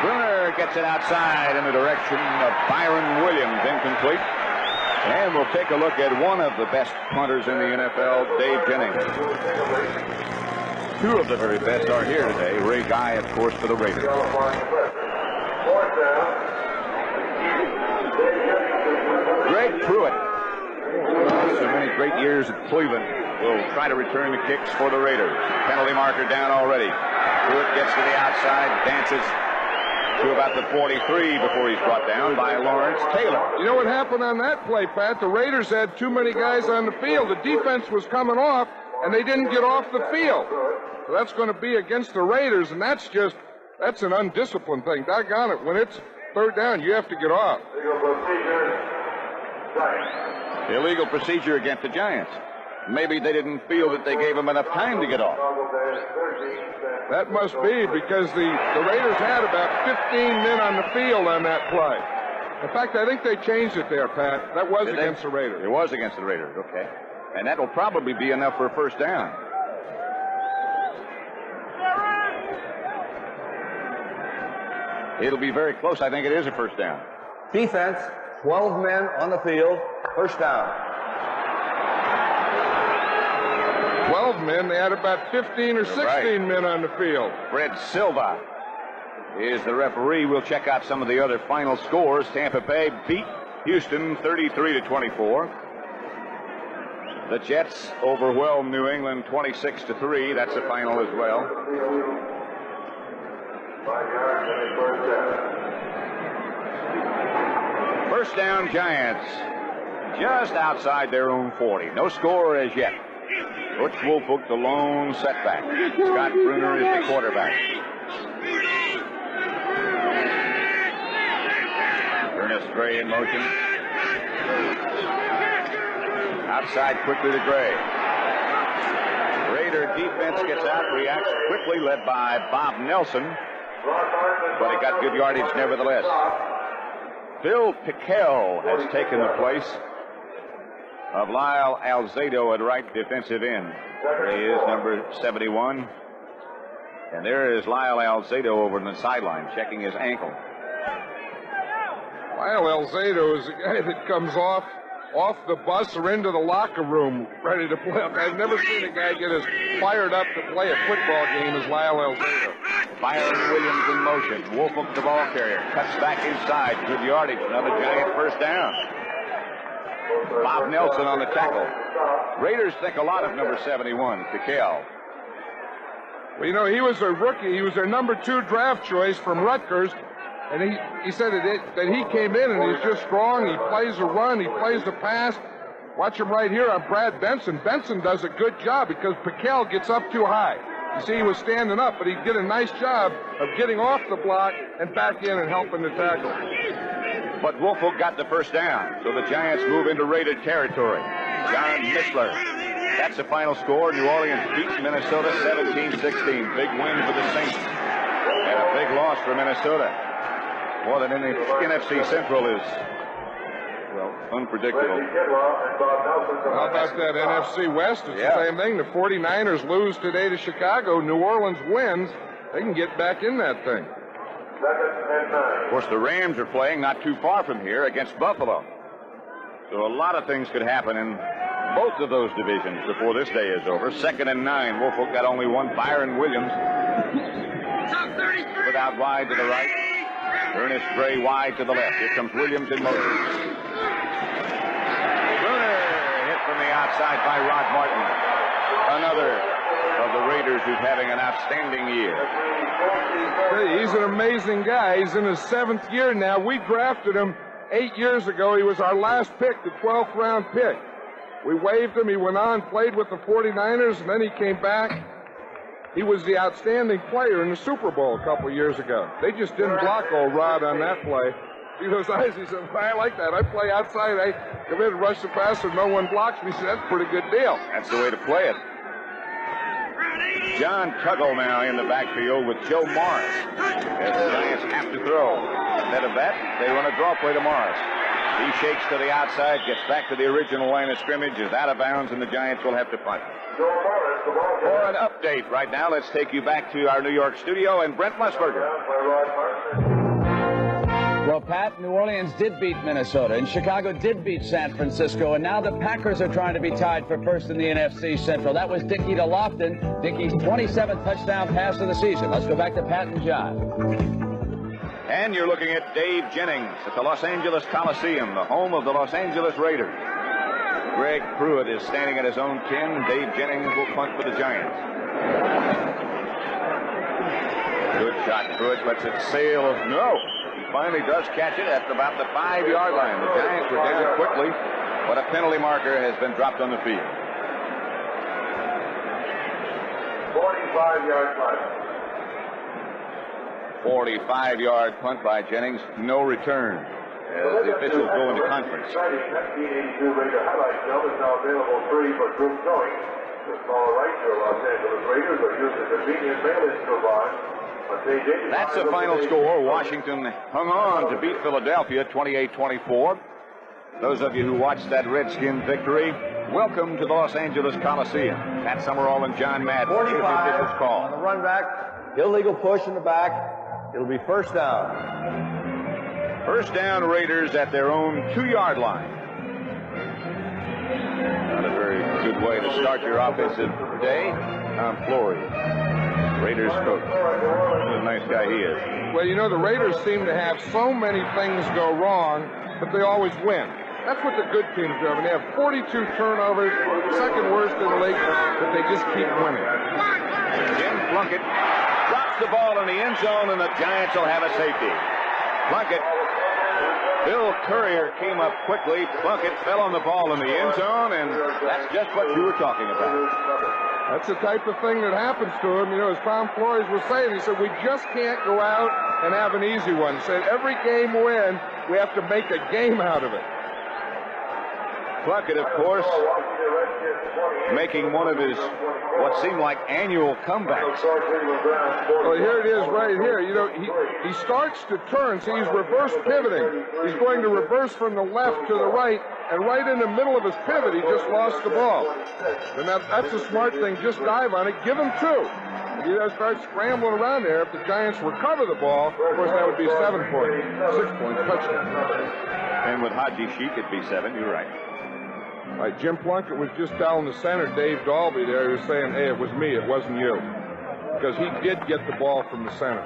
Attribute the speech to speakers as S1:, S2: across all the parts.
S1: Bruner gets it outside in the direction of Byron Williams, incomplete. And we'll take a look at one of the best punters in the NFL, Dave Jennings. Two of the very best are here today. Ray Guy, of course, for the Raiders. Greg Pruitt, so many great years at Cleveland, will try to return the kicks for the Raiders. Penalty marker down already. Pruitt gets to the outside, dances to about the 43 before he's brought down by Lawrence Taylor.
S2: You know what happened on that play, Pat? The Raiders had too many guys on the field. The defense was coming off, and they didn't get off the field. So that's going to be against the Raiders, and that's an undisciplined thing. Doggone it. When it's third down, you have to get off.
S1: Illegal procedure against the Giants. Maybe they didn't feel that they gave him enough time to get off.
S2: That must be because the Raiders had about 15 men on the field on that play. In fact, I think they changed it there, Pat. That was against the Raiders.
S1: It was against the Raiders, okay. And that will probably be enough for a first down. It'll be very close. I think it is a first down.
S3: Defense, 12 men on the field, first down.
S2: 12 men. They had about 15 or 16 men on the field.
S1: Fred Silva is the referee. We'll check out some of the other final scores. Tampa Bay beat Houston 33-24. The Jets overwhelmed New England 26-3. That's the final as well. First down, Giants. Just outside their own 40. No score as yet. Butch Woolfolk, the lone setback. Scott Bruner is the quarterback. Ernest Gray in motion. Outside quickly to Gray. Raider defense gets out, reacts quickly, led by Bob Nelson. But it got good yardage nevertheless. Phil Piquel has taken the place of Lyle Alzado at right defensive end. There he is, number 71. And there is Lyle Alzado over on the sideline, checking his ankle.
S2: Lyle Alzado is a guy that comes off the bus or into the locker room ready to play. I've never seen a guy get as fired up to play a football game as Lyle Alzado.
S1: Byron Williams in motion. Woolfolk, the ball carrier, cuts back inside. Good yardage. Another Giant first down. Bob Nelson on the tackle. Raiders think a lot of number 71, Piquel.
S2: Well, you know, he was a rookie. He was their number 2 draft choice from Rutgers. And he said that he came in and he's just strong. He plays a run. He plays the pass. Watch him right here on Brad Benson. Benson does a good job because Piquel gets up too high. You see, he was standing up, but he did a nice job of getting off the block and back in and helping the tackle.
S1: But Woolfolk got the first down, so the Giants move into Raider territory. John Mishler. That's the final score. New Orleans beats Minnesota 17-16. Big win for the Saints. And a big loss for Minnesota. More than any NFC Central is, well, unpredictable.
S2: How about that NFC West? It's the same thing. The 49ers lose today to Chicago. New Orleans wins. They can get back in that thing.
S1: Of course, the Rams are playing not too far from here against Buffalo. So a lot of things could happen in both of those divisions before this day is over. 2nd and 9. Woolfolk got only one. Byron Williams without wide to the right. Ernest Gray wide to the left. Here comes Williams in motion. Bruner hit from the outside by Rod Martin. Another of the Raiders who's having an outstanding year.
S2: Hey, he's an amazing guy. He's in his 7th year now. We drafted him 8 years ago. He was our last pick, the 12th round pick. We waived him. He went on, played with the 49ers, and then he came back. He was the outstanding player in the Super Bowl a couple years ago. They just didn't block old Rod on that play. See those eyes? He said, I like that. I play outside. I come in and rush the passer. No one blocks me. He said, that's a pretty good deal.
S1: That's the way to play it. John Tuggle now in the backfield with Joe Morris. As the Giants have to throw. Instead of that, they run a draw play to Morris. He shakes to the outside, gets back to the original line of scrimmage, is out of bounds, and the Giants will have to punt. For an update right now, let's take you back to our New York studio and Brent Musburger.
S4: Well, Pat, New Orleans did beat Minnesota, and Chicago did beat San Francisco, and now the Packers are trying to be tied for first in the NFC Central. That was Dickie to Lofton, Dickie's 27th touchdown pass of the season. Let's go back to Pat and John.
S1: And you're looking at Dave Jennings at the Los Angeles Coliseum, the home of the Los Angeles Raiders. Greg Pruitt is standing at his own 10. Dave Jennings will punt for the Giants. Good shot. Pruitt lets it sail. No. He finally does catch it at about the 5-yard line. The Giants were down quickly, but a penalty marker has been dropped on the field.
S5: 45-yard punt.
S1: 45-yard punt by Jennings. No return as the officials go into conference.
S5: 1982 Raider highlight film is now available free for group towing. The small right to Los Angeles Raiders are used as convenient mail-in coupons.
S1: That's the final score. Washington hung on to beat Philadelphia 28-24. Those of you who watched that Redskin victory, welcome to the Los Angeles Coliseum. Pat Summerall and John Madden.
S3: 45
S1: call.
S3: On the run back. Illegal push in the back. It'll be first down.
S1: First down, Raiders at their own 2-yard line. Not a very good way to start your offensive day. Tom Flory, Raiders coach. What a nice guy he is.
S2: Well, you know, the Raiders seem to have so many things go wrong, but they always win. That's what the good teams do. I mean, they have 42 turnovers, second worst in the league, but they just keep winning.
S1: Jim Plunkett drops the ball in the end zone, and the Giants will have a safety. Plunkett. Bill Courier came up quickly. Plunkett fell on the ball in the end zone, and that's just what you were talking about.
S2: That's the type of thing that happens to him. You know, as Tom Flores was saying, he said, we just can't go out and have an easy one. He said, every game we win, we have to make a game out of it.
S1: Plunkett, of course, making one of his what seemed like annual comebacks.
S2: Well, here it is right here. You know, he starts to turn. See, he's reverse pivoting. He's going to reverse from the left to the right, and right in the middle of his pivot, he just lost the ball. And that's a smart thing. Just dive on it. Give him 2. If he does start scrambling around there, if the Giants recover the ball, of course, that would be 7 points. 6 points, touchdown.
S1: And with Haji Sheik, it'd be 7. You're right.
S2: Right, Jim Plunkett was just telling the center, Dave Dalby, there. He was saying, hey, it was me, it wasn't you. Because he did get the ball from the center.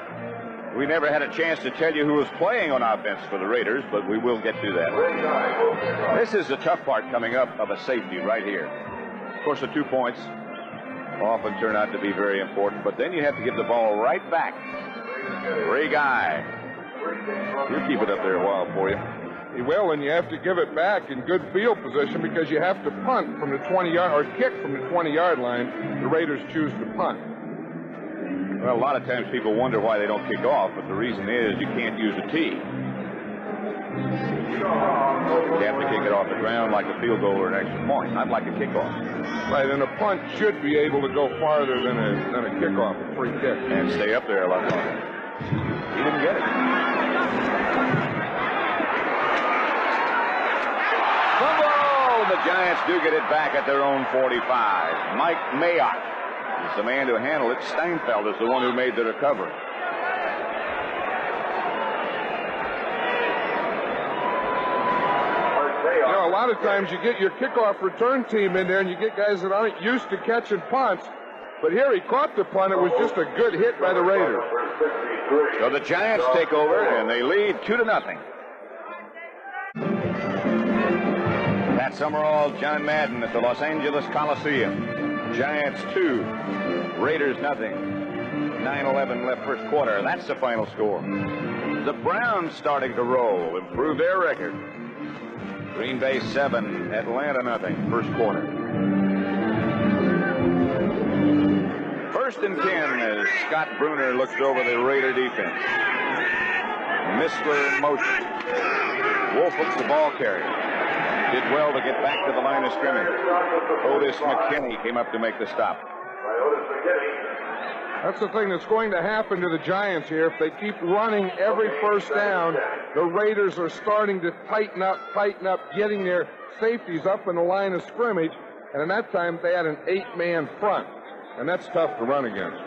S1: We never had a chance to tell you who was playing on offense for the Raiders, but we will get to that. This is the tough part coming up of a safety right here. Of course, the 2 points often turn out to be very important, but then you have to give the ball right back. Ray Guy. He'll keep it up there a while for you.
S2: He will, and you have to give it back in good field position because you have to punt from the 20-yard or kick from the 20-yard line. The Raiders choose to punt.
S1: Well, a lot of times people wonder why they don't kick off, but the reason is you can't use a tee. You have to kick it off the ground like a field goal or an extra point, not like a kickoff.
S2: Right, and a punt should be able to go farther than a kickoff, a free kick.
S1: And stay up there a lot longer. He didn't get it. The Giants do get it back at their own 45. Mike Mayock is the man to handle it. Steinfeld is the one who made the recovery.
S2: You know, a lot of times you get your kickoff return team in there and you get guys that aren't used to catching punts. But here he caught the punt. It was just a good hit by the Raiders.
S1: So the Giants take over and they lead 2-0. Pat Summerall, John Madden at the Los Angeles Coliseum. Giants 2, Raiders nothing. 9:11 left first quarter. That's the final score. The Browns starting to roll, improve their record. Green Bay 7, Atlanta nothing, first quarter. 1st and 10 as Scott Bruner looks over the Raider defense. Missler in motion. Wolf looks the ball carrier. Did well to get back to the line of scrimmage. Otis McKinney came up to make the stop.
S2: That's the thing that's going to happen to the Giants here. If they keep running every first down, the Raiders are starting to tighten up, getting their safeties up in the line of scrimmage. And in that time, they had an 8-man front. and that's tough to run against.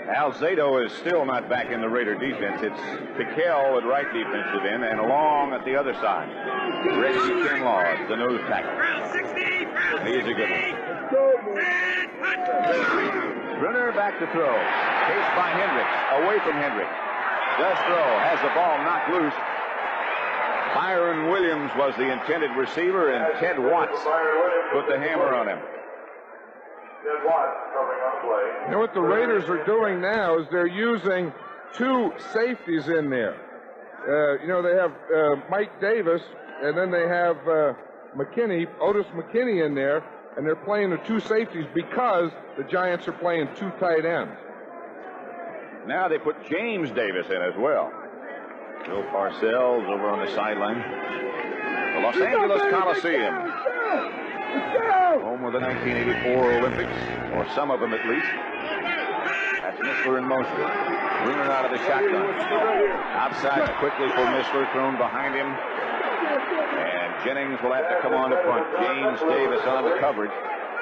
S1: Alzado is still not back in the Raider defense. It's Piquel at right defensive end and Long at the other side. Reggie Kinlaw, the nose tackle. He's a good one. Brunner back to throw. Chased by Hendricks. Away from Hendricks. Does throw. Has the ball knocked loose. Byron Williams was the intended receiver, and Ted Watts put the hammer on him.
S5: Ted Watts coming on play.
S2: You know what the Raiders are doing now is they're using 2 safeties in there. You know, they have Mike Davis, and then they have Otis McKinney in there, and they're playing the 2 safeties because the Giants are playing 2 tight ends.
S1: Now they put James Davis in as well. Bill Parcells over on the sideline. The Los Angeles Coliseum, home of the 1984 Olympics, or some of them at least. That's Missler in motion. Bruner out of the shotgun. Outside quickly for Missler, thrown behind him. And Jennings will have to come on to punt. James Davis on the coverage.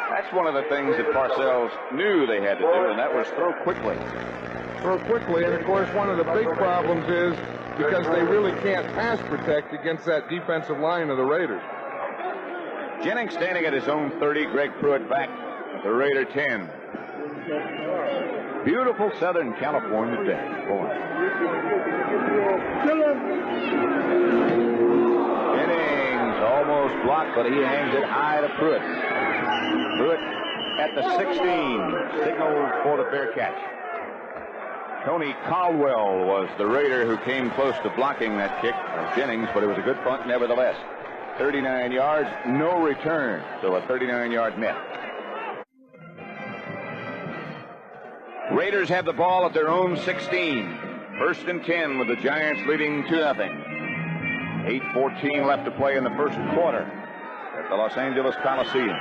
S1: That's one of the things that Parcells knew they had to do, and that was throw quickly.
S2: Throw quickly, and of course one of the big problems is because they really can't pass protect against that defensive line of the Raiders.
S1: Jennings standing at his own 30. Greg Pruitt back at the Raider 10. Beautiful Southern California day. Jennings almost blocked, but he hangs it high to Pruitt. Pruitt at the 16. Signal for the fair catch. Tony Caldwell was the Raider who came close to blocking that kick of Jennings, but it was a good punt nevertheless. 39 yards, no return, so a 39-yard net. Raiders have the ball at their own 16. 1st and 10 with the Giants leading 2-0. 8:14 left to play in the first quarter at the Los Angeles Coliseum.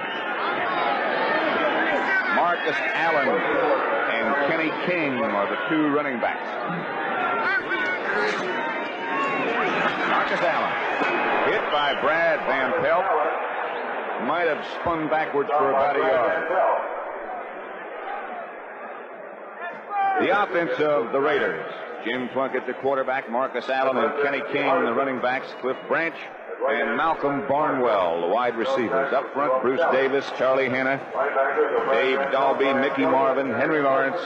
S1: Marcus Allen and Kenny King are the 2 running backs. Marcus Allen hit by Brad Van Pelt. Might have spun backwards for about a yard. The offense of the Raiders. Jim Plunkett, the quarterback, Marcus Allen and Kenny King, the running backs, Cliff Branch and Malcolm Barnwell, the wide receivers. Up front, Bruce Davis, Charlie Hanna, Dave Dalby, Mickey Marvin, Henry Lawrence,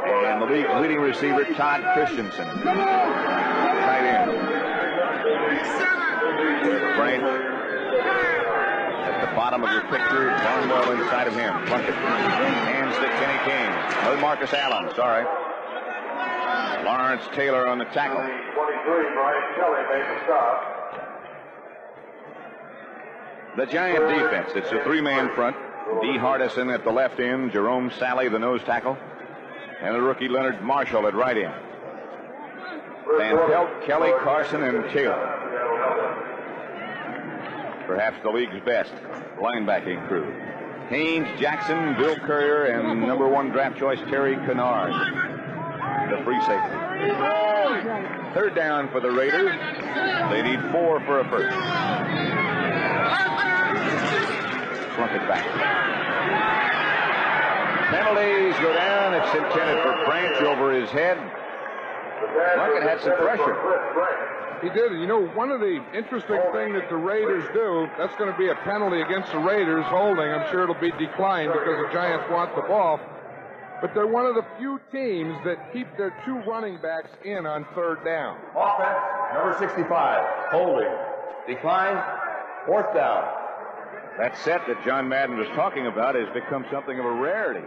S1: and the league's leading receiver, Todd Christensen. Tight end. Branch at the bottom of your picture, Barnwell inside of him. Plunkett hands to Kenny King. No, Marcus Allen, sorry. Lawrence Taylor on the tackle.
S5: 23, Brian Kelly made the stop.
S1: The Giant defense, it's a 3-man front. D. Hardison at the left end, Jerome Salley, the nose tackle, and the rookie Leonard Marshall at right end. Van Pelt, Kelly, Carson, and Taylor. Perhaps the league's best linebacking crew. Haynes, Jackson, Bill Courier, and number 1 draft choice Terry Kennard, the free safety. 3rd down for the Raiders. They need 4 for a first. Plunkett back. Penalties go down. It's intended for Branch over his head. Plunkett had some pressure.
S2: He did. You know, one of the interesting things that the Raiders do, that's going to be a penalty against the Raiders holding. I'm sure it'll be declined because the Giants want the ball. But they're one of the few teams that keep their 2 running backs in on 3rd down.
S3: Offense, number 65, holding. Decline, 4th down.
S1: That set that John Madden was talking about has become something of a rarity.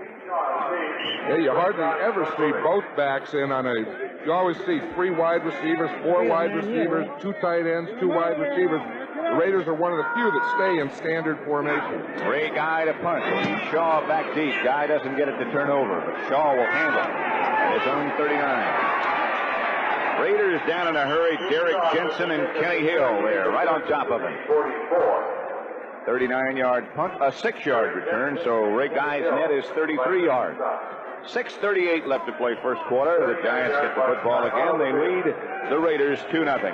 S2: Yeah, you hardly ever see both backs in on a... You always see 3 wide receivers, 4 wide receivers, 2 tight ends, 2 wide receivers. The Raiders are one of the few that stay in standard formation.
S1: Ray Guy to punt. Shaw back deep. Guy doesn't get it to turn over, but Shaw will handle it at his own 39. Raiders down in a hurry. Derek Jensen and Kenny Hill there, right on top of him. 39-yard punt, a 6-yard return, so Ray Guy's net is 33 yards. 6:38 left to play first quarter. The Giants get the football again. They lead the Raiders 2-0.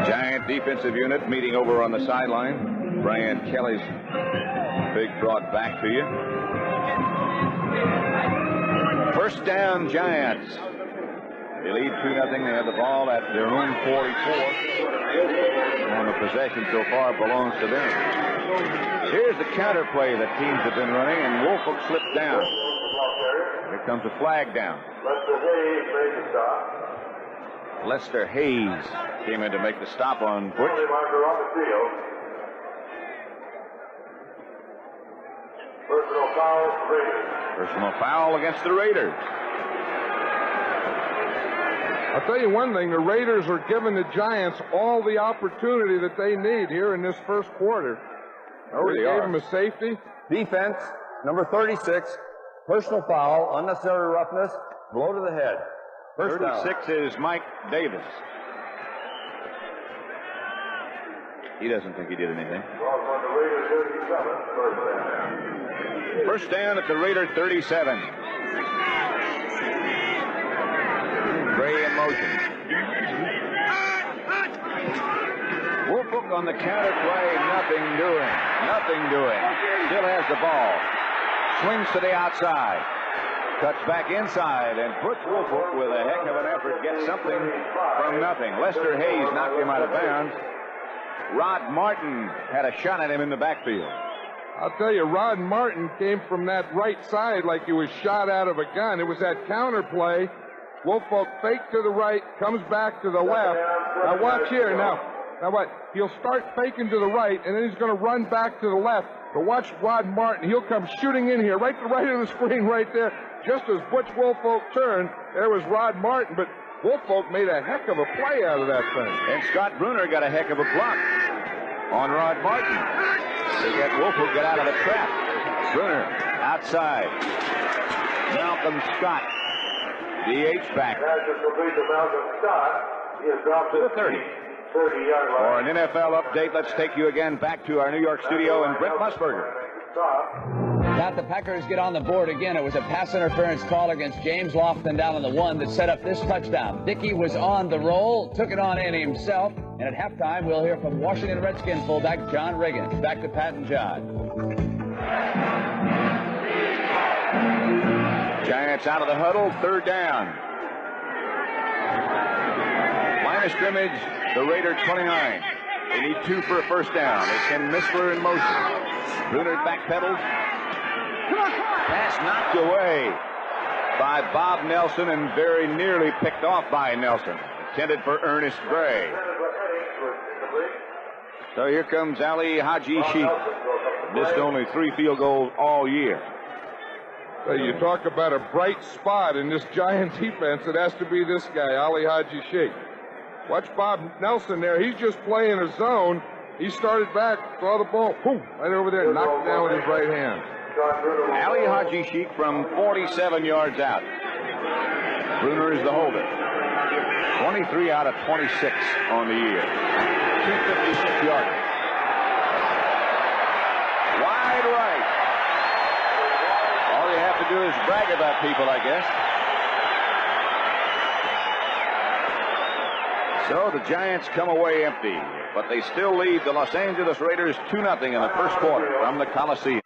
S1: Giant defensive unit meeting over on the sideline. Brian Kelly's big brought back to you. First down, Giants. They lead 2-0. They have the ball at their own 44. And the possession so far belongs to them. Here's the counter play that teams have been running, and Woolfolk slipped down. Here comes a flag down. Lester Hayes came in to make the stop on Butch. Personal foul against the Raiders.
S2: I'll tell you one thing, the Raiders are giving the Giants all the opportunity that they need here in this first quarter.
S3: Oh,
S2: they gave them a safety.
S3: Defense, number 36, personal foul, unnecessary roughness, blow to the head. First
S1: 36
S3: down.
S1: is Mike Davis. He doesn't think he did anything. First down at the Raider 37. Gray in motion. Woolfolk on the counter play, nothing doing. Nothing doing. Still has the ball. Swings to the outside. Cuts back inside, and Butch Woolfolk, with a heck of an effort, gets something from nothing. Lester Hayes knocked him out of bounds. Rod Martin had a shot at him in the backfield.
S2: I'll tell you, Rod Martin came from that right side like he was shot out of a gun. It was that counter play. Woolfolk faked to the right, comes back to the left. Now watch here. Now what? He'll start faking to the right, and then he's going to run back to the left. But watch Rod Martin. He'll come shooting in here, right to the right of the screen right there. Just as Butch Woolfolk turned, there was Rod Martin. But Woolfolk made a heck of a play out of that thing.
S1: And Scott Bruner got a heck of a block on Rod Martin to get Woolfolk get out of the trap. Bruner outside. Malcolm Scott, the H-back, to the 30. For an NFL update, let's take you again back to our New York studio and Brent Musburger.
S4: Now the Packers get on the board again. It was a pass interference call against James Lofton down on the 1 that set up this touchdown. Dickey was on the roll, took it on in himself, and at halftime we'll hear from Washington Redskins fullback John Riggins. Back to Pat and John.
S1: Giants out of the huddle, third down. Line of scrimmage, the Raider 29. They need 2 for a first down. They send Missler in motion. Bruner backpedals. Pass knocked away by Bob Nelson and very nearly picked off by Nelson. Intended for Ernest Gray. So here comes Ali Haji Sheikh. Missed only 3 field goals all year.
S2: So you talk about a bright spot in this Giant defense. It has to be this guy, Ali Haji Sheikh. Watch Bob Nelson there. He's just playing a zone. He started back, saw the ball, boom, right over there, knocked it down with his right hand.
S1: Ali Haji Sheikh from 47 yards out. Bruner is the holder. 23 out of 26 on the year. 256 yards. Wide right. All you have to do is brag about people, I guess. So the Giants come away empty, but they still lead the Los Angeles Raiders 2-0 in the first quarter from the Coliseum.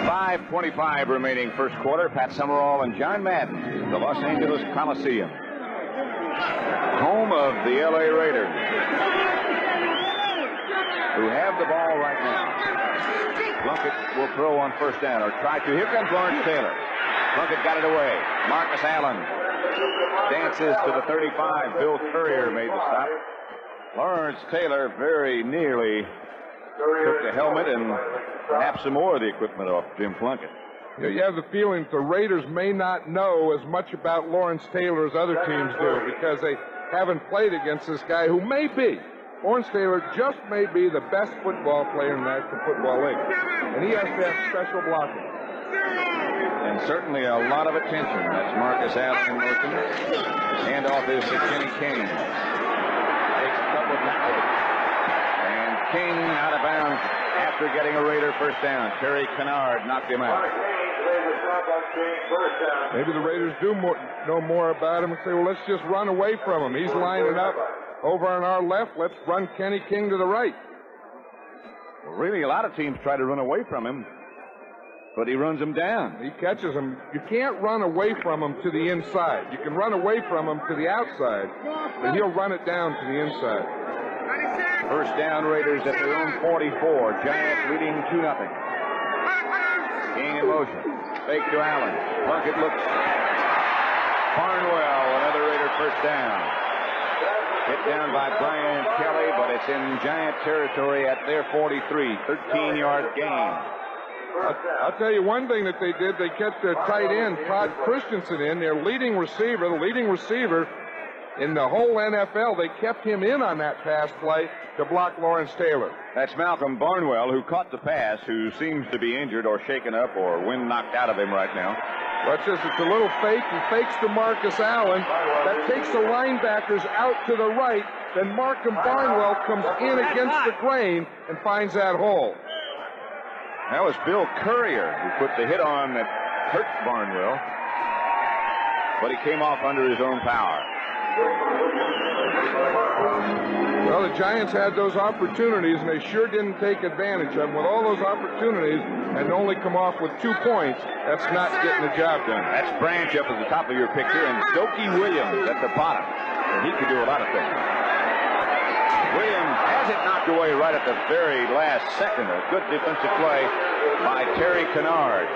S1: 5:25 remaining first quarter. Pat Summerall and John Madden, the Los Angeles Coliseum, home of the L.A. Raiders, who have the ball right now. Plunkett will throw on first down, or try to. Here comes Lawrence Taylor. Plunkett got it away. Marcus Allen dances to the 35. Bill Courier made the stop. Lawrence Taylor very nearly took the helmet and perhaps some more of the equipment off Jim Plunkett.
S2: You have the feeling that the Raiders may not know as much about Lawrence Taylor as other teams do because they haven't played against this guy who may be, Lawrence Taylor just may be the best football player in the National Football League. And he has to have special blocking.
S1: And certainly a lot of attention. That's Marcus Allen in motion. Handoff is to Kenny King. Takes a couple of mistakes. And King out of bounds after getting a Raider first down. Terry Kennard knocked him out.
S2: Maybe the Raiders do know more about him and say, well, let's just run away from him. He's lining up over on our left, let's run Kenny King to the right.
S1: Well, really, a lot of teams try to run away from him, but he runs them down.
S2: He catches them. You can't run away from him to the inside. You can run away from him to the outside, but he'll run it down to the inside.
S1: First down, Raiders at their own 44. Giants leading 2-0. King in motion. Fake to Allen. Plunkett looks. Barnwell, another Raider first down. Hit down by Brian Kelly, but it's in Giant territory at their 43. 13-yard gain.
S2: I'll tell you one thing that they did. They kept their tight end, Todd Christensen, in, their leading receiver, the leading receiver in the whole NFL. They kept him in on that pass play to block Lawrence Taylor.
S1: That's Malcolm Barnwell, who caught the pass, who seems to be injured or shaken up or wind knocked out of him right now.
S2: Watch this. It's a little fake. He fakes to Marcus Allen. That takes the linebackers out to the right. Then Malcolm Barnwell comes in against the grain and finds that hole.
S1: That was Bill Courier who put the hit on that hurt Barnwell, but he came off under his own power.
S2: Well, the Giants had those opportunities, and they sure didn't take advantage of them. With all those opportunities and only come off with 2 points, that's not getting the job done.
S1: That's Branch up at the top of your picture, and Dokie Williams at the bottom. And he could do a lot of things. Williams has it knocked away right at the very last second. A good defensive play by Terry Kennard.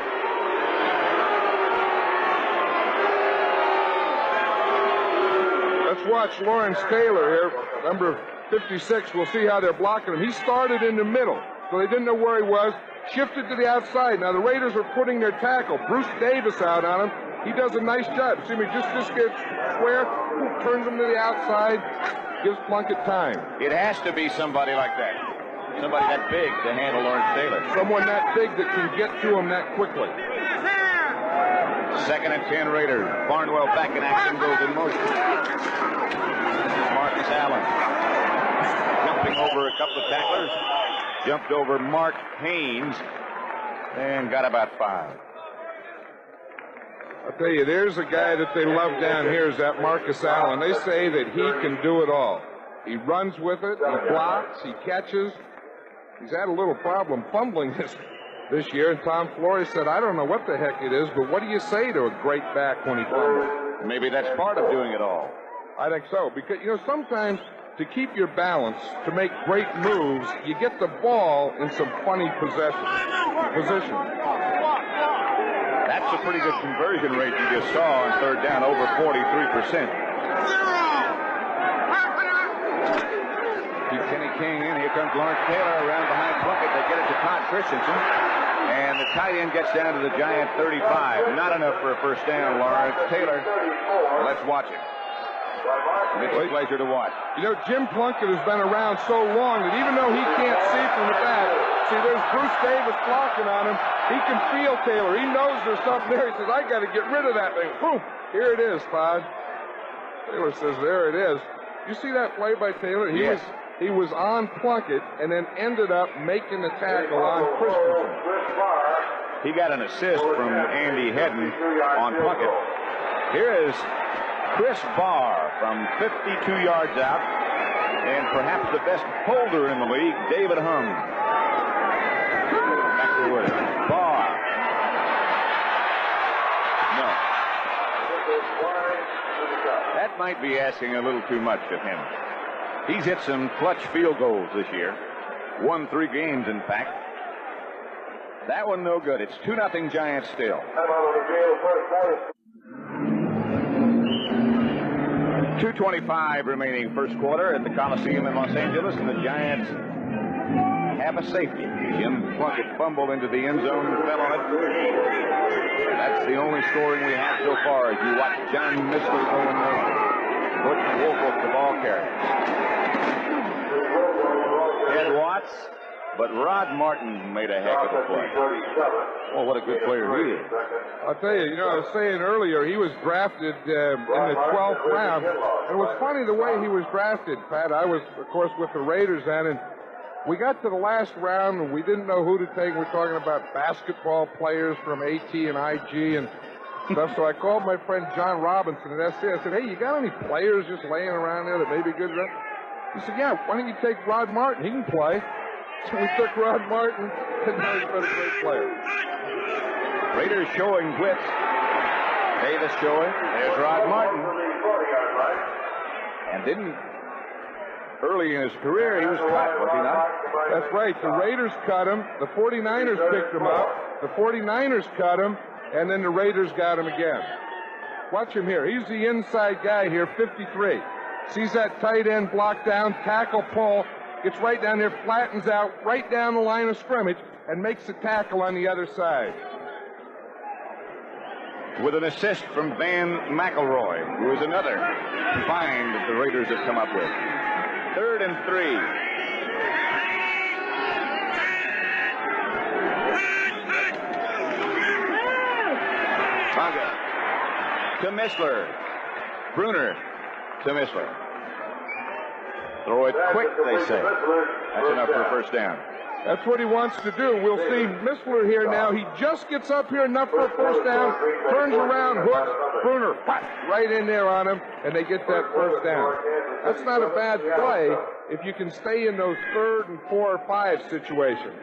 S2: Let's watch Lawrence Taylor here, number 56. We'll see how they're blocking him. He started in the middle, so they didn't know where he was. Shifted to the outside. Now the Raiders are putting their tackle, Bruce Davis, out on him. He does a nice job. See me, just gets square, turns him to the outside, gives Plunkett time.
S1: It has to be somebody like that. Somebody that big to handle Lawrence Taylor.
S2: Someone that big that can get to him that quickly.
S1: 2nd and 10 Raiders. Barnwell back in action, goes in motion. Marcus Allen jumping over a couple of tacklers. Jumped over Mark Haynes and got about 5.
S2: I'll tell you, there's a guy that they love down here, is that Marcus Allen. They say that he can do it all. He runs with it, he blocks, he catches. He's had a little problem fumbling this year, and Tom Flores said, I don't know what the heck it is, but what do you say to a great back when he fumbles?
S1: Maybe that's part of doing it all.
S2: I think so, because, you know, sometimes to keep your balance, to make great moves, you get the ball in some funny position.
S1: That's a pretty good conversion rate you just saw on 3rd down, over 43%. Keep Kenny King in. Here comes Lawrence Taylor around behind Plunkett. They get it to Todd Christensen. And the tight end gets down to the Giant 35. Not enough for a first down, Lawrence Taylor. Let's watch it. It's a pleasure to watch.
S2: You know, Jim Plunkett has been around so long that even though he can't see from the back, see, there's Bruce Davis blocking on him. He can feel Taylor. He knows there's something there. He says, I got to get rid of that thing. Boom. Here it is, Todd. Taylor says, there it is. You see that play by Taylor? He was on Plunkett and then ended up making the tackle on Christensen.
S1: He got an assist from Andy Hedden on Plunkett. Here is Chris Barr from 52 yards out, and perhaps the best holder in the league, David Hum. Back to Williams. Barr. No. That might be asking a little too much of him. He's hit some clutch field goals this year. Won 3 games, in fact. That one no good. It's 2-0 Giants still. 2:25 remaining first quarter at the Coliseum in Los Angeles, and the Giants have a safety. Jim Plunkett fumbled into the end zone and fell on it. That's the only scoring we have so far as you watch John Missler go in there. Butch Wolf, the ball carrier. Ed Watts, but Rod Martin made a heck of a play. Oh, what a good player he is.
S2: I'll tell you, I was saying earlier, he was drafted in the 12th round. And it was funny the way he was drafted, Pat. I was, of course, with the Raiders then, and we got to the last round, and we didn't know who to take. We're talking about basketball players from AT and IG and stuff. So I called my friend John Robinson at SC. I said, hey, you got any players just laying around there that may be good? He said, yeah, why don't you take Rod Martin? He can play. So we took Rod Martin, and now he's been a great player.
S1: Raiders showing blitz. Davis showing. There's Rod Martin. And didn't, early in his career, he was cut, was he not?
S2: That's right. The Raiders cut him. The 49ers picked him up. The 49ers cut him, and then the Raiders got him again. Watch him here. He's the inside guy here, 53. Sees that tight end block down, tackle, pull, gets right down there, flattens out, right down the line of scrimmage, and makes the tackle on the other side.
S1: With an assist from Van McElroy, who is another find that the Raiders have come up with. 3rd and 3. Tonga to Missler. Bruner to Missler. Throw it quick, they say. That's enough for a first down.
S2: That's what he wants to do. We'll see Missler here now. He just gets up here enough for a first down, turns around, hooks, Bruner, right in there on him, and they get that first down. That's not a bad play if you can stay in those 3rd and 4 or 5 situations.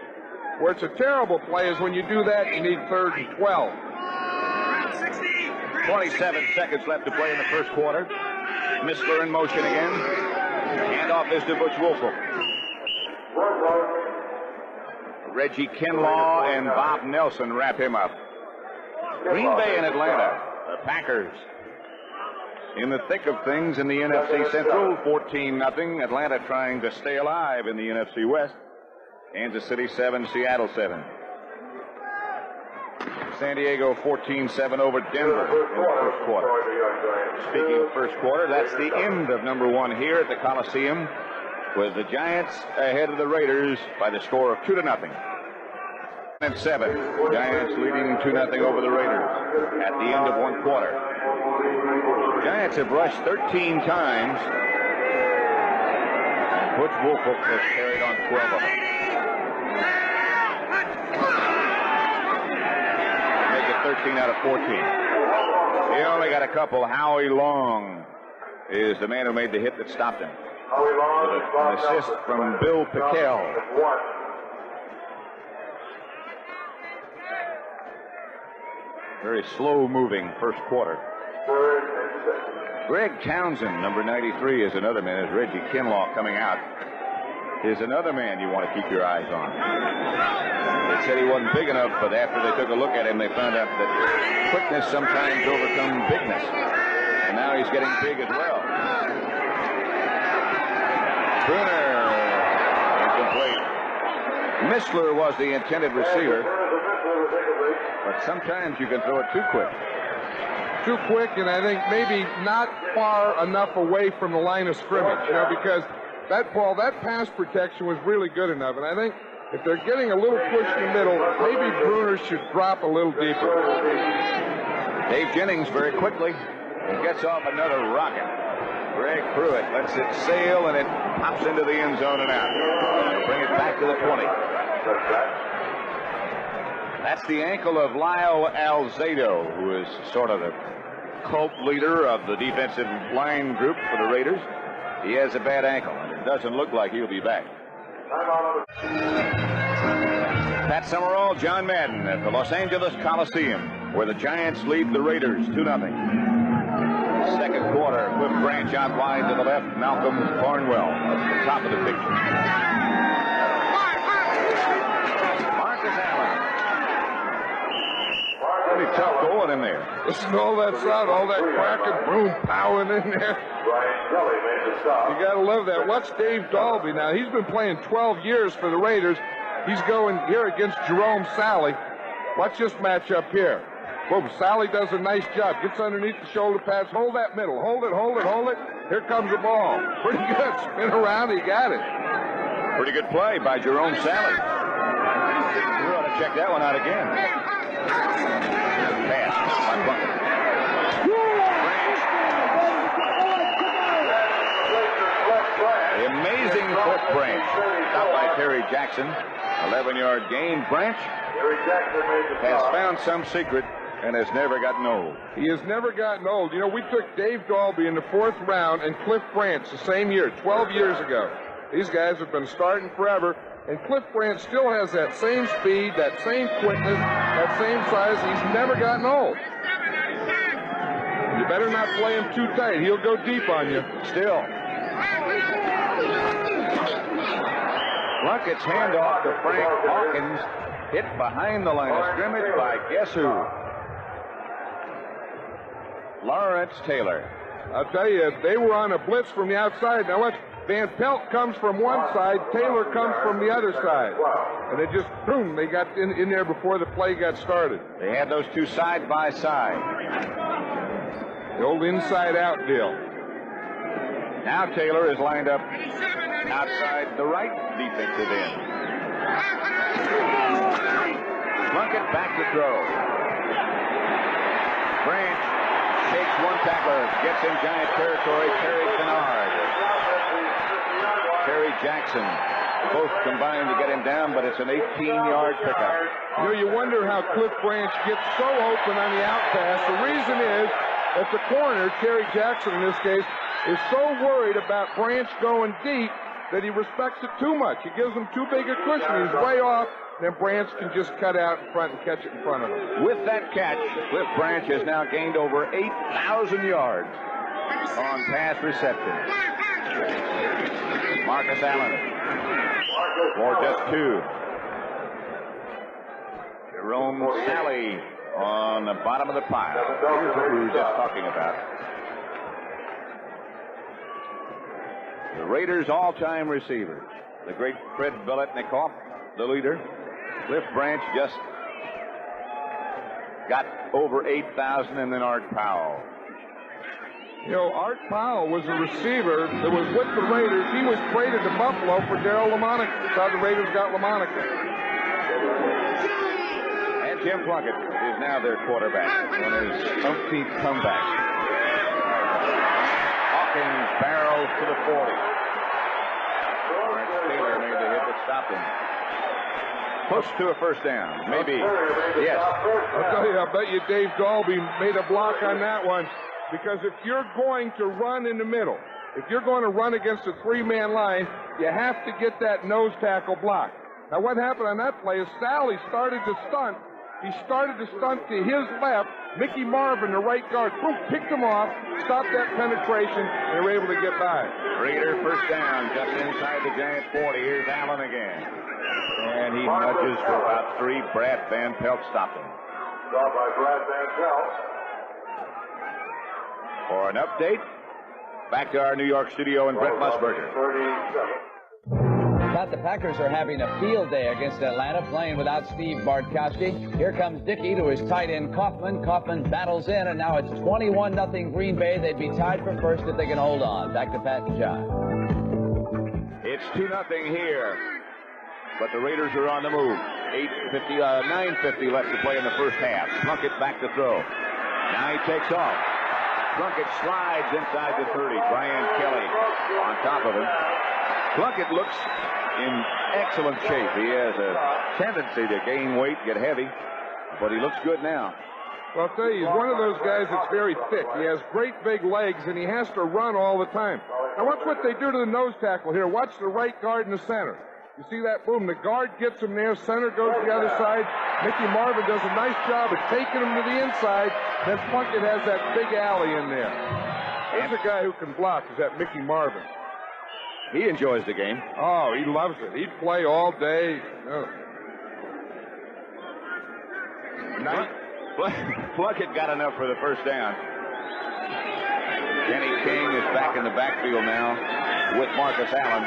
S2: Where it's a terrible play is when you do that, you need 3rd and 12.
S1: 27 seconds left to play in the first quarter. Missler in motion again. Handoff is to Butch Woolfolk. Reggie Kinlaw and Bob Nelson wrap him up. Green Bay and Atlanta, the Packers, in the thick of things in the NFC Central, 14-0. Atlanta trying to stay alive in the NFC West. Kansas City 7, Seattle 7. San Diego 14-7 over Denver in the first quarter. Speaking of first quarter, that's the end of number 1 here at the Coliseum, with the Giants ahead of the Raiders by the score of 2-0. And 7. Giants leading 2-0 over the Raiders at the end of 1 quarter. Giants have rushed 13 times. Butch Woolfolk has carried on 12 of them. Make it 13 out of 14. He only got a couple. Howie Long is the man who made the hit that stopped him. With an assist from Bill Pickell. Very slow-moving first quarter. Greg Townsend, number 93, is another man. As Reggie Kinlaw coming out is another man you want to keep your eyes on. They said he wasn't big enough, but after they took a look at him, they found out that quickness sometimes overcomes bigness. And now he's getting big as well. Bruner, incomplete. Missler was the intended receiver, but sometimes you can throw it too quick.
S2: Too quick, and I think maybe not far enough away from the line of scrimmage, because that ball, that pass protection was really good enough, and I think if they're getting a little push in the middle, maybe Bruner should drop a little deeper.
S1: Dave Jennings very quickly gets off another rocket. Greg Pruitt lets it sail, and it pops into the end zone and out. They'll bring it back to the 20. That's the ankle of Lyle Alzado, who is sort of the cult leader of the defensive line group for the Raiders. He has a bad ankle, and it doesn't look like he'll be back. Pat Summerall, John Madden at the Los Angeles Coliseum, where the Giants lead the Raiders 2-0. Second quarter, Cliff Branch out wide to the left, Malcolm Barnwell at the top of the picture. Marcus Allen. Pretty tough going in there.
S2: Listen to all that sound, all that cracking, boom, powering in there. You got to love that. Watch Dave Dalby now. He's been playing 12 years for the Raiders. He's going here against Jerome Sally. Watch this matchup here. Boom, Sally does a nice job. Gets underneath the shoulder pads. Hold that middle. Hold it, hold it, hold it. Here comes the ball. Pretty good. Spin around. He got it.
S1: Pretty good play by Jerome Sally. We ought to check that one out again. Pass by Bucket. The amazing Cliff Branch. Stopped by Terry Jackson. 11-yard gain. Branch has found some secret and has never gotten old.
S2: He has never gotten old. You know, we took Dave Dalby in the 4th round and Cliff Branch the same year, 12 years ago. These guys have been starting forever, and Cliff Branch still has that same speed, that same quickness, that same size. He's never gotten old. You better not play him too tight. He'll go deep on you.
S1: Still. Plunkett's handoff to Frank Hawkins, hit behind the line of scrimmage by guess who? Lawrence Taylor.
S2: I'll tell you, they were on a blitz from the outside. Now watch, Van Pelt comes from one side, Taylor comes from the other side. And they just, boom, they got in there before the play got started.
S1: They had those two side by side.
S2: The old inside-out deal.
S1: Now Taylor is lined up outside the right defensive end. Plunkett back to throw. Branch shakes one tackler, gets in Giant territory. Terry Kennard, Terry Jackson, both combined to get him down, but it's an 18-yard pickup.
S2: You know, you wonder how Cliff Branch gets so open on the out pass. The reason is that the corner, Terry Jackson in this case, is so worried about Branch going deep that he respects it too much. He gives him too big a cushion. He's way off. Then Branch can just cut out in front and catch it in front of him.
S1: With that catch, Cliff Branch has now gained over 8,000 yards on pass reception. Marcus Allen for just 2. Jerome Sally on the bottom of the pile. Here's what we were just talking about. The Raiders' all-time receivers. The great Fred Biletnikoff, the leader. Cliff Branch just got over 8,000, and then Art Powell.
S2: You know, Art Powell was a receiver that was with the Raiders. He was traded to Buffalo for Darryl LaMonica. That's how the Raiders got LaMonica.
S1: And Jim Plunkett is now their quarterback on his umpteenth comeback. Hawkins barrels to the 40. Lawrence Taylor made the hit that stopped him. Push to a first down. Maybe. Yes.
S2: I'll tell you, I bet you Dave Dalby made a block on that one, because if you're going to run in the middle, if you're going to run against a 3-man line, you have to get that nose tackle block. Now, what happened on that play is Sally started to stunt. He started to stunt to his left. Mickey Marvin, the right guard, boom, picked him off, stopped that penetration, and they were able to get by.
S1: Raider first down, just inside the Giant 40. Here's Allen again. And he nudges for about 3. Brad Van Pelt stopped him.
S5: Stopped by Brad Van Pelt.
S1: For an update, back to our New York studio and Brett Musburger.
S5: 37.
S4: But the Packers are having a field day against Atlanta, playing without Steve Bartkowski. Here comes Dickey to his tight end Kaufman. Kaufman battles in, and now it's 21-0 Green Bay. They'd be tied for first if they can hold on. Back to Pat and John.
S1: It's 2-0 here, but the Raiders are on the move. 9:50 left to play in the first half. Plunkett back to throw. Now he takes off. Plunkett slides inside the 30. Brian Kelly on top of him. Plunkett looks in excellent shape. He has a tendency to gain weight, get heavy, but he looks good now.
S2: Well, I'll tell you, he's one of those guys that's very thick. He has great big legs, and he has to run all the time. Now, watch what they do to the nose tackle here. Watch the right guard in the center. You see that? Boom. The guard gets him there. Center goes to the other side. Mickey Marvin does a nice job of taking him to the inside. Then Plunkett has that big alley in there. There's a guy who can block, is that Mickey Marvin.
S1: He enjoys the game.
S2: Oh, he loves it. He'd play all day. Oh.
S1: Plunkett got enough for the first down. Kenny King is back in the backfield now with Marcus Allen.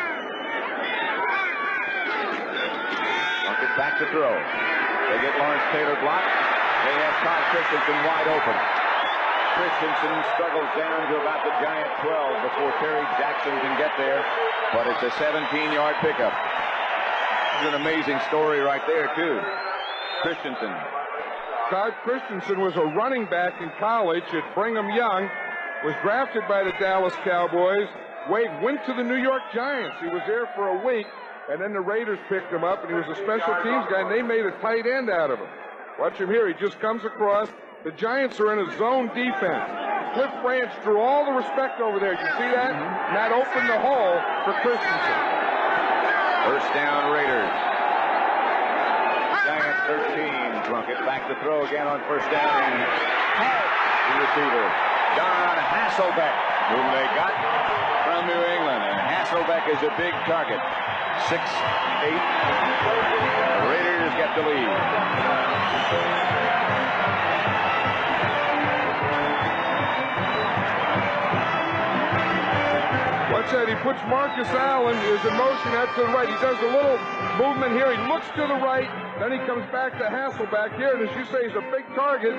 S1: Plunkett back to throw. They get Lawrence Taylor blocked. They have Todd Christensen wide open. Christensen struggles down to about the Giant 12 before Terry Jackson can get there, but it's a 17-yard pickup. It's an amazing story right there, too. Christensen.
S2: Todd Christensen was a running back in college at Brigham Young, was drafted by the Dallas Cowboys, went to the New York Giants. He was there for a week, and then the Raiders picked him up, and he was a special teams guy, and they made a tight end out of him. Watch him here. He just comes across, The Giants are in a zone defense. Cliff Branch drew all the respect over there. Did you see that? And that opened the hole for Christensen.
S1: First down, Raiders. Giants 13. Plunkett back to throw again on first down. The receiver, Don Hasselbeck, whom they got from New England. And Hasselbeck is a big target. 6'8". The Raiders get the lead.
S2: Watch that. He puts Marcus Allen, is in motion out to the right. He does a little movement here. He looks to the right. Then he comes back to Hasselbeck here. And as you say, he's a big target.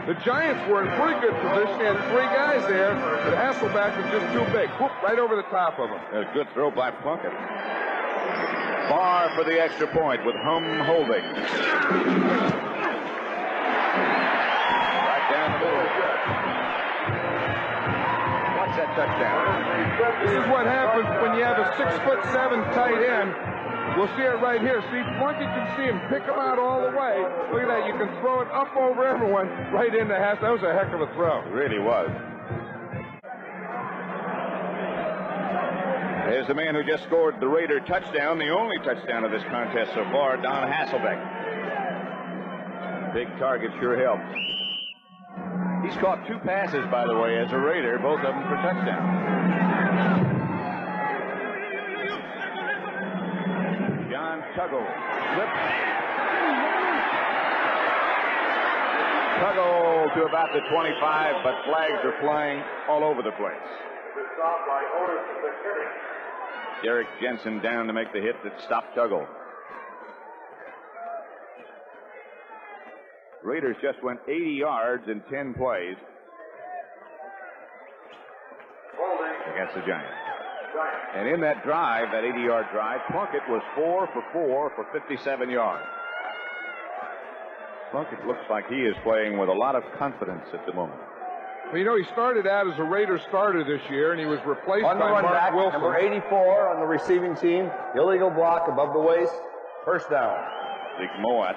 S2: The Giants were in pretty good position. He had 3 guys there. But Hasselbeck was just too big. Whoop, right over the top of him.
S1: A good throw by Plunkett. Far for the extra point with Hum holding. Right down the middle. Watch that touchdown.
S2: This is what happens when you have a 6'7" tight end. We'll see it right here. See, Plunkett can see him pick him out all the way. Look at that. You can throw it up over everyone right into Hass. That was a heck of a throw.
S1: It really was. There's the man who just scored the Raider touchdown, the only touchdown of this contest so far, Don Hasselbeck. Big target sure helps. He's caught 2 passes, by the way, as a Raider, both of them for touchdowns. John Tuggle. Slip. Tuggle to about the 25, but flags are flying all over the place. Derek Jensen down to make the hit that stopped Tuggle. Raiders just went 80 yards in 10 plays against the Giants. And in that drive, that 80-yard drive, Plunkett was 4 for 4 for 57 yards. Plunkett looks like he is playing with a lot of confidence at the moment.
S2: Well, you know, he started out as a Raider starter this year, and he was replaced
S3: On the
S2: by
S3: run
S2: Mark
S3: back,
S2: Wilson.
S3: number 84 on the receiving team. Illegal block above the waist. First down.
S1: Dick Moat.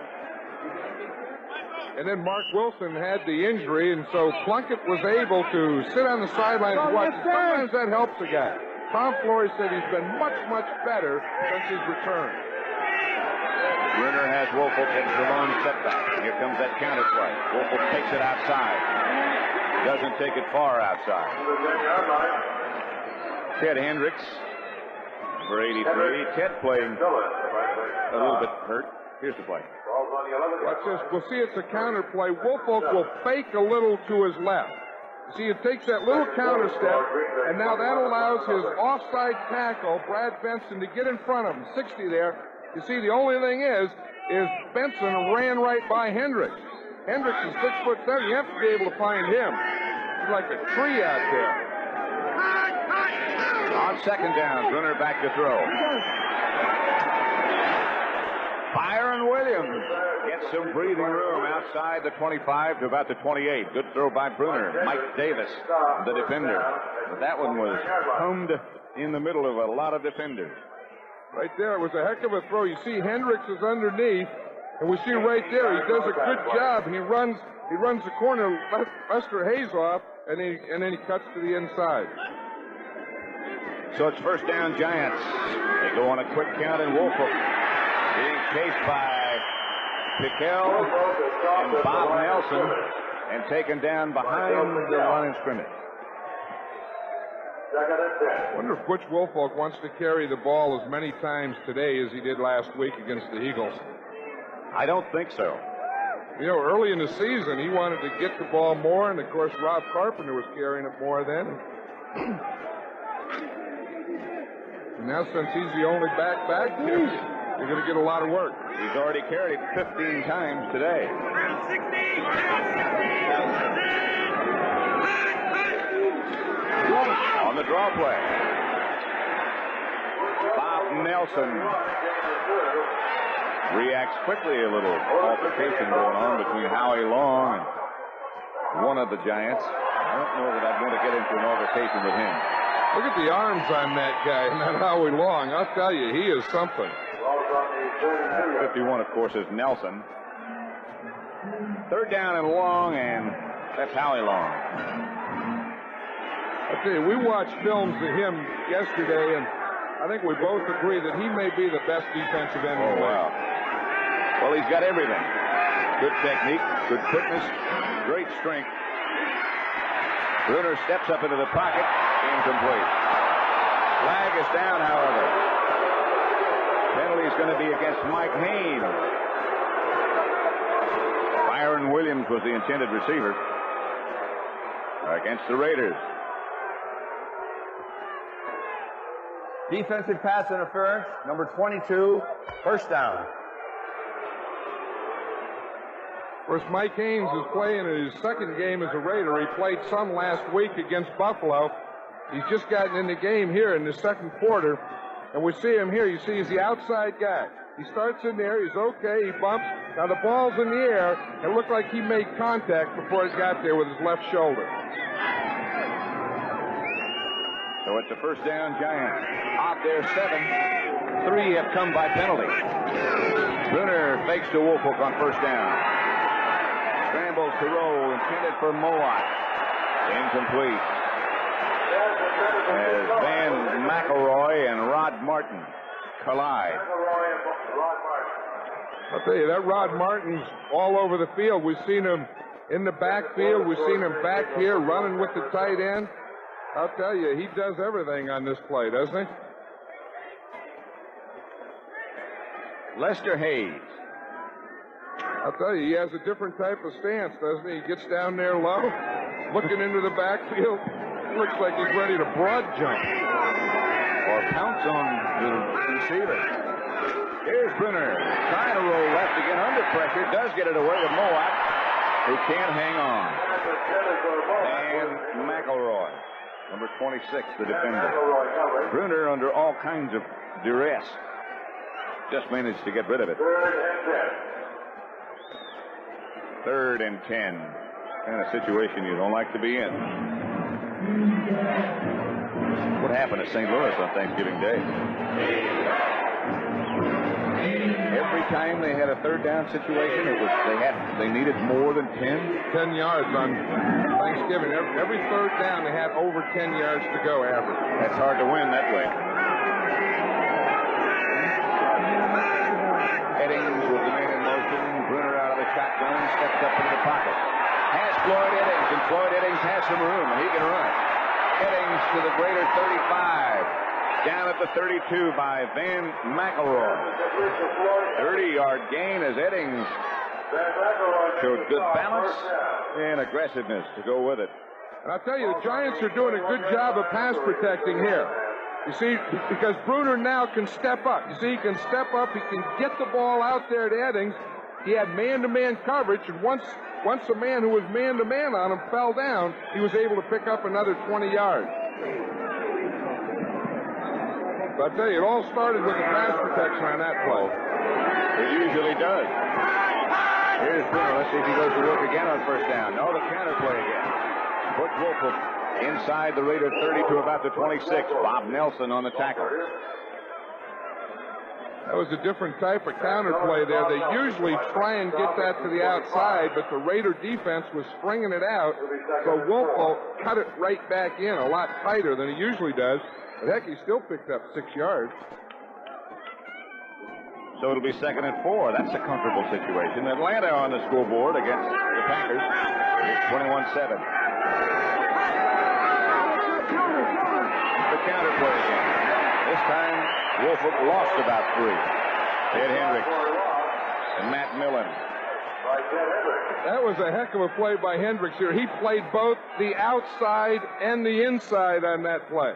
S2: And then Mark Wilson had the injury, and so Plunkett was able to sit on the sideline and watch. Sometimes that helps a guy. Tom Flores said he's been much, much better since his return.
S1: Bruner has Woelfel into the long setback. Here comes that counter play. Woelfel takes it outside. Doesn't take it far outside. Ted Hendricks, number 83. Ted playing a little bit hurt. Here's the play.
S2: Watch this. We'll see it's a counter play. Woelfel will fake a little to his left. See, it takes that little counter step, and now that allows his offside tackle, Brad Benson, to get in front of him. 60 there. You see, the only thing is Benson ran right by Hendricks. Hendricks is 6'7". You have to be able to find him. He's like a tree out there.
S1: On second down, Bruner back to throw. Byron Williams gets some breathing room outside the 25 to about the 28. Good throw by Bruner. Mike Davis, the defender. But that one was hummed in the middle of a lot of defenders.
S2: Right there, it was a heck of a throw. You see Hendricks is underneath, and we see right there he does a good job, and he runs the corner, Lester Hayes off, and then he cuts to the inside.
S1: So it's first down, Giants. They go on a quick count, and Woelfel being chased by Pickell and Bob Nelson and taken down behind the line of scrimmage.
S2: I wonder if Butch Woelfel wants to carry the ball as many times today as he did last week against the Eagles.
S1: I don't think so.
S2: You know, early in the season, he wanted to get the ball more, and, of course, Rob Carpenter was carrying it more then. And now, since he's the only back there, you're going to get a lot of work.
S1: He's already carried 15 times today. On the draw play, Bob Nelson reacts quickly. A little altercation going on between Howie Long and one of the Giants. I don't know that I'd want to get into an altercation with him.
S2: Look at the arms on that guy, and that Howie Long. I'll tell you, he is something.
S1: 51, of course, is Nelson. Third down and long, and that's Howie Long.
S2: I tell you, we watched films of him yesterday, and I think we both agree that he may be the best defensive end in the league.
S1: Wow. Well, he's got everything. Good technique, good quickness, great strength. Bruner steps up into the pocket. Incomplete. Flag is down, however. Penalty is going to be against Mike Haynes. Byron Williams was the intended receiver against the Raiders.
S3: Defensive pass interference, number 22, first down.
S2: Of course, Mike Haynes is playing in his second game as a Raider. He played some last week against Buffalo. He's just gotten in the game here in the second quarter. And we see him here. You see, he's the outside guy. He starts in there. He's okay. He bumps. Now the ball's in the air. It looked like he made contact before he got there with his left shoulder.
S1: So it's a first down, Giants. Out there, 7. 3 have come by penalty. Bruner fakes to Woolfolk on first down. Scrambles to roll, intended for Mowat. Incomplete. As Van McElroy and Rod Martin collide.
S2: I'll tell you, that Rod Martin's all over the field. We've seen him in the backfield. We've seen him back here running with the tight end. I'll tell you, he does everything on this play, doesn't he?
S1: Lester Hayes.
S2: I'll tell you, he has a different type of stance, doesn't he? He gets down there low, looking into the backfield. Looks like he's ready to broad jump.
S1: Or pounce on the receiver. Here's Bruner, trying to roll left to get under pressure. Does get it away with Mowat, who can't hang on. And McElroy, number 26, the defender. Bruner under all kinds of duress. Just managed to get rid of it. 3rd and 10. Kind of situation you don't like to be in. What happened at St. Louis on Thanksgiving Day? Every time they had a third down situation, they needed more than 10
S2: yards on Thanksgiving. Every third down they had over 10 yards to go average.
S1: That's hard to win that way. Eddings with the man in motion. Bruner out of the shotgun, steps up into the pocket. Has Floyd Eddings, and Floyd Eddings has some room, and he can run. Eddings to the Raider 35. Down at the 32 by Van McElroy. 30-yard gain as Eddings showed good balance and aggressiveness to go with it.
S2: And I'll tell you, the Giants are doing a good job of pass protecting here. You see, because Bruner now can step up. You see, he can step up. He can get the ball out there to Eddings. He had man-to-man coverage, and once a man who was man-to-man on him fell down, he was able to pick up another 20 yards. But I tell you, it all started with the pass protection on that play.
S1: It usually does. Here's Bruner. Let's see if he goes to work again on first down. No, the counter play again. Butch Woolfolk inside the Raider 30 to about the 26. Bob Nelson on the tackle.
S2: That was a different type of counter play there. They usually try and get that to the outside, but the Raider defense was springing it out, so Woolfolk cut it right back in a lot tighter than he usually does. But heck, he still picked up 6 yards.
S1: So it'll be 2nd and 4. That's a comfortable situation. Atlanta on the scoreboard against the Packers. It's 21-7. The counter play again. This time, Woolfolk lost about 3. Ted Hendricks and Matt Millen.
S2: That was a heck of a play by Hendricks here. He played both the outside and the inside on that play.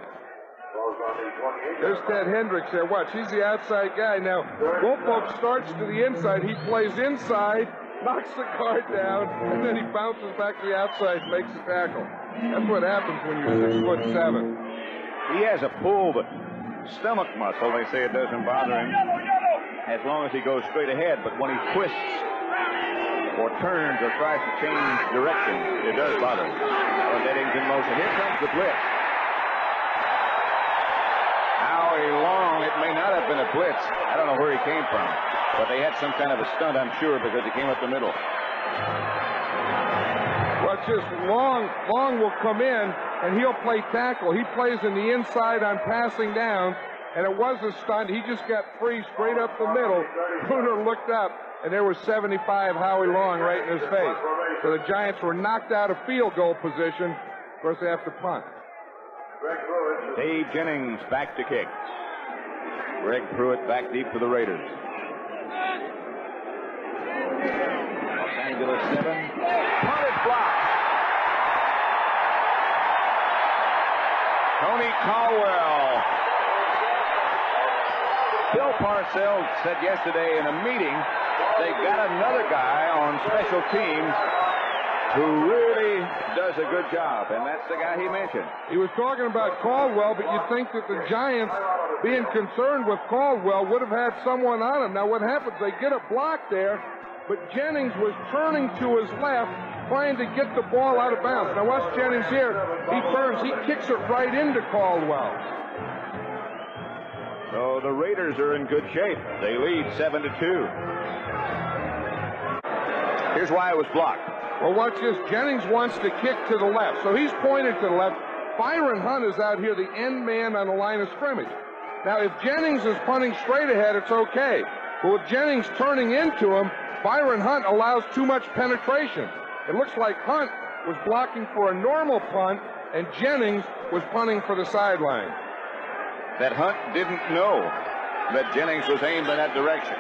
S2: There's Ted Hendricks there. Watch, he's the outside guy. Now, Woolfolk starts to the inside. He plays inside, knocks the guard down, and then he bounces back to the outside and makes the tackle. That's what happens when you're 6'7".
S1: He has a pulled stomach muscle. They say it doesn't bother him as long as he goes straight ahead. But when he twists or turns or tries to change direction, it does bother him. Eddings in motion. Here comes the blitz. Howie Long, it may not have been a blitz. I don't know where he came from, but they had some kind of a stunt, I'm sure, because he came up the middle.
S2: Well, just Long will come in, and he'll play tackle. He plays in the inside on passing down, and it was a stunt. He just got free straight up the middle. Bruner looked up, and there was 75 Howie Long right in his face. So the Giants were knocked out of field goal position. Of course, they have to punt.
S1: Dave Jennings back to kick. Greg Pruitt back deep for the Raiders. Los Angeles 7. Punted block. Tony Caldwell. Bill Parcells said yesterday in a meeting they got another guy on special teams who really does a good job, and that's the guy he mentioned.
S2: He was talking about Caldwell, but you'd think that the Giants, being concerned with Caldwell, would have had someone on him. Now what happens, they get a block there, but Jennings was turning to his left, trying to get the ball out of bounds. Now watch Jennings here. He turns, he kicks it right into Caldwell.
S1: So the Raiders are in good shape. They lead 7-2. Here's why it was blocked.
S2: Well, watch this. Jennings wants to kick to the left, so he's pointed to the left. Byron Hunt is out here, the end man on the line of scrimmage. Now, if Jennings is punting straight ahead, it's okay. But with Jennings turning into him, Byron Hunt allows too much penetration. It looks like Hunt was blocking for a normal punt, and Jennings was punting for the sideline.
S1: That Hunt didn't know that Jennings was aimed in that direction.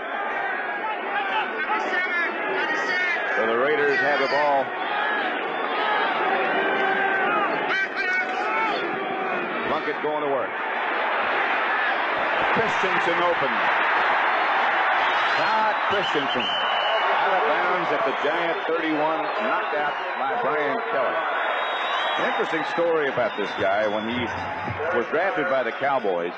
S1: So the Raiders have the ball. Plunkett going to work. Christensen open. Todd Christensen out of bounds at the Giant 31, knocked out by Brian Kelly. An interesting story about this guy. When he was drafted by the Cowboys,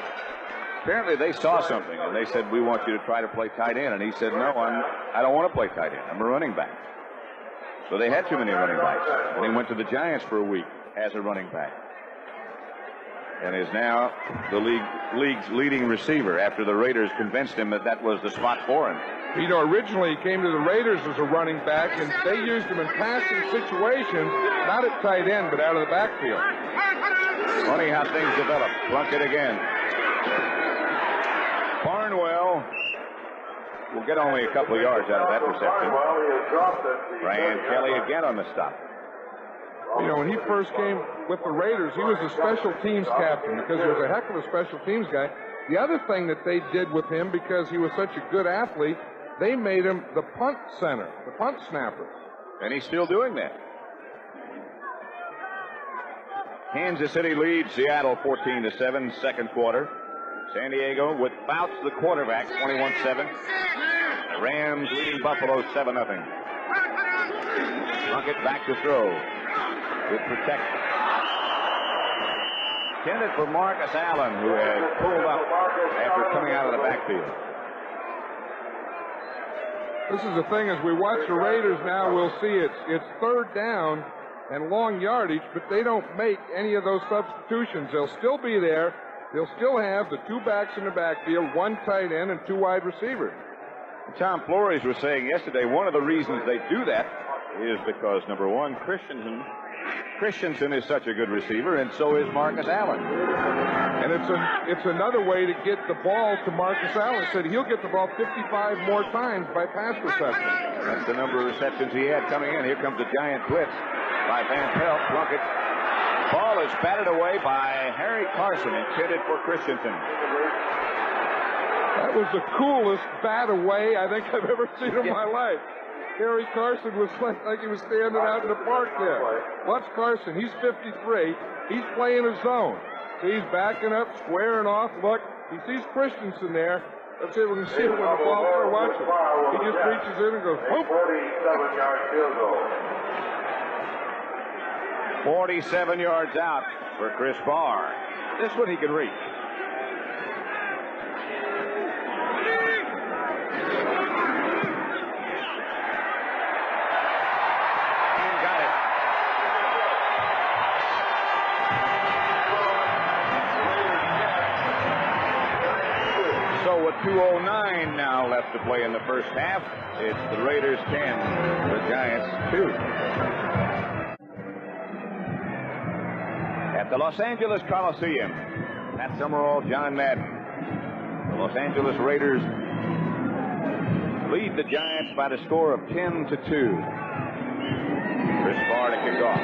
S1: apparently they saw something and they said, we want you to try to play tight end. And he said, no, I don't want to play tight end. I'm a running back. So they had too many running backs. And he went to the Giants for a week as a running back. And is now the league's leading receiver after the Raiders convinced him that that was the spot for him.
S2: You know, originally he came to the Raiders as a running back, and they used him in passing situations, not at tight end, but out of the backfield.
S1: Funny how things develop. Plunkett again. Barnwell will get only a couple of yards out of that reception. Brian Kelly again on the stop.
S2: You know, when he first came with the Raiders, he was a special teams captain because he was a heck of a special teams guy. The other thing that they did with him, because he was such a good athlete, they made him the punt center, the punt snapper.
S1: And he's still doing that. Kansas City leads Seattle 14-7, second quarter. San Diego with Fouts, the quarterback, 21-7. The Rams leading Buffalo 7-0. Plunkett back to throw. Good protection. Intended for Marcus Allen, who had pulled up after coming out of the backfield.
S2: This is the thing, as we watch the Raiders now, we'll see it's third down and long yardage, but they don't make any of those substitutions. They'll still be there. They'll still have the two backs in the backfield, one tight end and two wide receivers.
S1: Tom Flores was saying yesterday one of the reasons they do that is because, number one, Christensen is such a good receiver, and so is Marcus Allen.
S2: And it's another way to get the ball to Marcus Allen. Said he'll get the ball 55 more times by pass reception.
S1: That's the number of receptions he had coming in. Here comes the giant blitz by Van Pelt. Plunkett. Ball is batted away by Harry Carson, intended for Christensen.
S2: That was the coolest bat away I think I've ever seen in my life. Harry Carson was like he was standing out in the park there. Watch Carson. He's 53. He's playing a zone. So he's backing up, squaring off. Look, he sees Christensen there. Let's see if we can see it when the ball's there. Watch it. He just reaches in and goes, whoop.
S5: 47-yard field goal.
S1: 47 yards out for Chris Barr. This one he can reach. So with 2:09 now left. left to play in the first half. It's the Raiders 10, the Giants 2. At the Los Angeles Coliseum, Pat Summerall, John Madden. The Los Angeles Raiders lead the Giants by the score of 10-2. Chris Farr to kick off.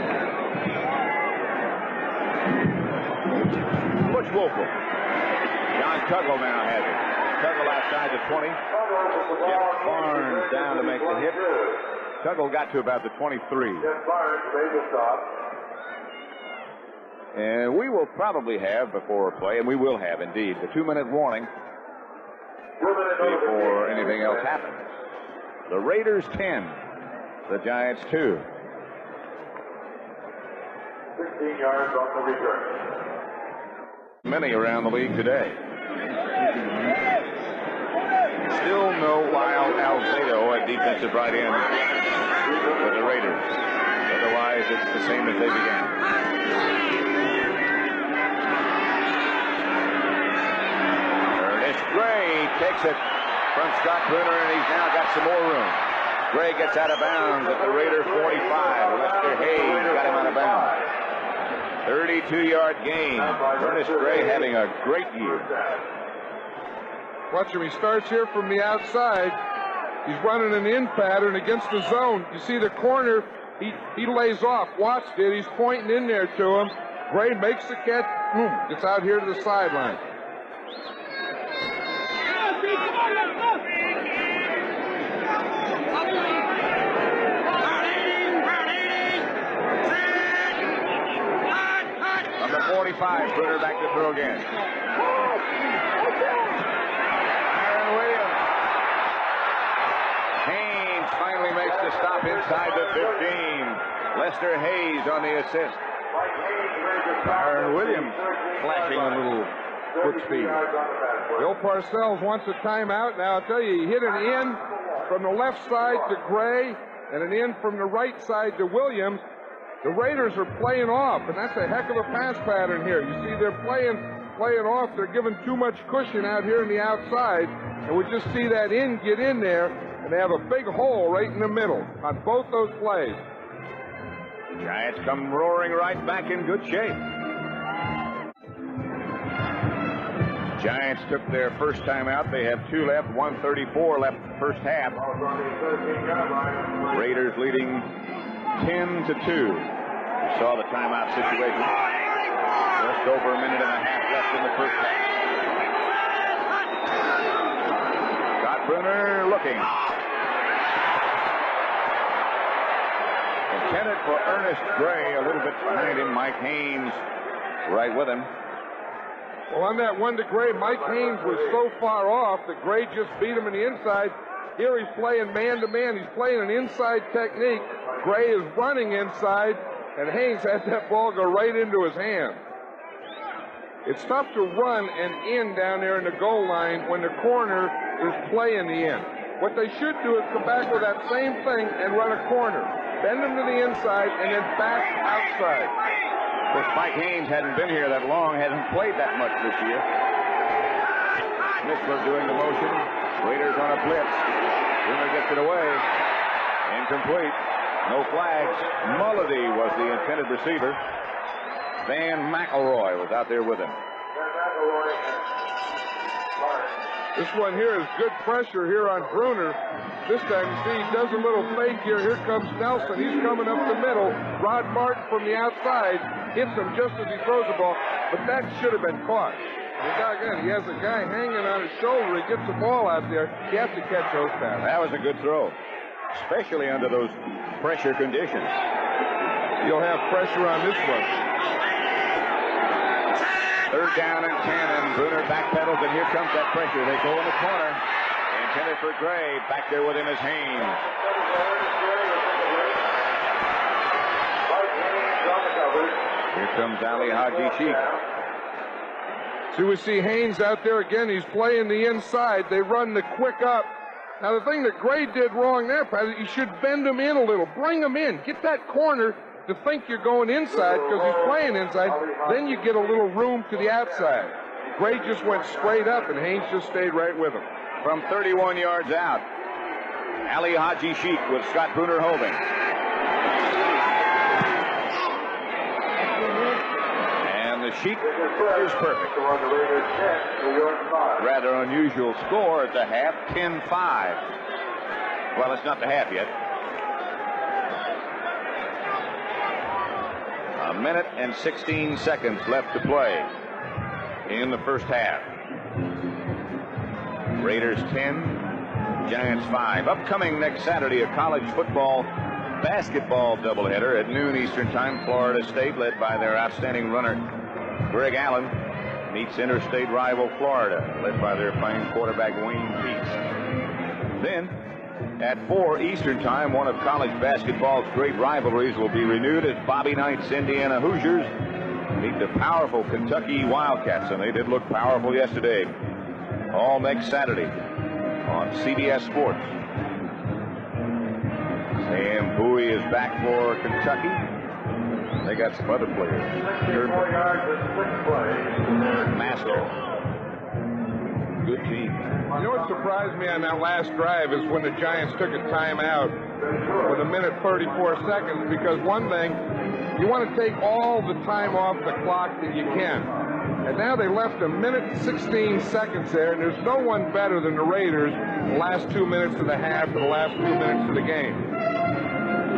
S1: Butch Wolfel. John Tuggle now has it. Tuggle outside the 20. Jeff Barnes down to make the hit. Tuggle got to about the 23.
S5: Jeff Barnes made the stop.
S1: And we will probably have before play, and we will have indeed, the 2-minute warning before anything else happens. The Raiders 10, the Giants 2.
S5: 16 yards on the return.
S1: Many around the league today. Still no Lyle Alzado at defensive right end for the Raiders. Otherwise, it's the same as they began. Ernest Gray takes it from Scott Brunner, and he's now got some more room. Gray gets out of bounds at the Raider 45. Lester Hayes got him out of bounds. 32-yard gain. Ernest Gray having a great year.
S2: Watch him. He starts here from the outside. He's running an in pattern against the zone. You see the corner. He lays off. Watts did. He's pointing in there to him. Gray makes the catch. Boom. Gets out here to the sideline.
S1: Number 45, Brunner back to throw again. Aaron Williams. Haynes finally makes the stop inside the 15. Lester Hayes on the assist. Aaron Williams flashing a little foot speed.
S2: Bill Parcells wants a timeout. Now, I'll tell you, he hit an in from the left side to Gray and an in from the right side to Williams. The Raiders are playing off, and that's a heck of a pass pattern here. You see, they're playing off. They're giving too much cushion out here on the outside, and we just see that in get in there, and they have a big hole right in the middle on both those plays.
S1: The Giants come roaring right back in good shape. Giants took their first time out. They have 2 left, 1:34 left first half. Raiders leading 10-2. Saw the timeout situation. Just over a minute and a half left in the first half. Scott Brunner looking. Intended for Ernest Gray, a little bit behind him. Mike Haynes right with him.
S2: Well, on that one to Gray, Mike Haynes was so far off that Gray just beat him in the inside. Here he's playing man-to-man. He's playing an inside technique. Gray is running inside, and Haynes had that ball go right into his hand. It's tough to run an in down there in the goal line when the corner is playing the in. What they should do is come back with that same thing and run a corner. Bend them to the inside and then back outside.
S1: Of course, Mike Haynes hadn't been here that long, hasn't played that much this year. Missler doing the motion. Raiders on a blitz. Brunner gets it away. Incomplete. No flags. Mulledy was the intended receiver. Van McElroy was out there with him.
S2: This one here is good pressure here on Brunner. This time, you see, he does a little fake here. Here comes Nelson. He's coming up the middle. Rod Martin from the outside hits him just as he throws the ball, but that should have been caught. Again, he has a guy hanging on his shoulder. He gets the ball out there. He has to catch those passes.
S1: That was a good throw, especially under those pressure conditions.
S2: You'll have pressure on this one.
S1: Third down and 10, and Brunner backpedals, and here comes that pressure. They go in the corner. Intended for Gray. Back there with him is Haynes. Here comes Ali Haji Sheikh.
S2: So we see Haynes out there again. He's playing the inside. They run the quick up. Now, the thing that Gray did wrong there, Pat, you should bend him in a little. Bring him in. Get that corner to think you're going inside because he's playing inside. Then you get a little room to the outside. Gray just went straight up, and Haynes just stayed right with him.
S1: from 31 yards out. Ali Haji Sheikh with Scott Bruner holding. And the Sheikh is perfect. Rather unusual score at the half, 10-5. Well, it's not the half yet. A minute and 16 seconds left to play in the first half. Raiders 10, Giants 5. Upcoming next Saturday, a college football basketball doubleheader at noon Eastern Time. Florida State, led by their outstanding runner Greg Allen, meets interstate rival Florida, led by their fine quarterback Wayne Peace. Then, at 4 Eastern Time, one of college basketball's great rivalries will be renewed as Bobby Knight's Indiana Hoosiers meet the powerful Kentucky Wildcats, and they did look powerful yesterday. All next Saturday on CBS Sports. Sam Bowie is back for Kentucky. They got some other players.
S5: 64 yards and 6 plays.
S1: Maslow. Good team.
S2: You know what surprised me on that last drive is when the Giants took a timeout with a minute 34 seconds, because one thing, you want to take all the time off the clock that you can. And now they left a minute 16 seconds there, and there's no one better than the Raiders the last 2 minutes of the half and the last 2 minutes of the game.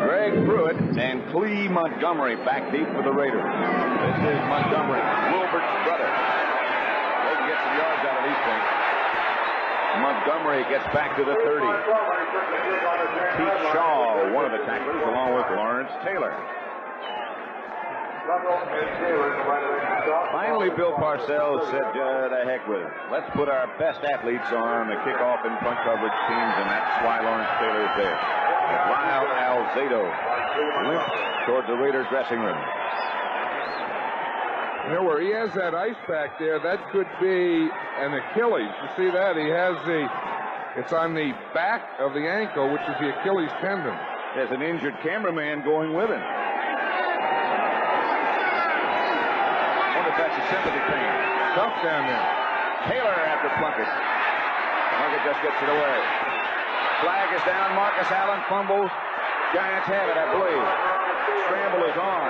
S1: Greg Pruitt and Clee Montgomery back deep for the Raiders. This is Montgomery, Wilbert's brother. They can get some yards out of these things. Montgomery gets back to the 30. Pete Shaw, one of the tacklers, along with Lawrence Taylor. Finally, Bill Parcells said, the heck with it. Let's put our best athletes on the kickoff and punt coverage teams, and that's why Lawrence Taylor is there. Lyle Alzado limps toward the Raiders dressing room.
S2: You know, where he has that ice pack there, that could be an Achilles. You see that? He has it's on the back of the ankle, which is the Achilles tendon.
S1: There's an injured cameraman going with him. Wonder if that's a sympathy thing.
S2: Tough down there.
S1: Taylor after Plunkett. Plunkett just gets it away. Flag is down. Marcus Allen fumbles. Giants have it, I believe. Scramble is on.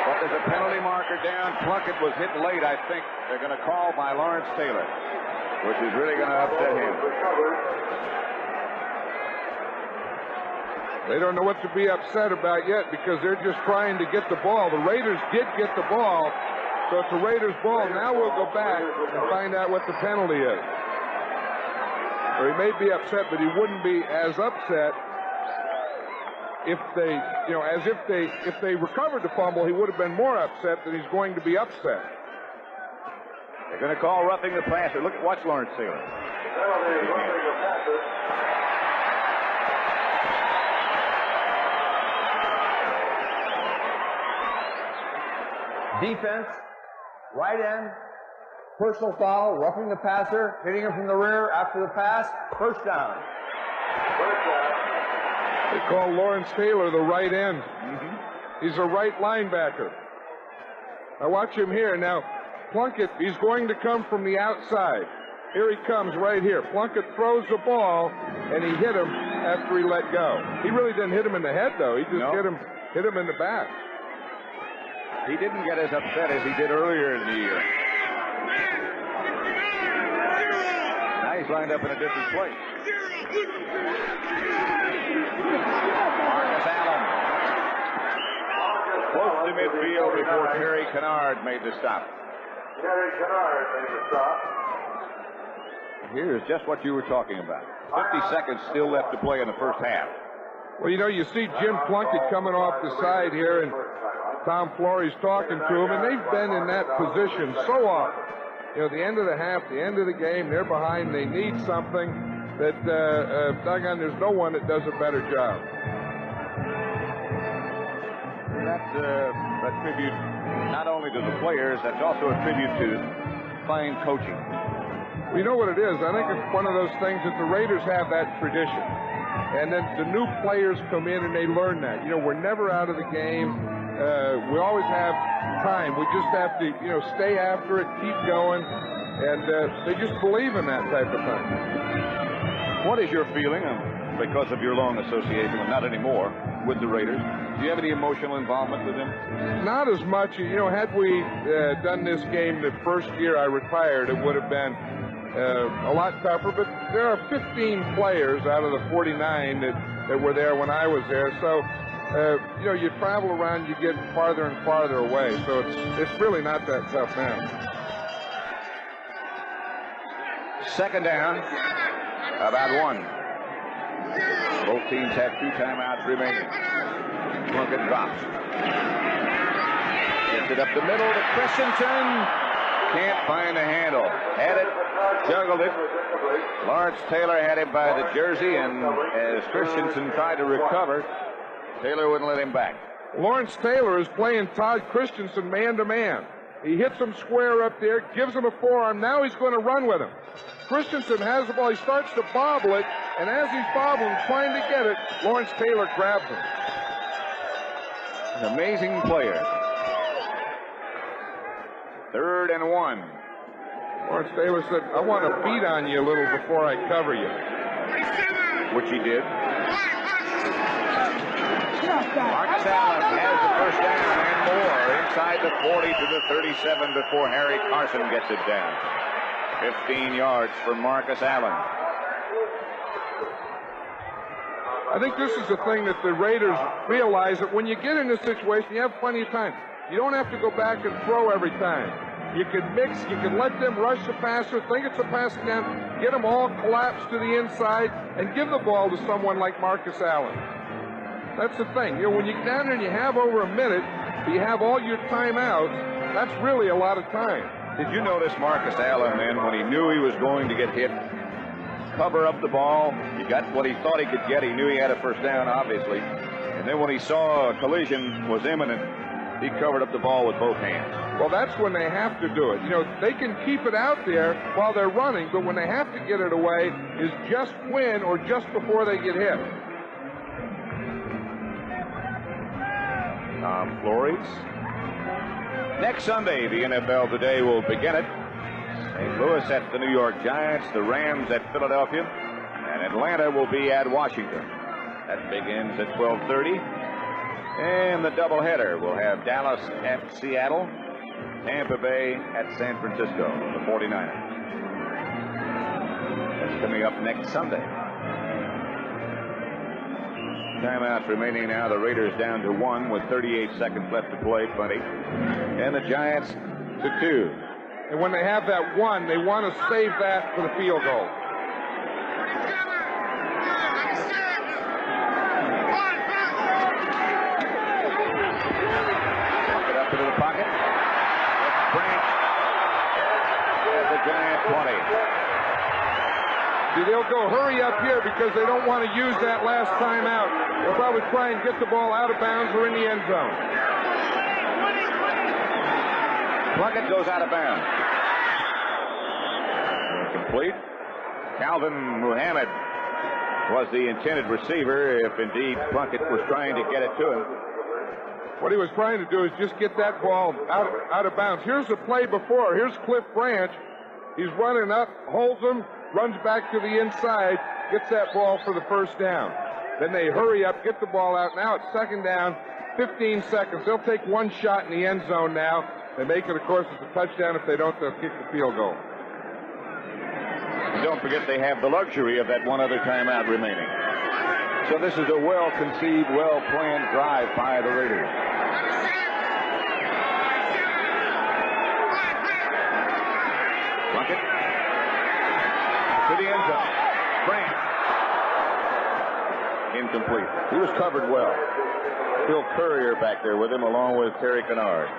S1: But there's a penalty marker down. Plunkett was hit late, I think. They're going to call by Lawrence Taylor, which is really going to upset him.
S2: They don't know what to be upset about yet because they're just trying to get the ball. The Raiders did get the ball, so it's a Raiders ball. Now we'll go back and find out what the penalty is. Or he may be upset, but he wouldn't be as upset if they, if they recovered the fumble, he would have been more upset than he's going to be upset.
S1: They're going to call roughing the passer. Watch Lawrence Taylor.
S3: Defense, right end, personal foul, roughing the passer, hitting him from the rear after the pass, first down.
S2: They call Lawrence Taylor the right end. He's a right linebacker. Now watch him here. Now, Plunkett, he's going to come from the outside. Here he comes right here. Plunkett throws the ball, and he hit him after he let go. He really didn't hit him in the head, though. He just hit him in the back.
S1: He didn't get as upset as he did earlier in the year. Now he's lined up in a different place. Marcus Allen. Close to midfield before Terry Kennard made the stop.
S5: Terry Kennard made the stop.
S1: Here's just what you were talking about. 50 seconds still left to play in the first half.
S2: Well, you see Jim Plunkett coming off the side here, and Tom Flory's talking to him, and they've been in that position so often. The end of the half, the end of the game, they're behind, they need something that, doggone, there's no one that does a better job.
S1: That's a tribute not only to the players, that's also a tribute to fine coaching.
S2: Well, you know what it is? I think it's one of those things that the Raiders have that tradition. And then the new players come in and they learn that. We're never out of the game. We always have time. We just have to, stay after it, keep going. And they just believe in that type of thing.
S1: What is your feeling, because of your long association, well, not anymore, with the Raiders? Do you have any emotional involvement with them?
S2: Not as much. You know, had we done this game the first year I retired, it would have been a lot tougher. But there are 15 players out of the 49 that were there when I was there. So, you know, you travel around, you get farther and farther away. So it's really not that tough now.
S1: Second down, about one. Both teams have 2 timeouts remaining. Plunkett drops. Gets it up the middle to Christensen. Can't find a handle. Had it, juggled it. Lawrence Taylor had him by the jersey, and as Christensen tried to recover, Taylor wouldn't let him back.
S2: Lawrence Taylor is playing Todd Christensen man-to-man. He hits him square up there, gives him a forearm. Now he's going to run with him. Christensen has the ball. He starts to bobble it, and as he's bobbling, trying to get it, Lawrence Taylor grabs him.
S1: An amazing player. 3rd and 1.
S2: Lawrence Taylor said, I want to beat on you a little before I cover you.
S1: Which he did. Marcus Allen has the first down and more inside the 40 to the 37 before Harry Carson gets it down. 15 yards for Marcus Allen.
S2: I think this is the thing that the Raiders realize, that when you get in this situation, you have plenty of time. You don't have to go back and throw every time. You can mix, you can let them rush the passer, think it's a passing down, get them all collapsed to the inside, and give the ball to someone like Marcus Allen. That's the thing. You know, when you get down there and you have over a minute, you have all your timeouts, that's really a lot of time.
S1: Did you notice Marcus Allen then, when he knew he was going to get hit, cover up the ball? He got what he thought he could get. He knew he had a first down, obviously. And then when he saw a collision was imminent, he covered up the ball with both hands.
S2: Well, that's when they have to do it. You know, they can keep it out there while they're running, but when they have to get it away is just when or just before they get hit.
S1: Tom Flores. Next Sunday, the NFL Today will begin it. St. Louis at the New York Giants, the Rams at Philadelphia, and Atlanta will be at Washington. That begins at 12:30. And the doubleheader will have Dallas at Seattle, Tampa Bay at San Francisco, the 49ers. That's coming up next Sunday. Timeouts remaining now. The Raiders down to 1 with 38 seconds left to play, plenty. And the Giants to 2.
S2: And when they have that 1, they want to save that for the field goal.
S1: Walk it up into the pocket. Branch at the Giant 20.
S2: See, they'll go hurry up here because they don't want to use that last timeout. They'll probably try and get the ball out of bounds or in the end zone.
S1: Plunkett goes out of bounds. Incomplete. Calvin Muhammad was the intended receiver, if indeed Plunkett was trying to get it to him.
S2: What he was trying to do is just get that ball out of bounds. Here's the play before. Here's Cliff Branch. He's running up, holds him, runs back to the inside, gets that ball for the first down. Then they hurry up, get the ball out. Now it's second down, 15 seconds. They'll take one shot in the end zone now. They make it, of course, it's a touchdown. If they don't, they'll kick the field goal.
S1: Don't forget they have the luxury of that one other timeout remaining. So this is a well-conceived, well-planned drive by the Raiders. Plunkett to the end zone. Branch. Incomplete. He was covered well. Phil Courier back there with him, along with Terry Kennard.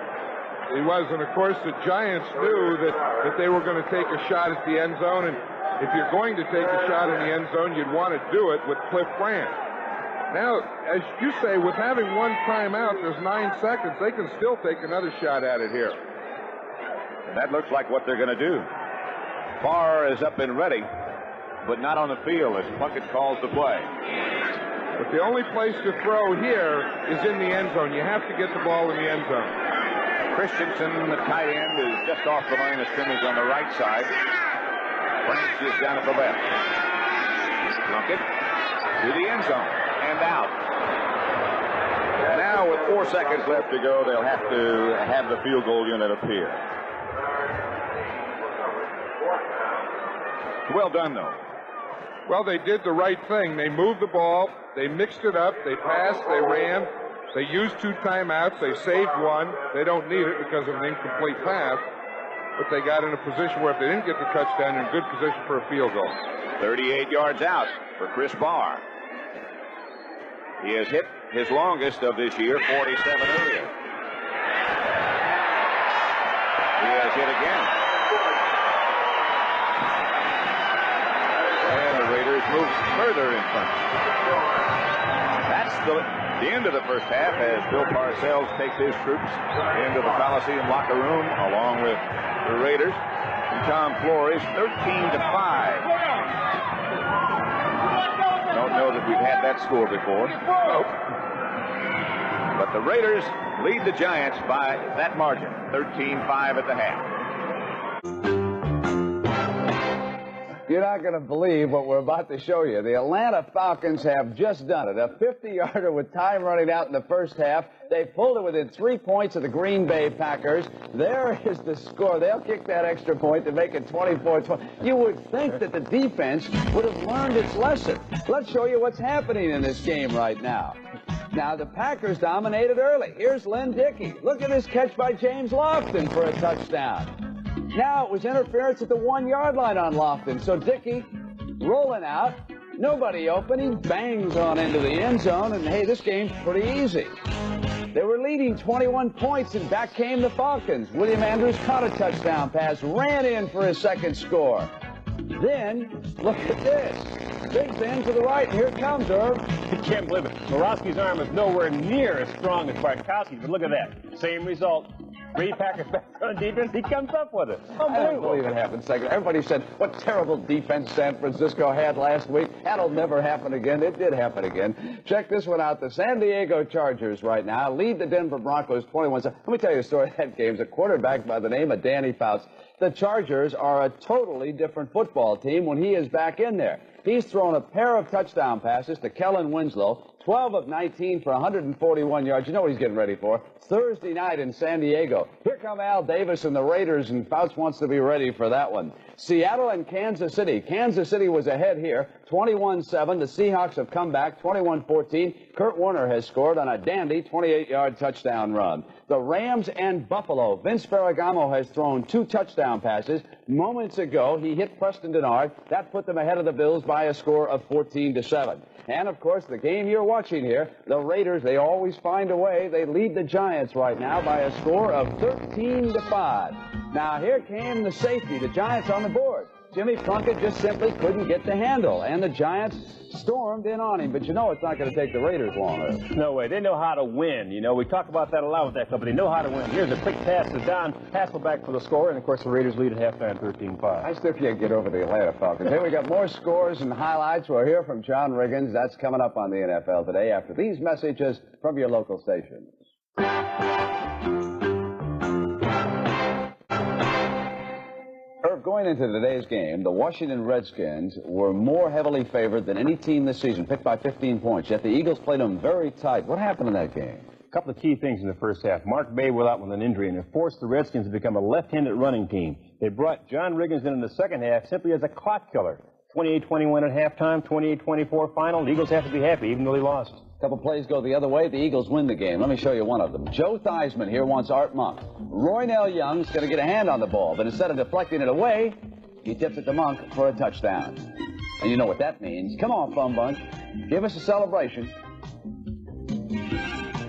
S2: He was, and of course the Giants knew that they were going to take a shot at the end zone, and if you're going to take a shot in the end zone, you'd want to do it with Cliff Branch. Now, as you say, with having one timeout, there's 9 seconds. They can still take another shot at it here.
S1: That looks like what they're going to do. Farr is up and ready, but not on the field as Plunkett calls the play.
S2: But the only place to throw here is in the end zone. You have to get the ball in the end zone.
S1: Christensen, the tight end, is just off the line of scrimmage on the right side. Branch is down at the left. Plunkett to the end zone and out. Now with 4 seconds left to go, they'll have to have the field goal unit appear. Well done, though.
S2: Well, they did the right thing. They moved the ball. They mixed it up. They passed. They ran. They used 2 timeouts. They saved 1. They don't need it because of an incomplete pass. But they got in a position where if they didn't get the touchdown, they're in good position for a field goal.
S1: 38 yards out for Chris Barr. He has hit his longest of this year, 47 earlier. He has hit again. And the Raiders move further in front. That's the end of the first half as Bill Parcells takes his troops into the Coliseum locker room along with the Raiders. And Tom Flores, 13-5. Don't know that we've had that score before. Nope. But the Raiders lead the Giants by that margin, 13-5 at the half.
S4: You're not going to believe what we're about to show you. The Atlanta Falcons have just done it. A 50-yarder with time running out in the first half. They pulled it within 3 points of the Green Bay Packers. There is the score. They'll kick that extra point to make it 24-20. You would think that the defense would have learned its lesson. Let's show you what's happening in this game right now. Now, the Packers dominated early. Here's Lynn Dickey. Look at this catch by James Lofton for a touchdown. Now it was interference at the 1-yard line on Lofton. So Dickey rolling out, nobody open. He bangs on into the end zone, and hey, this game's pretty easy. They were leading 21 points, and back came the Falcons. William Andrews caught a touchdown pass, ran in for his second score. Then, look at this. Big Ben to the right, and here it comes, Irv.
S6: You can't believe it. Morosky's arm is nowhere near as strong as Bartkowski's, but look at that. Same result. Brady Packers back on defense, he comes up with it.
S4: I don't believe it happened second. Everybody said, what terrible defense San Francisco had last week. That'll never happen again. It did happen again. Check this one out. The San Diego Chargers right now lead the Denver Broncos 21-7. Let me tell you a story of that game. It's a quarterback by the name of Danny Fouts. The Chargers are a totally different football team when he is back in there. He's thrown a pair of touchdown passes to Kellen Winslow, 12 of 19 for 141 yards. You know what he's getting ready for. Thursday night in San Diego. Here come Al Davis and the Raiders, and Fouts wants to be ready for that one. Seattle and Kansas City. Kansas City was ahead here, 21-7. The Seahawks have come back, 21-14. Kurt Warner has scored on a dandy 28-yard touchdown run. The Rams and Buffalo. Vince Ferragamo has thrown 2 touchdown passes. Moments ago, he hit Preston Denard. That put them ahead of the Bills by a score of 14-7. And, of course, the game you're watching here, the Raiders, they always find a way. They lead the Giants right now by a score of 13-5. Now, here came the safety, the Giants on the board. Jimmy Plunkett just simply couldn't get the handle, and the Giants stormed in on him. But you know it's not going to take the Raiders long.
S6: No way. They know how to win. You know, we talk about that a lot with that club, but they know how to win. Here's a quick pass to Don Hasselback for the score, and, of course, the Raiders lead at halftime 13-5.
S4: I still can't get over the Atlanta Falcons. Hey, we got more scores and highlights. We'll hear from John Riggins. That's coming up on the NFL Today after these messages from your local stations. Going into today's game, the Washington Redskins were more heavily favored than any team this season, picked by 15 points. Yet the Eagles played them very tight. What happened in that game?
S6: A couple of key things in the first half. Mark Bay was out with an injury, and it forced the Redskins to become a left-handed running team. They brought John Riggins in the second half simply as a clock killer. 28-21 at halftime, 28-24 final. The Eagles have to be happy, even though they lost.
S4: A couple plays go the other way. The Eagles win the game. Let me show you one of them. Joe Theismann here wants Art Monk. Roynell Young's going to get a hand on the ball, but instead of deflecting it away, he tips it to Monk for a touchdown. And you know what that means. Come on, Fun Bunch. Give us a celebration.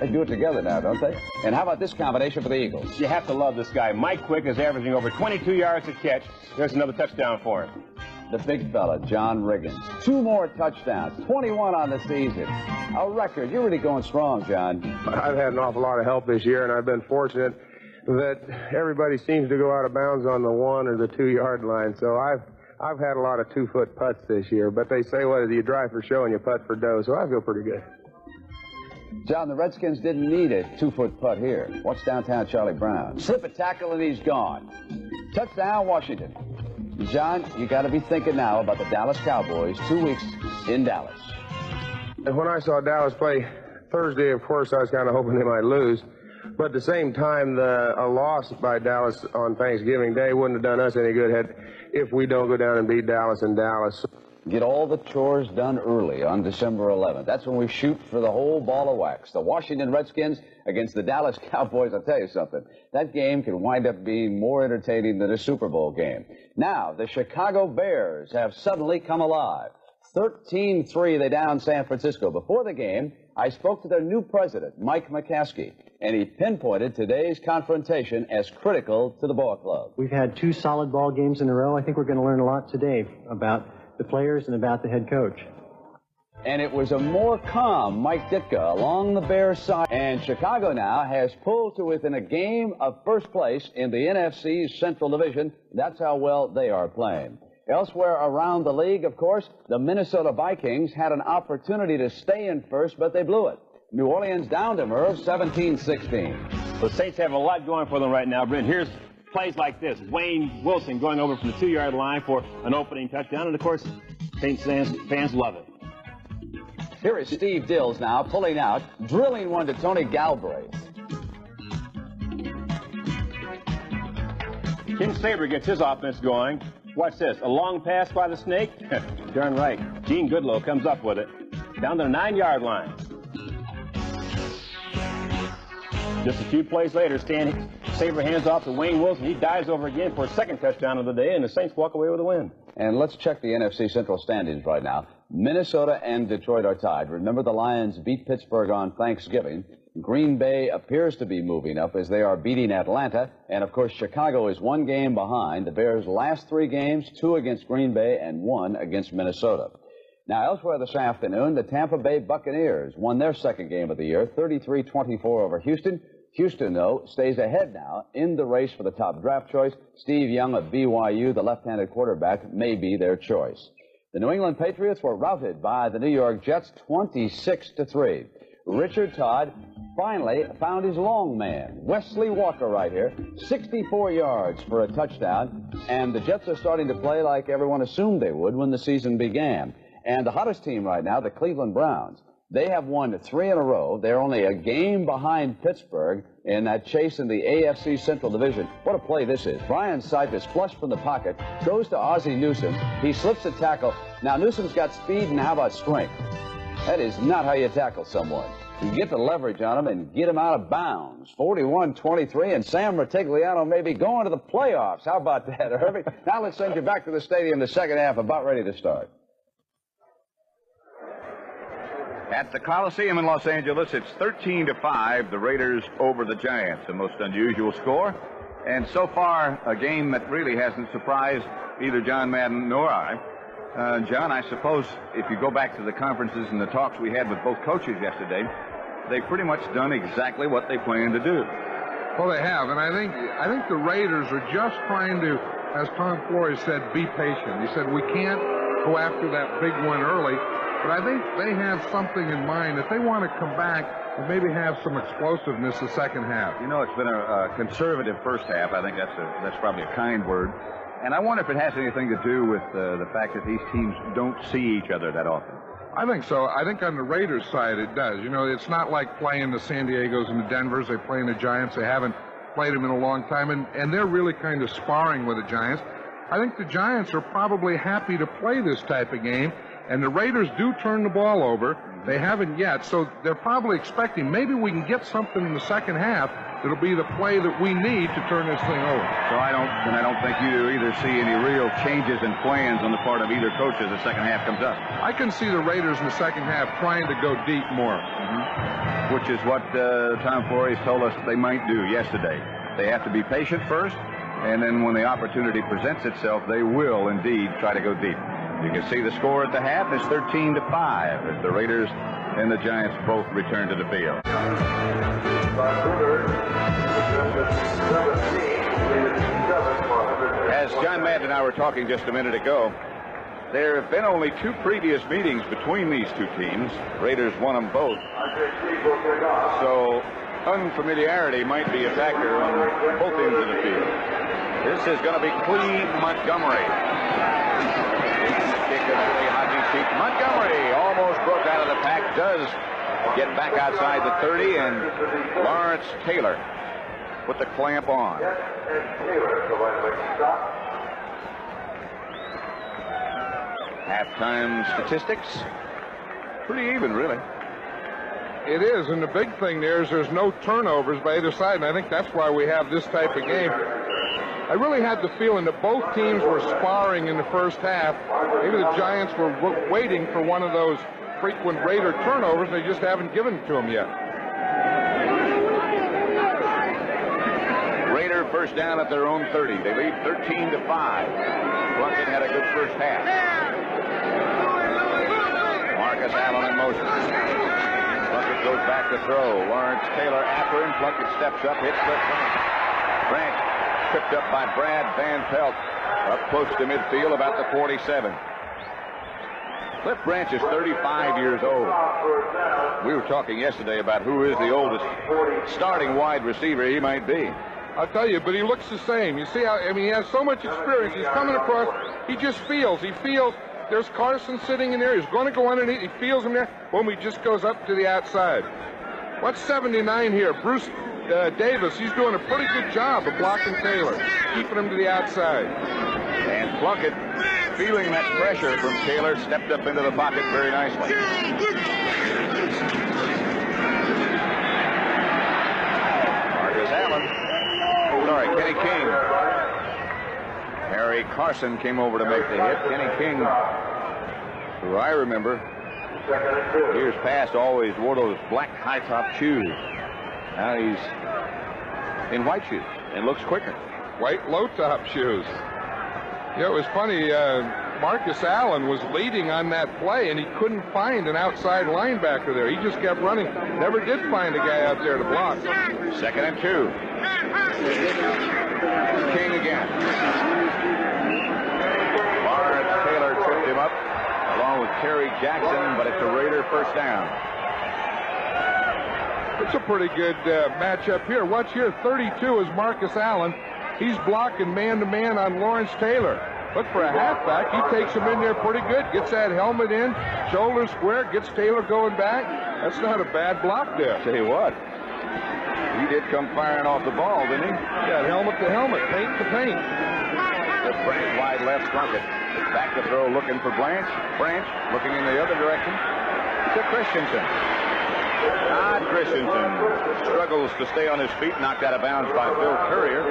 S4: They do it together now, don't they? And how about this combination for the Eagles?
S6: You have to love this guy. Mike Quick is averaging over 22 yards a catch. There's another touchdown for him.
S4: The big fella, John Riggins. 2 more touchdowns, 21 on the season. A record. You're really going strong, John.
S7: I've had an awful lot of help this year, and I've been fortunate that everybody seems to go out of bounds on the 1 or the 2 yard line. So I've had a lot of 2-foot putts this year. But they say, what is it, you drive for show and you putt for dough. So I feel pretty good.
S4: John, the Redskins didn't need a 2-foot putt here. Watch downtown Charlie Brown. Slip a tackle and he's gone. Touchdown, Washington. John, you got to be thinking now about the Dallas Cowboys 2 weeks in Dallas.
S7: When I saw Dallas play Thursday, of course, I was kind of hoping they might lose. But at the same time, a loss by Dallas on Thanksgiving Day wouldn't have done us any good if we don't go down and beat Dallas in Dallas.
S4: Get all the chores done early on December 11th. That's when we shoot for the whole ball of wax. The Washington Redskins against the Dallas Cowboys. I'll tell you something. That game can wind up being more entertaining than a Super Bowl game. Now, the Chicago Bears have suddenly come alive. 13-3, they down San Francisco. Before the game, I spoke to their new president, Mike McCaskey, and he pinpointed today's confrontation as critical to the ball club.
S8: We've had 2 solid ball games in a row. I think we're going to learn a lot today about the players and about the head coach.
S4: And it was a more calm Mike Ditka along the Bears side. And Chicago now has pulled to within a game of first place in the NFC's Central Division. That's how well they are playing. Elsewhere around the league, of course, the Minnesota Vikings had an opportunity to stay in first, but they blew it. New Orleans downed them, Irv, 17-16.
S6: The Saints have a lot going for them right now, Brent. Here's plays like this. Wayne Wilson going over from the 2-yard line for an opening touchdown. And, of course, Saints fans love it.
S4: Here is Steve Dills now pulling out, drilling one to Tony Galbraith.
S6: Tim Saber gets his offense going. Watch this. A long pass by the Snake. Darn right. Gene Goodlow comes up with it. Down to the 9-yard line. Just a few plays later, Saber hands off to Wayne Wilson. He dives over again for a second touchdown of the day, and the Saints walk away with a win.
S4: And let's check the NFC Central standings right now. Minnesota and Detroit are tied. Remember, the Lions beat Pittsburgh on Thanksgiving. Green Bay appears to be moving up as they are beating Atlanta. And, of course, Chicago is 1 game behind. The Bears' last 3 games, 2 against Green Bay and 1 against Minnesota. Now, elsewhere this afternoon, the Tampa Bay Buccaneers won their second game of the year, 33-24 over Houston. Houston, though, stays ahead now in the race for the top draft choice. Steve Young of BYU, the left-handed quarterback, may be their choice. The New England Patriots were routed by the New York Jets 26-3. Richard Todd finally found his long man, Wesley Walker right here, 64 yards for a touchdown, and the Jets are starting to play like everyone assumed they would when the season began. And the hottest team right now, the Cleveland Browns, they have won 3 in a row. They're only a game behind Pittsburgh in that chase in the AFC Central Division. What a play this is. Brian Sipe is flushed from the pocket, goes to Ozzie Newsome. He slips a tackle. Now, Newsome's got speed, and how about strength? That is not how you tackle someone. You get the leverage on him and get him out of bounds. 41-23, and Sam Ratigliano may be going to the playoffs. How about that, Herbie? Now let's send you back to the stadium. The second half about ready to start.
S1: At the Coliseum in Los Angeles, it's 13-5, the Raiders over the Giants, a most unusual score. And so far, a game that really hasn't surprised either John Madden nor I. John, I suppose if you go back to the conferences and the talks we had with both coaches yesterday, they've pretty much done exactly what they planned to do.
S2: Well, they have, and I think the Raiders are just trying to, as Tom Flores said, be patient. He said we can't go after that big one early. But I think they have something in mind that they want to come back and maybe have some explosiveness the second half.
S1: You know, it's been a conservative first half. I think that's probably a kind word. And I wonder if it has anything to do with the fact that these teams don't see each other that often.
S2: I think so. I think on the Raiders side it does. You know, it's not like playing the San Diegos and the Denvers. They play in the Giants. They haven't played them in a long time, and they're really kind of sparring with the Giants. I think the Giants are probably happy to play this type of game. And the Raiders do turn the ball over. They haven't yet, so they're probably expecting maybe we can get something in the second half that'll be the play that we need to turn this thing over.
S1: So I don't think you either see any real changes in plans on the part of either coach as the second half comes up.
S2: I can see the Raiders in the second half trying to go deep more.
S1: Which is what Tom Flores told us they might do yesterday. They have to be patient first, and then when the opportunity presents itself, they will indeed try to go deep. You can see the score at the half is 13-5 as the Raiders and the Giants both return to the field. As John Madden and I were talking just a minute ago, there have been only 2 previous meetings between these two teams. Raiders won them both. So unfamiliarity might be a factor on both ends of the field. This is going to be Cleve Montgomery. Kick of Billy Hodges Montgomery almost broke out of the pack, does get back outside the 30, and Lawrence Taylor put the clamp on. Halftime statistics, pretty even, really.
S2: It is, and the big thing there is there's no turnovers by either side, and I think that's why we have this type of game. I really had the feeling that both teams were sparring in the first half. Maybe the Giants were waiting for one of those frequent Raider turnovers. They just haven't given it to them yet.
S1: Raider first down at their own 30. They lead 13-5. Plunkett had a good first half. Marcus Allen in motion. Plunkett goes back to throw. Lawrence Taylor after him. Plunkett steps up, hits Cliff Branch. Branch tripped up by Brad Van Pelt. Up close to midfield, about the 47. Cliff Branch is 35 years old. We were talking yesterday about who is the oldest starting wide receiver he might be.
S2: I'll tell you, but he looks the same. You see how, I mean, he has so much experience. He's coming across. He just feels. He feels there's Carson sitting in there. He's going to go underneath. He feels him there. Boom, he just goes up to the outside. What's 79 here? Bruce Davis. He's doing a pretty good job of blocking Taylor, keeping him to the outside.
S1: And Plunkett, feeling that pressure from Taylor, stepped up into the pocket very nicely. Marcus Allen. Sorry, Kenny King. Harry Carson came over to make the hit. Kenny King, who I remember, years past always wore those black high-top shoes. Now he's in white shoes and looks quicker.
S2: White low-top shoes. You know, it was funny. Marcus Allen was leading on that play, and he couldn't find an outside linebacker there. He just kept running. Never did find a guy out there to block.
S1: 2nd and 2. King again. Lawrence Taylor tripped him up along with Terry Jackson, but it's a Raider first down.
S2: It's a pretty good matchup here. Watch here, 32 is Marcus Allen. He's blocking man-to-man on Lawrence Taylor. But for a halfback, he takes him in there pretty good. Gets that helmet in, shoulder square, gets Taylor going back. That's not a bad block there.
S1: Tell you what, he did come firing off the ball, didn't he?
S2: Yeah, helmet to helmet, paint to paint.
S1: The Branch wide left, Plunkett. Back to throw, looking for Branch. Branch looking in the other direction to Christensen. Todd Christensen struggles to stay on his feet, knocked out of bounds by Bill Courier.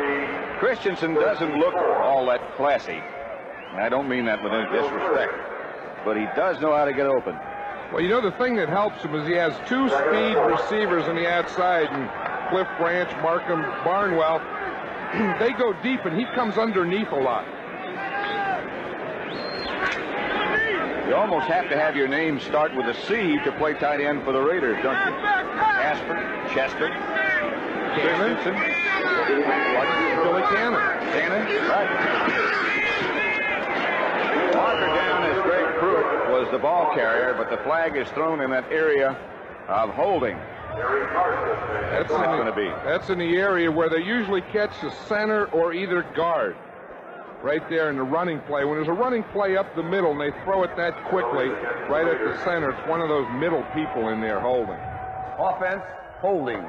S1: Christensen doesn't look all that classy. I don't mean that with any disrespect, but he does know how to get open.
S2: Well, you know, the thing that helps him is he has two speed receivers on the outside, and Cliff Branch, Markham, Barnwell, they go deep, and he comes underneath a lot.
S1: You almost have to have your name start with a C to play tight end for the Raiders, don't you? Asper, Chester, Christensen,
S2: Billy Cannon.
S1: Right. Marker down as Greg Pruitt was the ball carrier, but the flag is thrown in that area of holding. That's what it's going to be.
S2: That's in the area where they usually catch the center or either guard. Right there in the running play. When there's a running play up the middle and they throw it that quickly, right at the center, it's one of those middle people in there holding.
S3: Offense, holding.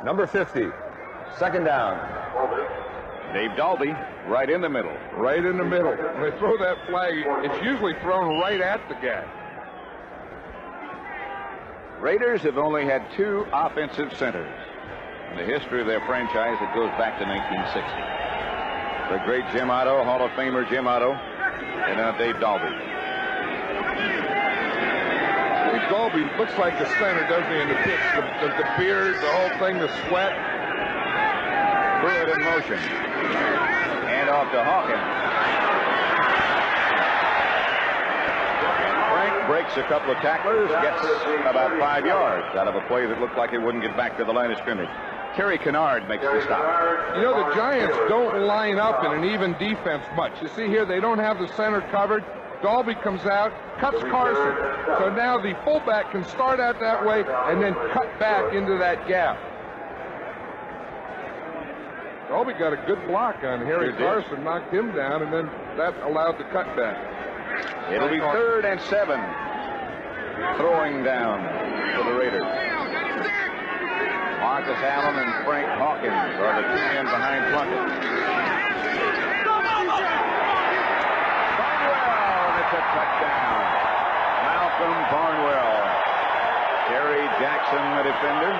S3: Number 50. 2nd down.
S1: Dave Dalby right in the middle.
S2: Right in the middle. When they throw that flag, it's usually thrown right at the guy.
S1: Raiders have only had 2 offensive centers in the history of their franchise that goes back to 1960. The great Jim Otto, Hall of Famer Jim Otto, and now Dave Dalby.
S2: Dave Dalby looks like the center, doesn't he, in the pitch? The beard, the whole thing, the sweat.
S1: Pruitt in motion. Hand off to Hawkins. Frank breaks a couple of tacklers, gets about 5 yards out of a play that looked like it wouldn't get back to the line of scrimmage. Terry Kennard makes the stop.
S2: You know, the Giants don't line up in an even defense much. You see here, they don't have the center covered. Dalby comes out, cuts Carson. So now the fullback can start out that way and then cut back into that gap. Dalby got a good block on Harry Carson, knocked him down, and then that allowed the cutback.
S1: It'll be 3rd and 7. Throwing down for the Raiders. Marcus Allen and Frank Hawkins are the 2 men behind Plunkett. Barnwell, and it's a touchdown. Malcolm Barnwell. Terry Jackson, the defender.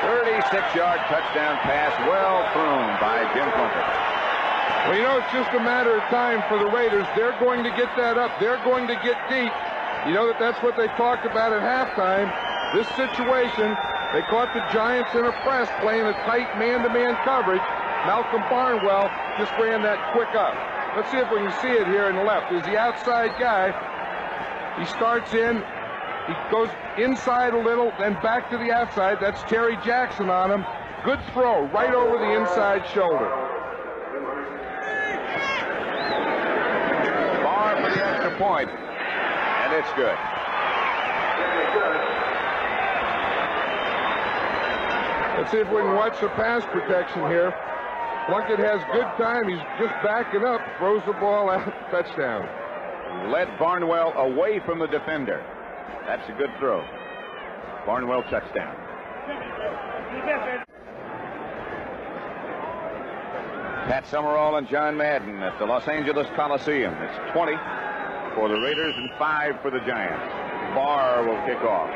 S1: 36-yard touchdown pass, well thrown by Jim Plunkett.
S2: Well, you know, it's just a matter of time for the Raiders. They're going to get that up. They're going to get deep. You know that's what they talked about at halftime. This situation, they caught the Giants in a press playing a tight man-to-man coverage. Malcolm Barnwell just ran that quick up. Let's see if we can see it here in the left. He's the outside guy. He starts in. He goes inside a little, then back to the outside. That's Terry Jackson on him. Good throw right over the inside shoulder.
S1: Barr for the extra point, and it's good.
S2: Let's see if we can watch the pass protection here. Plunkett has good time. He's just backing up, throws the ball out, touchdown.
S1: Led Barnwell away from the defender. That's a good throw. Barnwell touchdown. Pat Summerall and John Madden at the Los Angeles Coliseum. It's 20 for the Raiders and 5 for the Giants. Barr will kick off.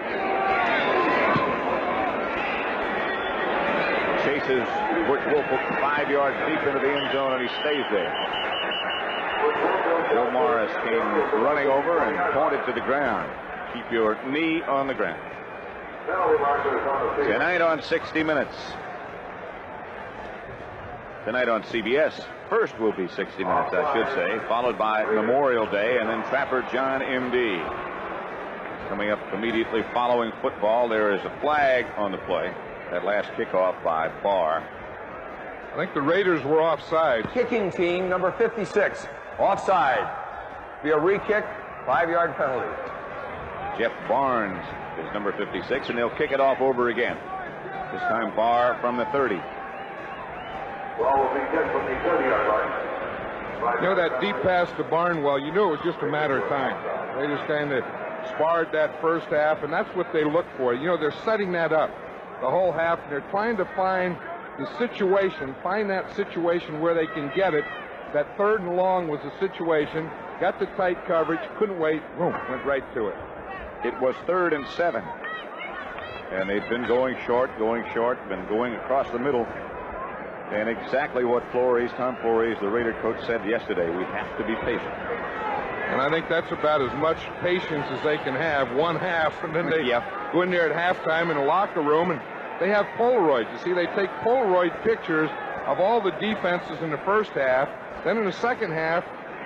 S1: Chases Butch Wolf 5 yards deep into the end zone, and he stays there. Joe Morris came running over and pointed to the ground. Keep your knee on the ground. Tonight on 60 Minutes. Tonight on CBS. First will be 60 Minutes, I should say, followed by Memorial Day, and then Trapper John M.D. Coming up immediately following football, there is a flag on the play. That last kickoff by Barr.
S2: I think the Raiders were offside.
S3: Kicking team, number 56, offside. Be a re-kick, 5-yard penalty.
S1: Jeff Barnes is number 56, and they'll kick it off over again. This time Barr from the 30.
S5: Ball will be kicked from the 30-yard line.
S2: You know, that deep pass to Barnwell, you knew it was just a matter of time. They just kind of sparred that first half, and that's what they look for. You know, they're setting that up the whole half, and they're trying to find the situation, find that situation where they can get it. That 3rd and long was the situation. Got the tight coverage, couldn't wait, boom, went right to it.
S1: It was 3rd and 7. And they've been going short, been going across the middle. And exactly what Tom Flores, the Raider coach, said yesterday, we have to be patient.
S2: And I think that's about as much patience as they can have, one half, and then they go in there at halftime in the locker room, and they have Polaroids. You see, they take Polaroid pictures of all the defenses in the first half. Then in the second half,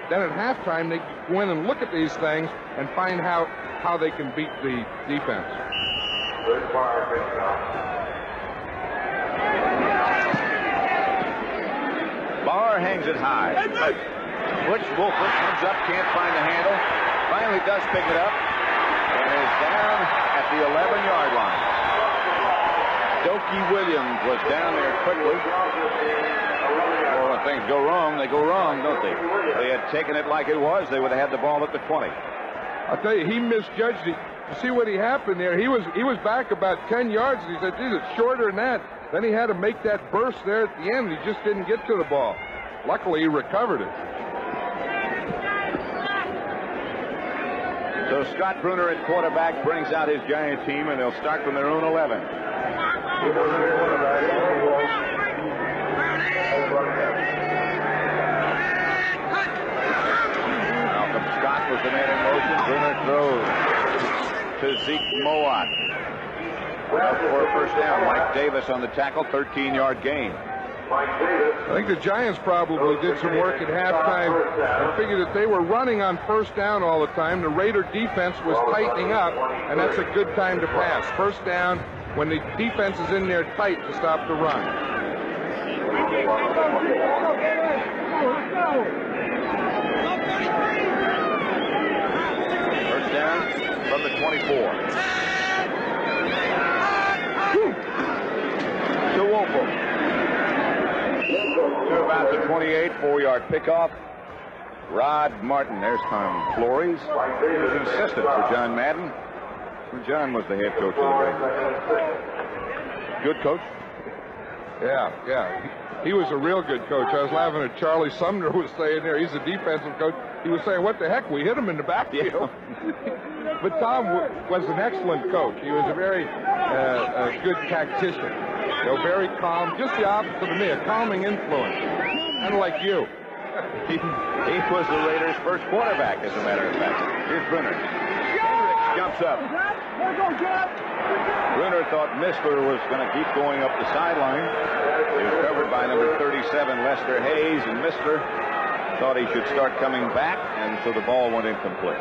S2: then at halftime, they go in and look at these things and find how they can beat the defense.
S5: Good fire, big shot.
S1: Barr hangs it high. Butch Wolford comes up, can't find the handle. Finally does pick it up and is down at the 11-yard line. Dokie Williams was down there quickly. Well, when things go wrong, they go wrong, don't they? If they had taken it like it was, they would have had the ball at the 20.
S2: I'll tell you, he misjudged it. You see what happened there? He was back about 10 yards, and he said, geez, it's shorter than that. Then he had to make that burst there at the end. He just didn't get to the ball. Luckily, he recovered it.
S1: So Scott Bruner at quarterback brings out his Giant team, and they'll start from their own 11. Malcolm Scott was the man in motion. Bruner throws to Zeke Mowat. For a first down. Mike Davis on the tackle, 13-yard gain.
S2: I think the Giants probably did some work at halftime and figured that they were running on first down all the time. The Raider defense was tightening up, and that's a good time to pass. First down when the defense is in there tight to stop the run.
S1: First down from the 24. To Wolford. To about the 28, 4-yard pickoff. Rod Martin. There's Tom Flores. He was an assistant for John Madden when John was the head coach of the Rangers. Good coach?
S2: Yeah. He was a real good coach. I was laughing at Charlie Sumner was saying there. He's a defensive coach. He was saying, what the heck? We hit him in the backfield. But Tom was an excellent coach. He was a very good tactician. Very calm. Just the opposite of me, a calming influence. Kind of like you.
S1: He was the Raiders' first quarterback, as a matter of fact. Here's Brunner. Hendricks jumps up. Brunner thought Missler was going to keep going up the sideline. He was covered by number 37, Lester Hayes, and Missler thought he should start coming back, and so the ball went incomplete.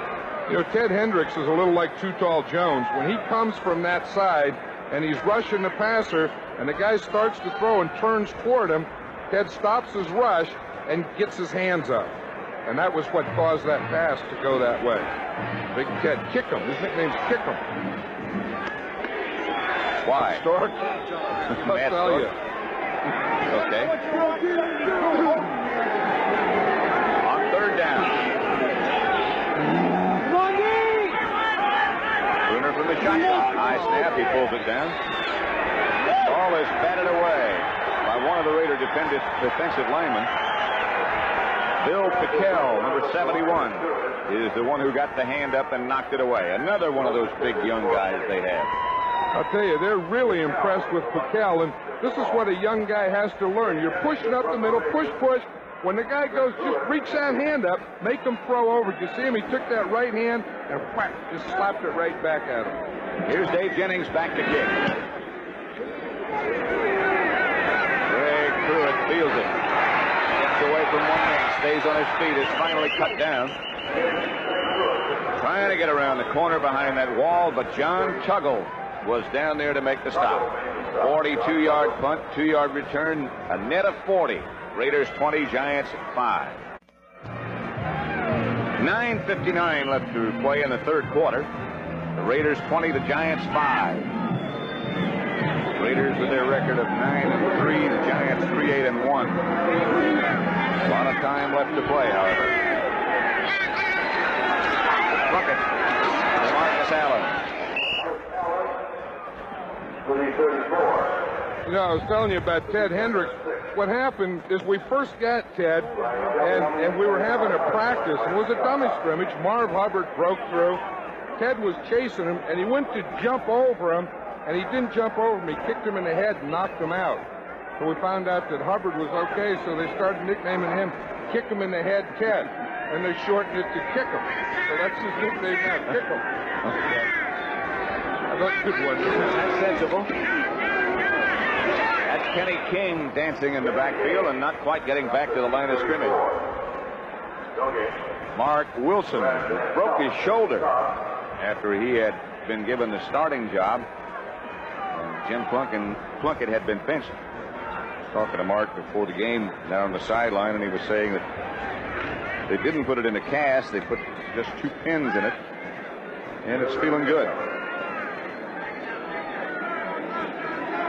S2: Ted Hendricks is a little like Too Tall Jones. When he comes from that side and he's rushing the passer, and the guy starts to throw and turns toward him, Ted stops his rush and gets his hands up. And that was what caused that pass to go that way. Big Ted, Kickham. His nickname's Kickham.
S1: Why?
S2: Stork?
S1: Matt
S2: I'll tell you.
S1: Okay. On third down. Brunner from the shotgun. High snap. He pulls it down. Ball is batted away by one of the Raider defensive linemen. Bill Pickell, number 71, is the one who got the hand up and knocked it away. Another one of those big young guys they have.
S2: I'll tell you, they're really impressed with Pickell, and this is what a young guy has to learn. You're pushing up the middle, push. When the guy goes, just reach that hand up, make him throw over. You see him? He took that right hand and whack, just slapped it right back at him.
S1: Here's Dave Jennings back to kick. Greg Pruitt feels it. Gets away from one man, stays on his feet, is finally cut down. Trying to get around the corner behind that wall, but John Tuggle was down there to make the stop. 42-yard punt, 2-yard return, a net of 40. Raiders 20, Giants 5. 9:59 left to play in the third quarter. The Raiders 20, the Giants 5. Raiders with their record of 9-3, the Giants 3-8-1. A lot of time left to play, however. Plunkett to Marcus Allen.
S2: I was telling you about Ted Hendricks. What happened is we first got Ted, and we were having a practice. It was a dummy scrimmage. Marv Hubbard broke through. Ted was chasing him, and he went to jump over him, and he didn't jump over him. He kicked him in the head and knocked him out. So we found out that Hubbard was okay, so they started nicknaming him Kick Him in the Head Ted, and they shortened it to Kick Him. So that's his nickname now, Kick Him. That's a good one.
S1: That's sensible. That's Kenny King dancing in the backfield and not quite getting back to the line of scrimmage. Mark Wilson broke his shoulder after he had been given the starting job. And Jim Plunkett had been benched. Talking to Mark before the game down on the sideline, and he was saying that they didn't put it in a cast. They put just 2 pins in it, and it's feeling good.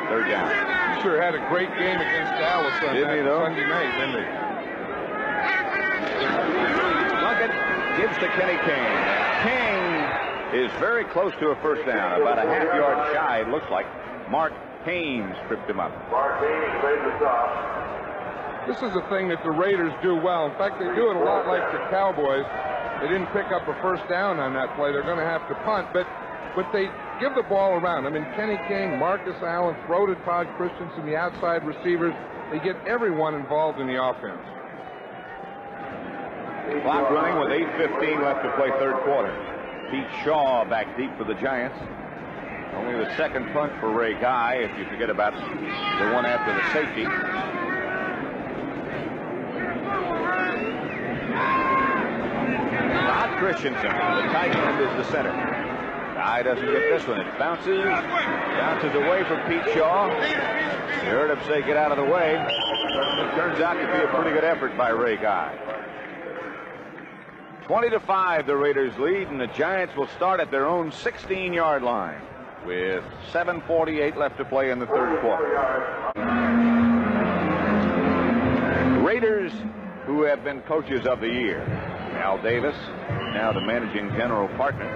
S1: Third down.
S2: He sure had a great game against Dallas on
S1: Sunday
S2: night, didn't he?
S1: Plunkett gives to Kenny King. King is very close to a first down, about a half-yard shy, it looks like. Mark Haynes tripped him up.
S5: Mark Haynes made the stop.
S2: This is a thing that the Raiders do well. In fact, they do it a lot like the Cowboys. They didn't pick up a first down on that play. They're going to have to punt, but they give the ball around. I mean, Kenny King, Marcus Allen, throw to Todd Christensen, the outside receivers. They get everyone involved in the offense.
S1: Clock running with 8:15 left to play third quarter. Pete Shaw back deep for the Giants. Only the second punt for Ray Guy, if you forget about the one after the safety. Todd Christensen, the tight end, is the center. Guy doesn't get this one. It bounces away from Pete Shaw. You heard him say, get out of the way. It turns out to be a pretty good effort by Ray Guy. 20-5, the Raiders lead, and the Giants will start at their own 16-yard line with 7:48 left to play in the third quarter. Raiders, who have been coaches of the year, Al Davis, now the managing general partner.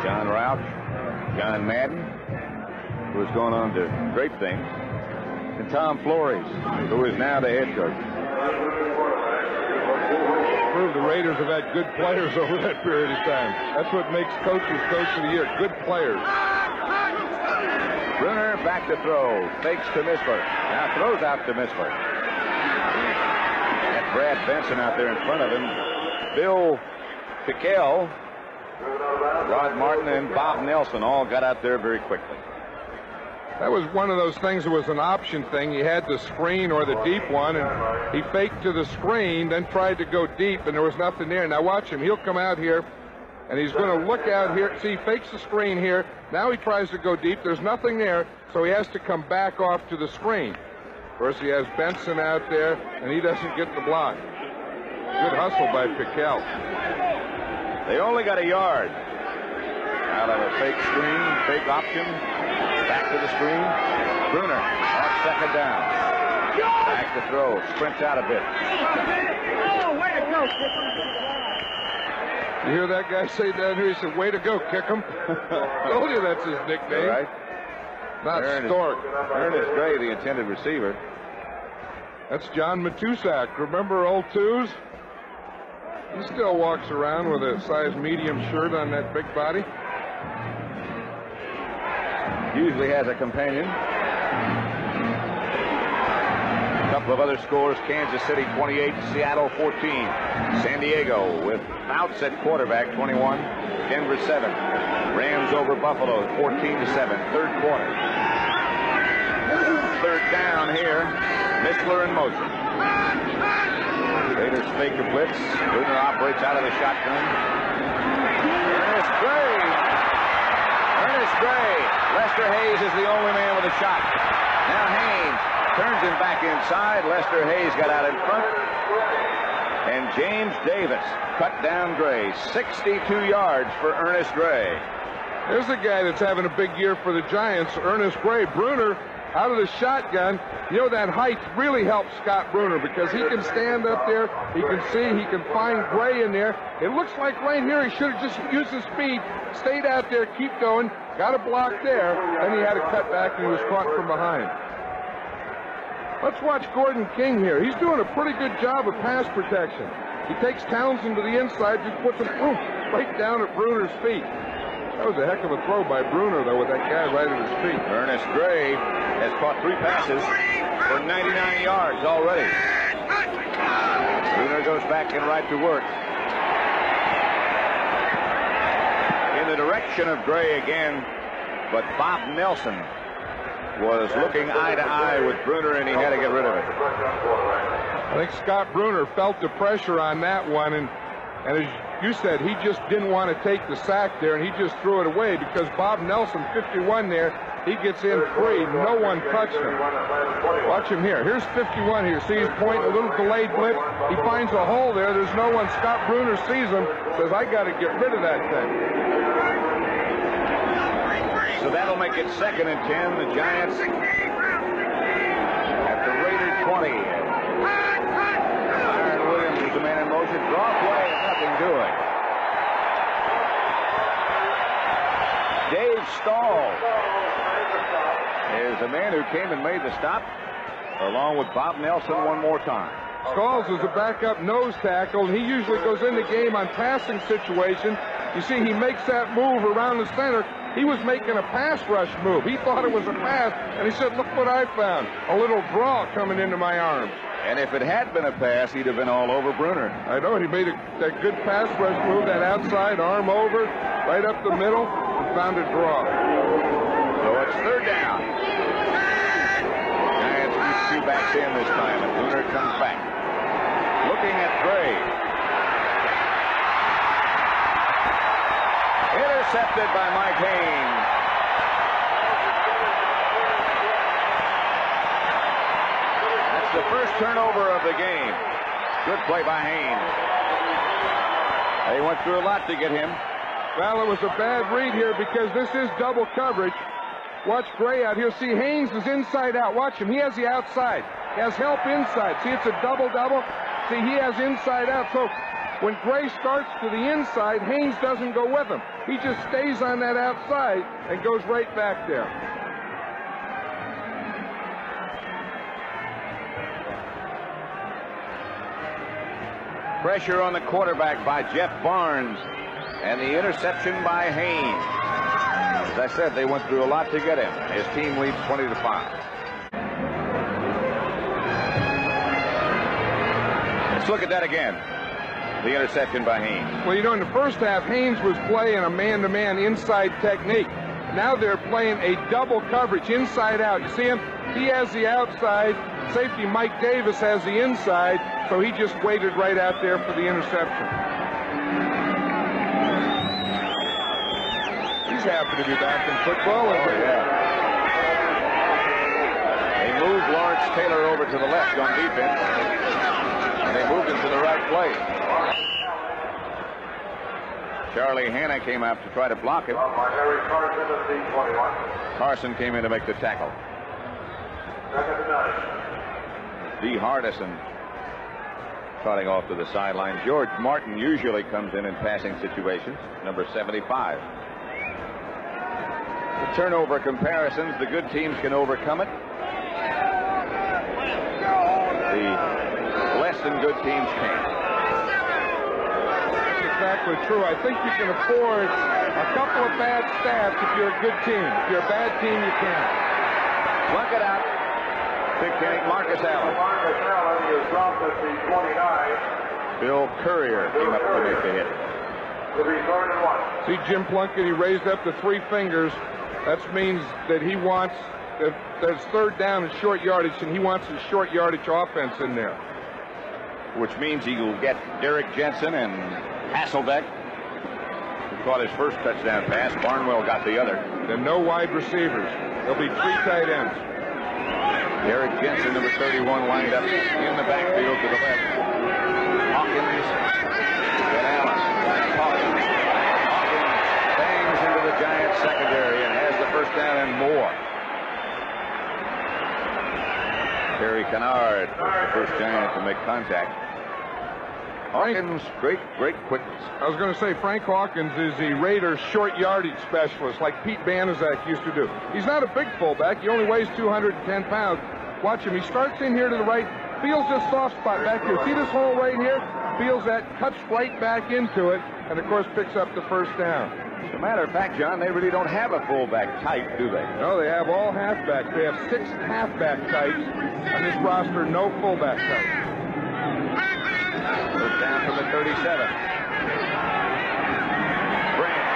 S1: John Rauch, John Madden, who has gone on to great things, and Tom Flores, who is now the head coach.
S2: Prove the Raiders have had good players over that period of time. That's what makes coaches Coach of the Year. Good players.
S1: Bruner back to throw. Fakes to Misler. Now throws out to Misler. And Brad Benson out there in front of him. Bill Piquel, Rod Martin, and Bob Nelson all got out there very quickly.
S2: That was one of those things that was an option thing. He had the screen or the deep one, and he faked to the screen, then tried to go deep, and there was nothing there. Now watch him. He'll come out here, and he's going to look out here. See, he fakes the screen here. Now he tries to go deep. There's nothing there, so he has to come back off to the screen. Of course, he has Benson out there, and he doesn't get the block. Good hustle by Piquel.
S1: They only got a yard out of a fake screen, fake option. Back to the screen. Bruner on second down. Back to throw. Sprints out a bit.
S2: You hear that guy say down here? He said, "Way to go, kick him." Told you that's his nickname.
S1: Right.
S2: Not Stork.
S1: Ernest Gray, the intended receiver.
S2: That's John Matusak. Remember old Twos? He still walks around with a size medium shirt on that big body.
S1: Usually has a companion. A couple of other scores. Kansas City 28, Seattle 14. San Diego with Fouts at quarterback 21. Denver 7. Rams over Buffalo 14-7. Third quarter. Third down here. Misler in motion. Raiders fake a blitz. Bruner operates out of the shotgun. Ernest Gray. Ernest Gray. Lester Hayes is the only man with a shot. Now Haynes turns him back inside. Lester Hayes got out in front. And James Davis cut down Gray. 62 yards for Ernest Gray.
S2: There's a guy that's having a big year for the Giants, Ernest Gray. Bruner out of the shotgun. You know, that height really helps Scott Bruner because he can stand up there, he can see, he can find Gray in there. It looks like right here he should have just used his speed, stayed out there, keep going, got a block there, then he had to cut back and he was caught from behind. Let's watch Gordon King here. He's doing a pretty good job of pass protection. He takes Townsend to the inside, just puts him right down at Bruner's feet. That was a heck of a throw by Bruner, though, with that guy right at his feet.
S1: Ernest Gray has caught 3 passes for 99 yards already. Bruner goes back and right to work. In the direction of Gray again, but Bob Nelson was looking eye to eye with Bruner, and he had to get rid of it.
S2: I think Scott Bruner felt the pressure on that one, and as you said, he just didn't want to take the sack there, and he just threw it away because Bob Nelson, 51 there, he gets in free. No one touched him. Watch him here. Here's 51 here. See his point, a little delayed blip. He finds a hole there. There's no one. Scott Bruner sees him, says, I got to get rid of that thing.
S1: So that'll make it 2nd and 10. The Giants at the Raider 20. Myron Williams is the man in motion. Draw play, nothing doing. Dave Stahl is the man who came and made the stop, along with Bob Nelson one more time.
S2: Stalls is a backup nose tackle, and he usually goes in the game on passing situation. You see, he makes that move around the center. He was making a pass rush move. He thought it was a pass, and he said, look what I found. A little draw coming into my arms.
S1: And if it had been a pass, he'd have been all over Bruner.
S2: I know. He made that good pass rush move, that outside arm over, right up the middle, and found a draw.
S1: So it's 3rd down. Giants keep 2 backs in this time, and Bruner comes back. Looking at Gray. Intercepted by Mike Haynes. That's the first turnover of the game. Good play by Haynes. They went through a lot to get him.
S2: Well, it was a bad read here because this is double coverage. Watch Gray out here. See, Haynes is inside out. Watch him. He has the outside. He has help inside. See, it's a double-double. See, he has inside out. So When Gray starts to the inside, Haynes doesn't go with him. He just stays on that outside and goes right back there.
S1: Pressure on the quarterback by Jeff Barnes, and the interception by Haynes. As I said, they went through a lot to get him. His team leads 20-5. Let's look at that again. The interception by Haynes.
S2: Well, you know, in the first half, Haynes was playing a man-to-man inside technique. Now they're playing a double coverage inside out. You see him? He has the outside. Safety Mike Davis has the inside, so he just waited right out there for the interception. He's happy to be back in football.
S1: Oh, yeah. They moved Lawrence Taylor over to the left on defense, and they moved him to the right place. Charlie Hanna came out to try to block him. Carson came in to make the tackle. D. Hardison trotting off to the sideline. George Martin usually comes in passing situations, number 75. The turnover comparisons, the good teams can overcome it. The less than good teams can't.
S2: Exactly true. I think you can afford a couple of bad stats if you're a good team. If you're a bad team, you can't.
S1: Plunk it out. Big Kenny, Marcus Allen.
S5: Marcus Allen is dropped at the 29.
S1: Bill Courier came up to make the hit.
S5: It'll be 3rd and 1.
S2: See Jim Plunkett, he raised up the 3 fingers. That means that he wants, there's 3rd down and short yardage, and he wants his short yardage offense in there.
S1: Which means he will get Derek Jensen and Hasselbeck, who caught his first touchdown pass. Barnwell got the other.
S2: And no wide receivers. There'll be 3 tight ends.
S1: Derek Jensen, number 31, lined up in the backfield to the left. Hawkins and Allen. Hawkins bangs into the Giants secondary and has the first down and more. Terry Kennard, the first Giant to make contact. Hawkins, great quickness.
S2: I was going to say Frank Hawkins is the Raiders' short yardage specialist, like Pete Banaszak used to do. He's not a big fullback. He only weighs 210 pounds. Watch him. He starts in here to the right, feels this soft spot back here. See this hole right here? Feels that, cuts right back into it, and of course picks up the first down.
S1: As a matter of fact, John, they really don't have a fullback type, do they?
S2: No, they have all halfbacks. They have 6 halfback types on this roster, no fullback type.
S1: First down from the 37. Branch.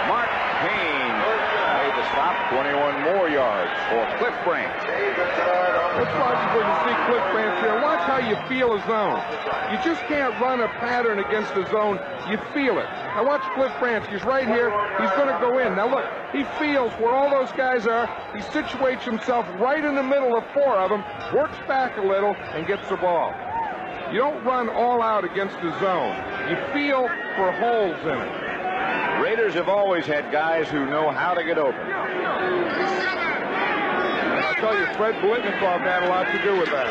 S1: Mark Haynes made the stop. 21 more yards for Cliff Branch.
S2: Let's watch when you see Cliff Branch here. Watch how you feel a zone. You just can't run a pattern against the zone. You feel it. Now watch Cliff Branch. He's right here. He's going to go in. Now look, he feels where all those guys are. He situates himself right in the middle of 4 of them, works back a little, and gets the ball. You don't run all out against the zone. You feel for holes in it.
S1: Raiders have always had guys who know how to get open.
S2: I'll tell you, Fred Blitnikoff had a lot to do with that.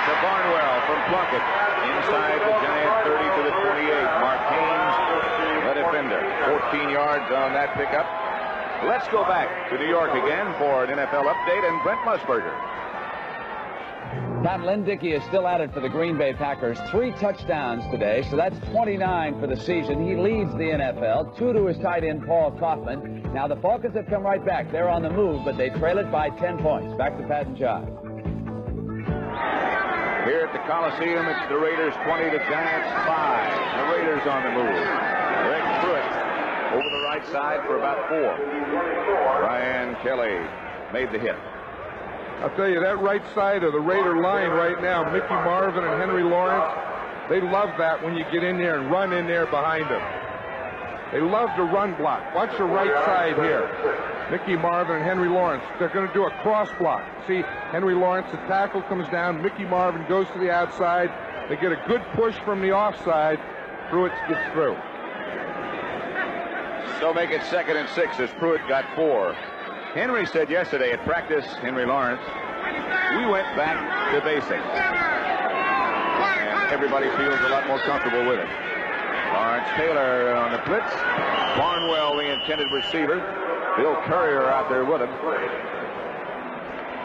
S1: To Barnwell from Plunkett. Inside the Giant 30 to the 28. Mark Haynes, the defender. 14 yards on that pickup. Let's go back to New York again for an NFL update and Brent Musburger.
S4: Pat Lynn Dickey is still at it for the Green Bay Packers. 3 touchdowns today, so that's 29 for the season. He leads the NFL. 2 to his tight end, Paul Kaufman. Now the Falcons have come right back. They're on the move, but they trail it by 10 points. Back to Pat and John.
S1: Here at the Coliseum, it's the Raiders 20, the Giants 5. The Raiders on the move. Greg Pruitt over the right side for about 4. Brian Kelly made the hit.
S2: I'll tell you, that right side of the Raider line right now, Mickey Marvin and Henry Lawrence, they love that when you get in there and run in there behind them. They love to run block. Watch the right side here. Mickey Marvin and Henry Lawrence, they're going to do a cross block. See, Henry Lawrence, the tackle comes down, Mickey Marvin goes to the outside. They get a good push from the offside. Pruitt gets through.
S1: So make it 2nd and 6 as Pruitt got 4. Henry said yesterday at practice, Henry Lawrence, we went back to basics. And everybody feels a lot more comfortable with it. Lawrence Taylor on the blitz. Barnwell, the intended receiver. Bill Courier out there with him.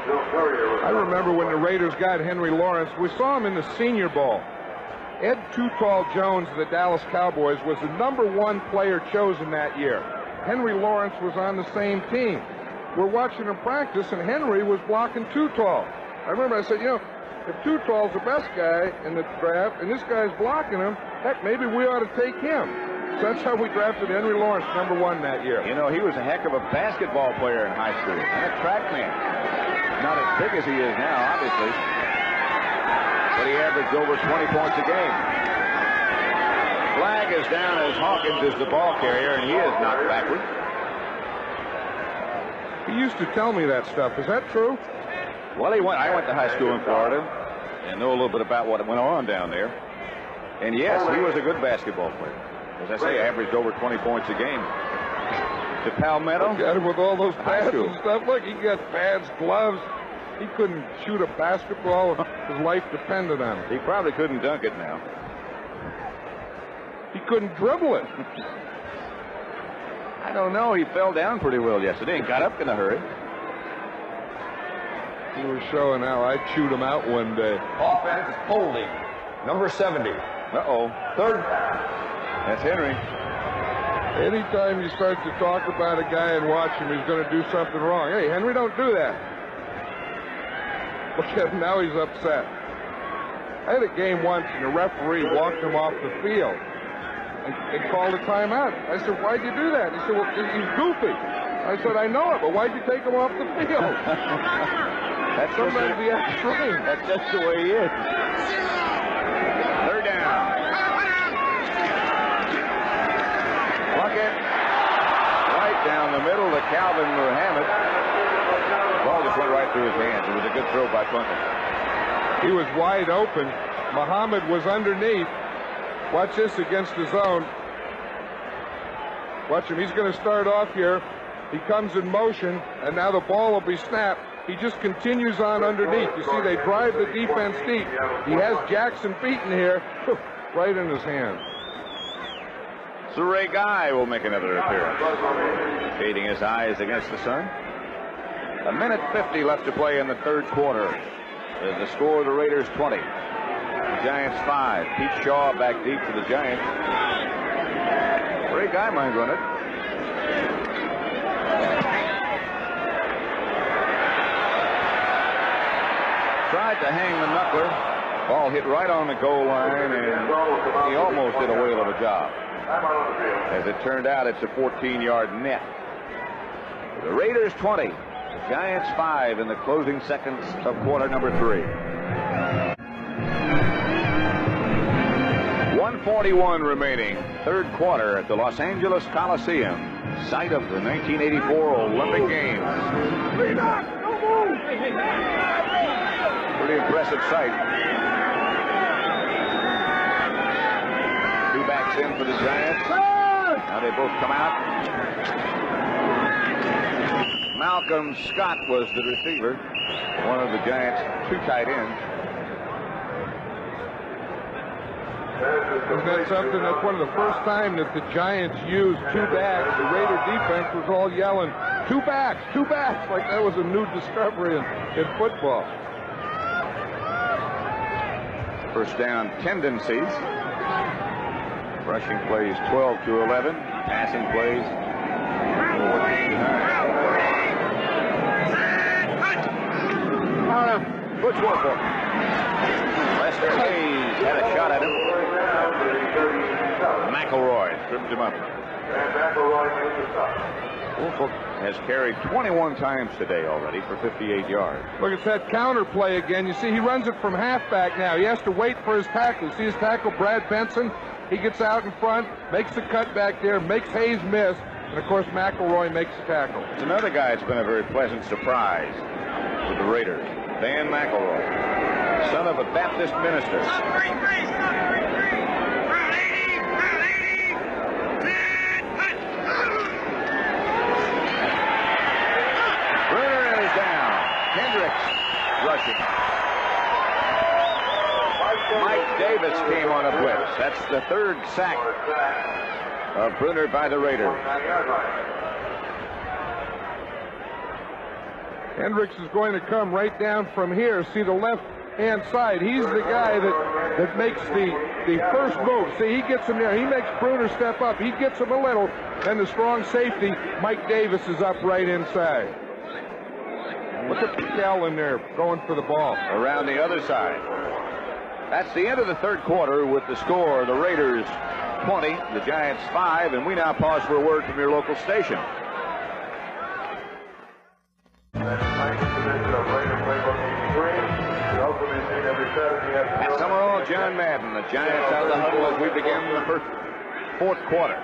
S2: I remember when the Raiders got Henry Lawrence, we saw him in the Senior Bowl. Ed Too Tall Jones of the Dallas Cowboys was the #1 player chosen that year. Henry Lawrence was on the same team. We're watching him practice, and Henry was blocking Too Tall. I remember I said, you know, if Too Tall's the best guy in the draft, and this guy's blocking him, heck, maybe we ought to take him. So that's how we drafted Henry Lawrence #1 that year.
S1: You know, he was a heck of a basketball player in high school and a track man. Not as big as he is now, obviously, but he averaged over 20 points a game. Flag is down as Hawkins is the ball carrier, and he is knocked backward.
S2: He used to tell me that stuff. Is that true?
S1: Well, I went to high school in Florida and know a little bit about what went on down there. And yes, he was a good basketball player. As I say, averaged over 20 points a game. To Palmetto.
S2: Got him with all those pads and stuff. Look, he got pads, gloves. He couldn't shoot a basketball if his life depended on it.
S1: He probably couldn't dunk it now.
S2: He couldn't dribble it.
S1: I don't know. He fell down pretty well yesterday and got up in a hurry.
S2: He was showing how I chewed him out one day.
S3: Offense holding. Number 70.
S1: Uh-oh.
S3: Third.
S1: That's Henry.
S2: Anytime you start to talk about a guy and watch him, he's going to do something wrong. Hey, Henry, don't do that. Look at him now, he's upset. I had a game once, and the referee walked him off the field and called a timeout. I said, why'd you do that? He said, well, he's goofy. I said, I know it, but why'd you take him off the field?
S1: That's
S2: sometimes the extreme.
S1: That's just the way he is. Third down. Plunkett. Right down the middle to Calvin Muhammad. The ball just went right through his hands. It was a good throw by Plunkett.
S2: He was wide open. Muhammad was underneath. Watch this against the zone. Watch him. He's going to start off here. He comes in motion, and now the ball will be snapped. He just continues on underneath. You see, they drive the defense deep. He has Jackson beaten here, right in his hand.
S1: So Ray Guy will make another appearance, shading his eyes against the sun. 1:50 left to play in the third quarter. There's the score of the Raiders 20. The Giants 5. Pete Shaw back deep for the Giants. Ray Guy might run it. Tried to hang the knuckler. Ball hit right on the goal line, and he almost did a whale of a job. As it turned out, it's a 14-yard net. The Raiders 20. The Giants 5 in the closing seconds of quarter number 3. 1:41 remaining. Third quarter at the Los Angeles Coliseum, site of the 1984 Olympic Games. Pretty impressive sight. Two backs in for the Giants. Now they both come out. Malcolm Scott was the receiver, one of the Giants' two tight ends.
S2: Isn't that something? That's one of the first time that the Giants used two backs. The Raider defense was all yelling, two backs, like that was a new discovery in football.
S1: First down tendencies. Rushing plays 12 to 11. Passing plays 14 to 9. Butch Warford. Lester Hayes had a shot at him. McElroy tripped him up. Woolfolk has carried 21 times today already for 58 yards.
S2: Look, it's that counter play again. You see, he runs it from halfback now. He has to wait for his tackle. See his tackle, Brad Benson? He gets out in front, makes the cut back there, makes Hayes miss, and of course McElroy makes the tackle.
S1: It's another guy that's been a very pleasant surprise with the Raiders. Dan McElroy, son of a Baptist minister. the third sack of Bruner by the Raiders.
S2: Hendricks is going to come right down from here. See the left-hand side. He's the guy that makes the first move. See, he gets him there. He makes Bruner step up. He gets him a little. Then the strong safety, Mike Davis, is up right inside. Look at Pickell in there going for the ball.
S1: Around the other side. That's the end of the third quarter with the score. The Raiders 20, the Giants 5, and we now pause for a word from your local station. At Summerall, John Madden, the Giants out of the huddle as we begin the fourth quarter.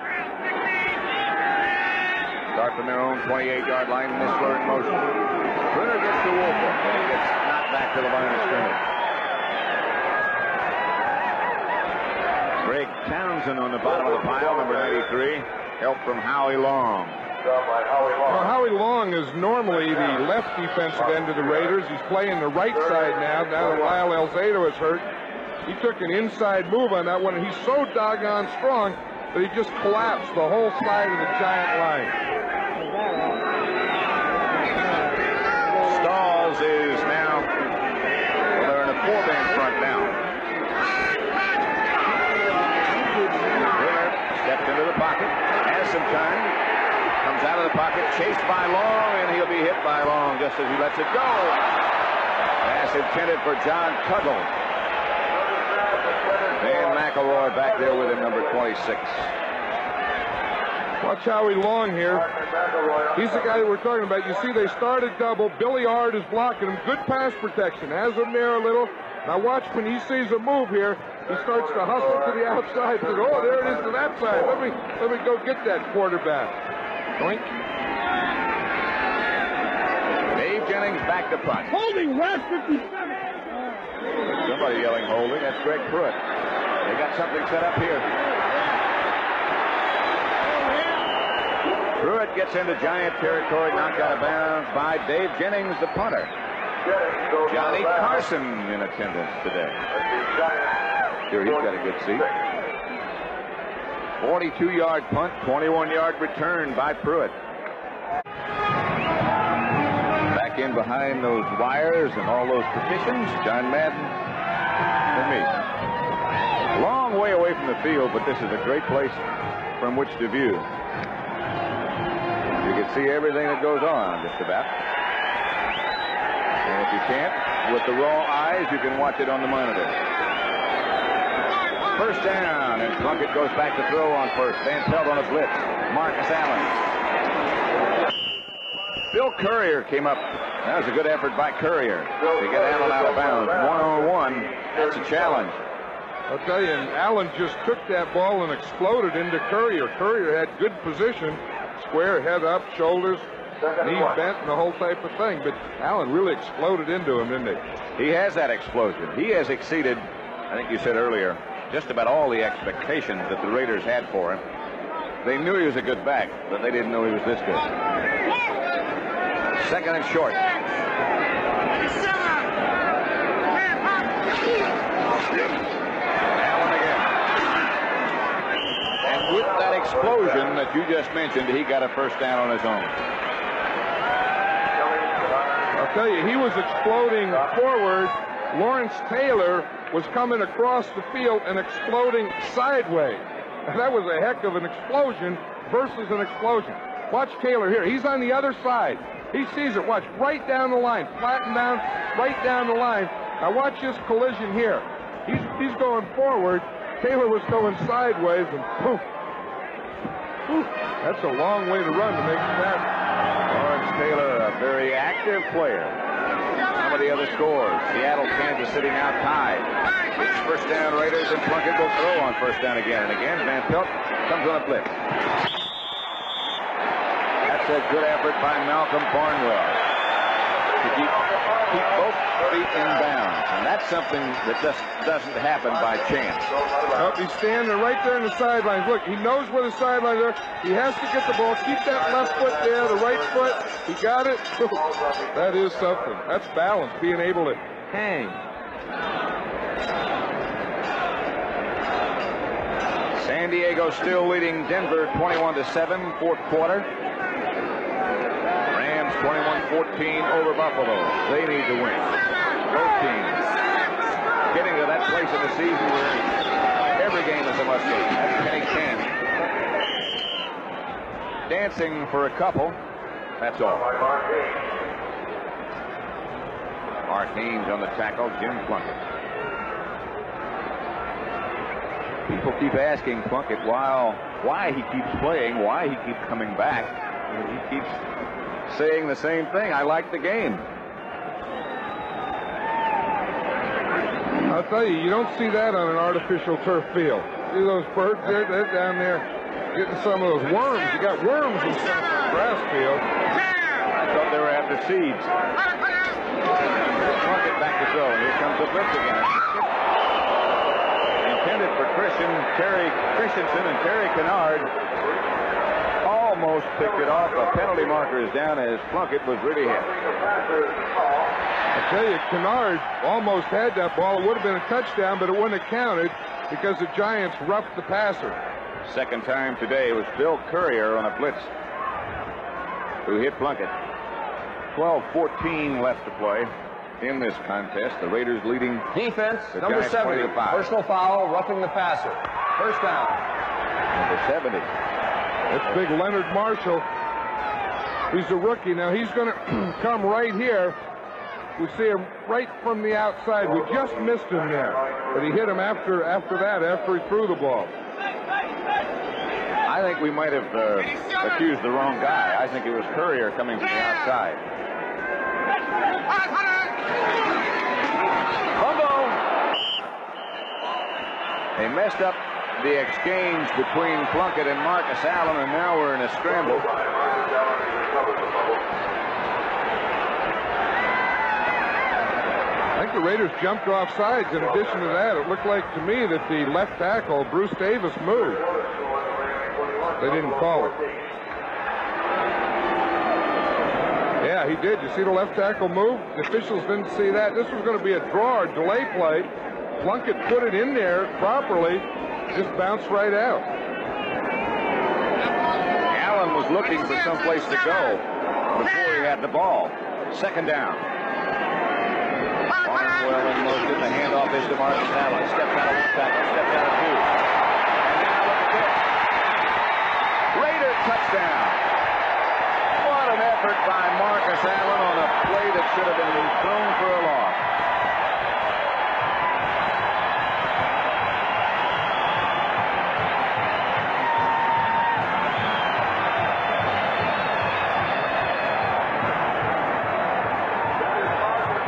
S1: Start from their own 28-yard line, Missler in motion. Bruner gets to Woolfolk, and he gets knocked back to the line of scrimmage. Greg Townsend on the bottom of the pile, number 93. Help from Howie Long.
S2: Well, Howie Long is normally the left defensive end of the Raiders. He's playing the right side now that Lyle Alzado is hurt. He took an inside move on that one, and he's so doggone strong that he just collapsed the whole side of the Giant line.
S1: Stalls is now, well, they're in a four-man front now. Bruner steps into the pocket, has some time. Comes out of the pocket, chased by Long, and he'll be hit by Long just as he lets it go. Pass intended for John Tuggle. Dan McElroy back there with him, number 26.
S2: Watch Howie Long here. He's the guy that we're talking about. You see, they started double. Billy Ard is blocking him. Good pass protection. Has him there a little. Now watch when he sees a move here. He starts to hustle to the outside. Says, oh, there it is to that side. Let me go get that quarterback. Doink.
S1: Dave Jennings back to punt.
S9: Holding, West 57.
S1: Somebody yelling holding. That's Greg Pruitt. They got something set up here. Pruitt gets into Giant territory, knocked out of bounds by Dave Jennings, the punter. Johnny Carson in attendance today. Sure, he's got a good seat. 42-yard punt, 21-yard return by Pruitt. Back in behind those wires and all those petitions, John Madden and me. Long way away from the field, but this is a great place from which to view. You can see everything that goes on, just about. And if you can't, with the raw eyes, you can watch it on the monitor. First down, and Plunkett goes back to throw on first. Van Pelt on a blitz. Marcus Allen. Bill Courier came up. That was a good effort by Courier to get Allen out of bounds. One-on-one, that's a challenge.
S2: I'll tell you, and Allen just took that ball and exploded into Courier. Courier had good position. Square, head up, shoulders, knees bent, and the whole type of thing. But Allen really exploded into him, didn't he?
S1: He has that explosion. He has exceeded, I think you said earlier, just about all the expectations that the Raiders had for him. They knew he was a good back, but they didn't know he was this good. Second and short. Allen again. And with that explosion that you just mentioned, he got a first down on his own.
S2: I'll tell you, he was exploding forward. Lawrence Taylor was coming across the field and exploding sideways. That was a heck of an explosion versus an explosion. Watch Taylor here. He's on the other side. He sees it. Watch, right down the line. Flatten down, right down the line. Now watch this collision here. He's going forward. Taylor was going sideways, and poof. Poof. That's a long way to run to make that.
S1: Lawrence Taylor, a very active player. Some of the other scores. Seattle, Kansas City now tied. It's first down Raiders, and Plunkett will throw on first down again. And again, Van Pelt comes on a blitz. That's a good effort by Malcolm Barnwell to keep both feet in bounds. And that's something that just doesn't happen by chance.
S2: Nope, he's standing right there in the sidelines. Look, he knows where the sidelines are. He has to get the ball. Keep that left foot there, the right foot. He got it. That is something. That's balance, being able to hang.
S1: San Diego still leading Denver 21-7, fourth quarter. Rams 21-14 over Buffalo. They need to win. Both teams getting to that place in the season where every game is a must game. That's Penny Cannon. Dancing for a couple. That's all. Mark Haynes on the tackle. Jim Plunkett. People keep asking Plunkett why he keeps playing, why he keeps coming back. He keeps saying the same thing. I like the game.
S2: I'll tell you, you don't see that on an artificial turf field. See those birds there? They're down there getting some of those worms. You got worms in some grass field.
S1: I thought they were after seeds. Plunkett back to throw. Here comes the blitz again. Intended for Terry Christensen, and Terry Kennard almost picked it off. A penalty marker is down as Plunkett was really hit.
S2: I tell you, Kennard almost had that ball. It would have been a touchdown, but it wouldn't have counted because the Giants roughed the passer.
S1: Second time today was Bill Courier on a blitz who hit Plunkett. 12-14 left to play in this contest. The Raiders leading.
S3: Defense,
S1: the
S3: number
S1: Giants
S3: 70.
S1: 20-5.
S3: Personal foul, roughing the passer. First down.
S1: Number 70.
S2: That's big Leonard Marshall. He's a rookie. Now he's going to come right here. We see him right from the outside. We just missed him there. But he hit him after he threw the ball.
S1: I think we might have accused the wrong guy. I think it was Courier coming from the outside. Fumble! They messed up the exchange between Plunkett and Marcus Allen, and now we're in a scramble.
S2: I think the Raiders jumped off sides. In addition to that, it looked like to me that the left tackle, Bruce Davis, moved. They didn't call it. Yeah, he did. You see the left tackle move? The officials didn't see that. This was going to be a draw or delay play. Plunkett put it in there properly. Just bounced right out.
S1: Allen was looking for someplace to go before he had the ball. Second down. Barnwell in motion. The handoff is to Marcus Allen. Steps out of one tackle. Steps out of two. And now look at this. Raider touchdown. What an effort by Marcus Allen on a play that should have been thrown for a loss.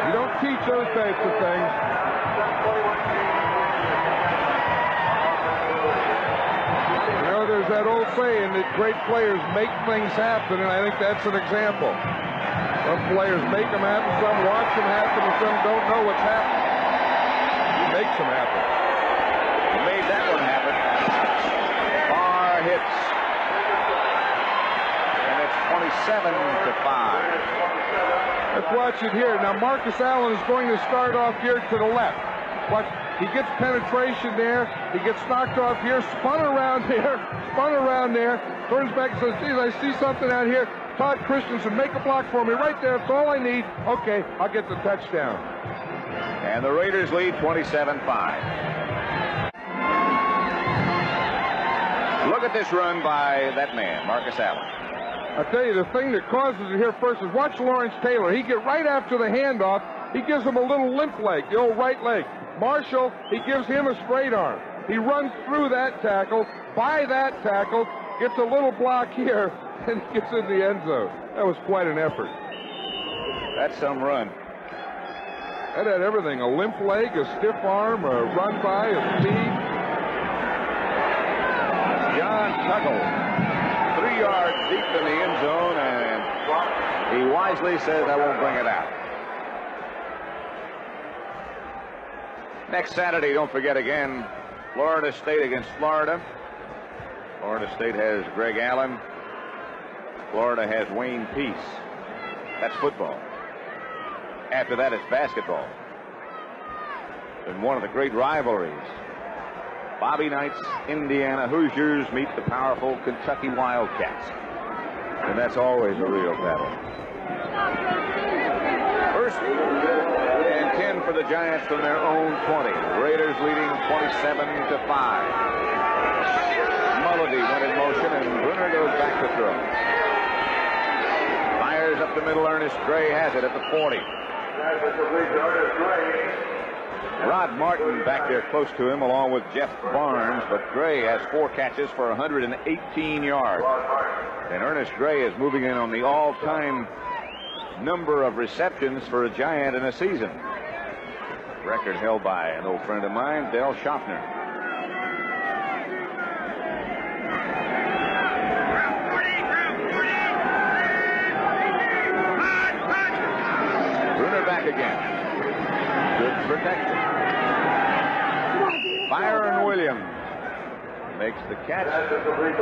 S2: You don't teach those types of things. There's that old saying that great players make things happen, and I think that's an example. Some players make them happen, some watch them happen, and some don't know what's happening. He makes them happen.
S1: He made that one happen. Barr hits. And it's 27-5.
S2: Let's watch it here. Now Marcus Allen is going to start off here to the left. Watch. He gets penetration there. He gets knocked off here, spun around there, turns back and says, geez, I see something out here. Todd Christensen, make a block for me right there. That's all I need. Okay, I'll get the touchdown.
S1: And the Raiders lead 27-5. Look at this run by that man, Marcus Allen.
S2: I tell you, the thing that causes it here first is watch Lawrence Taylor. He get right after the handoff. He gives him a little limp leg, the old right leg. Marshall, he gives him a straight arm. He runs through that tackle, by that tackle, gets a little block here, and gets in the end zone. That was quite an effort.
S1: That's some run.
S2: That had everything, a limp leg, a stiff arm, a run by, a speed.
S1: John Tuttle, 3 yards deep in the end zone, and he wisely says, I won't bring it out. Next Saturday, don't forget again, Florida State against Florida. Florida State has Greg Allen. Florida has Wayne Peace. That's football. After that, it's basketball. And one of the great rivalries. Bobby Knight's Indiana Hoosiers meet the powerful Kentucky Wildcats. And that's always a real battle. First and 10 for the Giants from their own 20. Raiders leading 27-5. Mulledy went in motion, and Brunner goes back to throw. Fires up the middle. Ernest Gray has it at the 40. Rod Martin back there close to him, along with Jeff Barnes, but Gray has 4 catches for 118 yards. And Ernest Gray is moving in on the all-time number of receptions for a Giant in a season. Record held by an old friend of mine, Del Schaffner. Brunner back again. Good protection. Byron Williams makes the catch.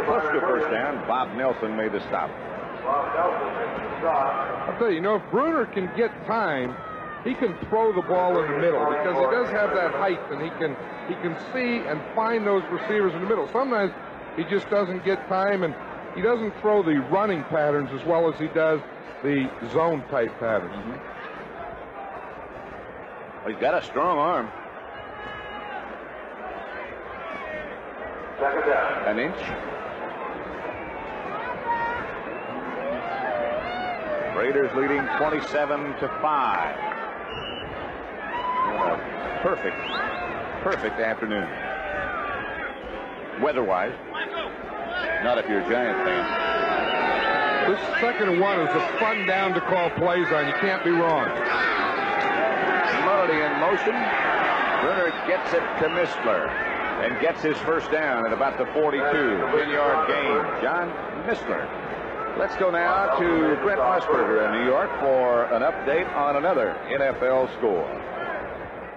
S1: Close to first down. Bob Nelson made the stop.
S2: I'll tell you, if Brunner can get time, he can throw the ball in the middle because he does have that height, and he can see and find those receivers in the middle. Sometimes he just doesn't get time, and he doesn't throw the running patterns as well as he does the zone type patterns.
S1: He's got a strong arm.
S5: Second down.
S1: An inch. Raiders leading 27-5. What a perfect afternoon. Weather-wise. Not if you're a Giant fan.
S2: This 2nd and 1 is a fun down to call plays on. You can't be wrong.
S1: Mulledy in motion. Brunner gets it to Mistler and gets his first down at about the 42. 10-yard gain. John Mistler. Let's go now to Brent Musburger in New York for an update on another NFL score.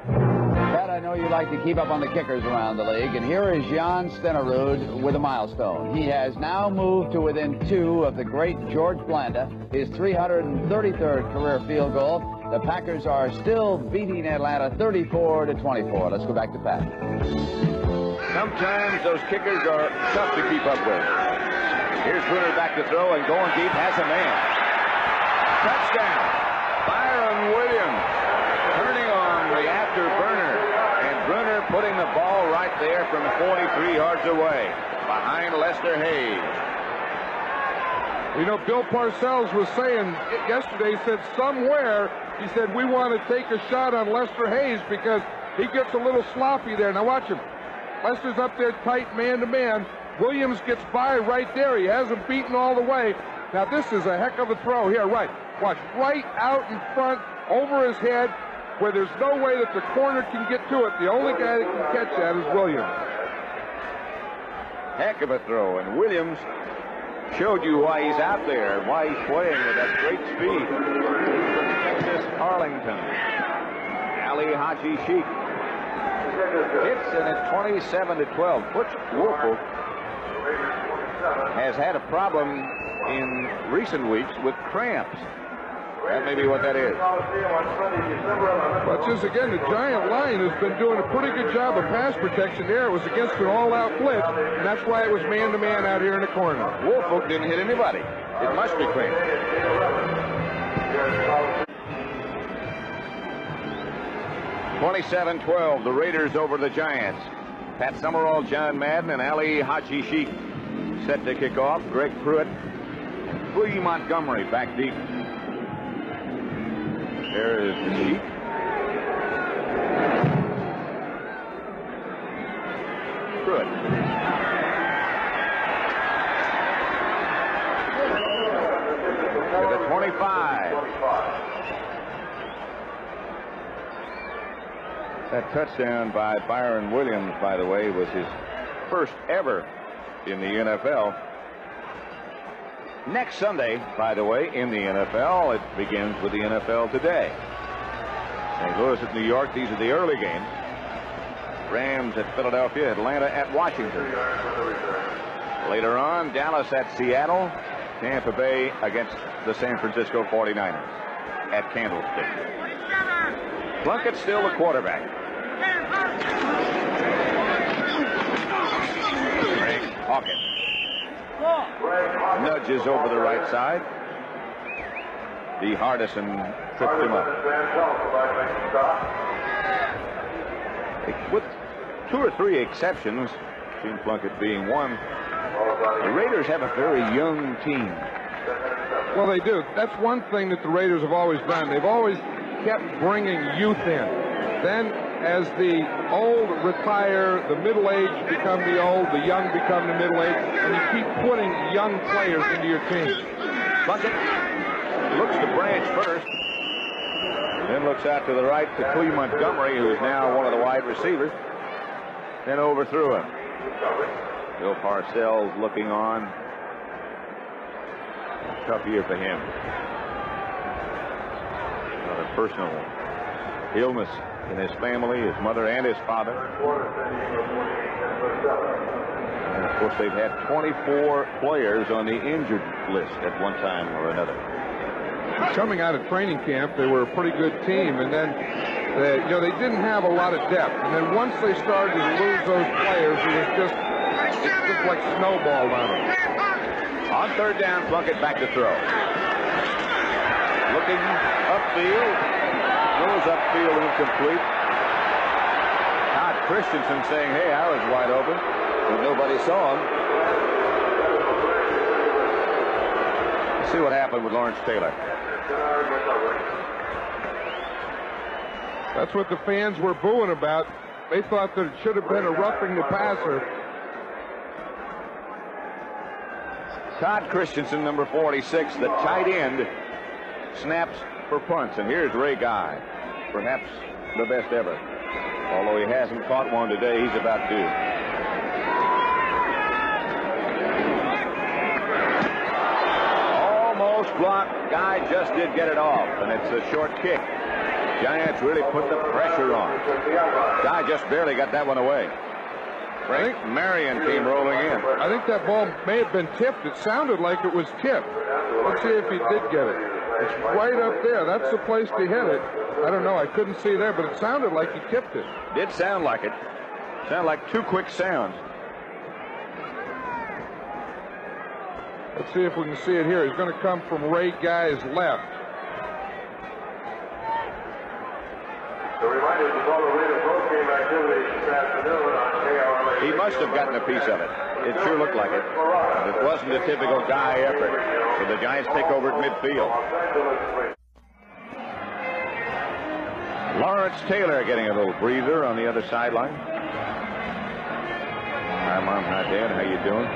S4: Pat, I know you like to keep up on the kickers around the league, and here is Jan Stenerud with a milestone. He has now moved to within 2 of the great George Blanda, his 333rd career field goal. The Packers are still beating Atlanta 34-24. Let's go back to Pat.
S1: Sometimes those kickers are tough to keep up with. Here's Brunner back to throw, and going deep has a man. Touchdown. Byron Williams turning on the afterburner, and Brunner putting the ball right there from 43 yards away behind Lester Hayes.
S2: Bill Parcells was saying yesterday, he said somewhere, he said, we want to take a shot on Lester Hayes because he gets a little sloppy there. Now watch him. Lester's up there tight man-to-man. Williams gets by right there. He hasn't beaten all the way. Now this is a heck of a throw here. Right. Watch. Right out in front, over his head, where there's no way that the corner can get to it. The only guy that can catch that is Williams.
S1: Heck of a throw. And Williams showed you why he's out there, why he's playing with that great speed. Texas Arlington. Ali Haji Sheik hits, and it's 27-12. Butch Woolfolk has had a problem in recent weeks with cramps. That may be what that is.
S2: But just again, the Giant line has been doing a pretty good job of pass protection there. It was against an all-out blitz, and that's why it was man-to-man out here in the corner.
S1: Woolfolk didn't hit anybody. It must be cramps. 27-12, the Raiders over the Giants. Pat Summerall, John Madden, and Ali Haji Sheik set to kick off. Greg Pruitt, Willie Montgomery back deep. There is the Sheik. Pruitt. To the 25. That touchdown by Byron Williams, by the way, was his first ever in the NFL. Next Sunday, by the way, in the NFL, it begins with the NFL Today. St. Louis at New York, these are the early games. Rams at Philadelphia, Atlanta at Washington. Later on, Dallas at Seattle, Tampa Bay against the San Francisco 49ers at Candlestick. Plunkett still the quarterback. Hawkins nudges over the right side. D. Hardison tripped him up. With 2 or 3 exceptions, Gene Plunkett being one, the Raiders have a very young team.
S2: Well, they do. That's one thing that the Raiders have always done. They've always kept bringing youth in. Then, as the old retire, the middle-aged become the old, the young become the middle-aged, and you keep putting young players into your team.
S1: Plunkett looks to Branch first, then looks out to the right to Cleve Montgomery, who's now one of the wide receivers, then overthrew him. Bill Parcells looking on. Tough year for him. Another personal illness in his family, his mother and his father. And of course, they've had 24 players on the injured list at one time or another.
S2: Coming out of training camp, they were a pretty good team, and then they didn't have a lot of depth. And then once they started to lose those players, it just like snowballed on them.
S1: On third down, Plunkett back to throw. Looking upfield. Throws upfield incomplete. Todd Christensen saying, hey, I was wide open, but nobody saw him. Let's see what happened with Lawrence Taylor.
S2: That's what the fans were booing about. They thought that it should have been a roughing the passer.
S1: Todd Christensen, number 46, the tight end, snaps for punts. And here's Ray Guy, perhaps the best ever. Although he hasn't caught one today, he's about due. Almost blocked. Guy just did get it off, and it's a short kick. Giants really put the pressure on. Guy just barely got that one away. Frank Marion came rolling in.
S2: I think that ball may have been tipped. It sounded like it was tipped. Let's see if he did get it. It's right up there. That's the place to hit it. I don't know. I couldn't see there, but it sounded like he tipped it.
S1: Did sound like it. Sound like 2 quick sounds.
S2: Let's see if we can see it here. He's going to come from Ray Guy's left.
S1: He must have gotten a piece of it. It sure looked like it. It wasn't a typical Guy effort. So the Giants take over at midfield. Lawrence Taylor getting a little breather on the other sideline. Hi, Mom. Hi, Dad. How you doing?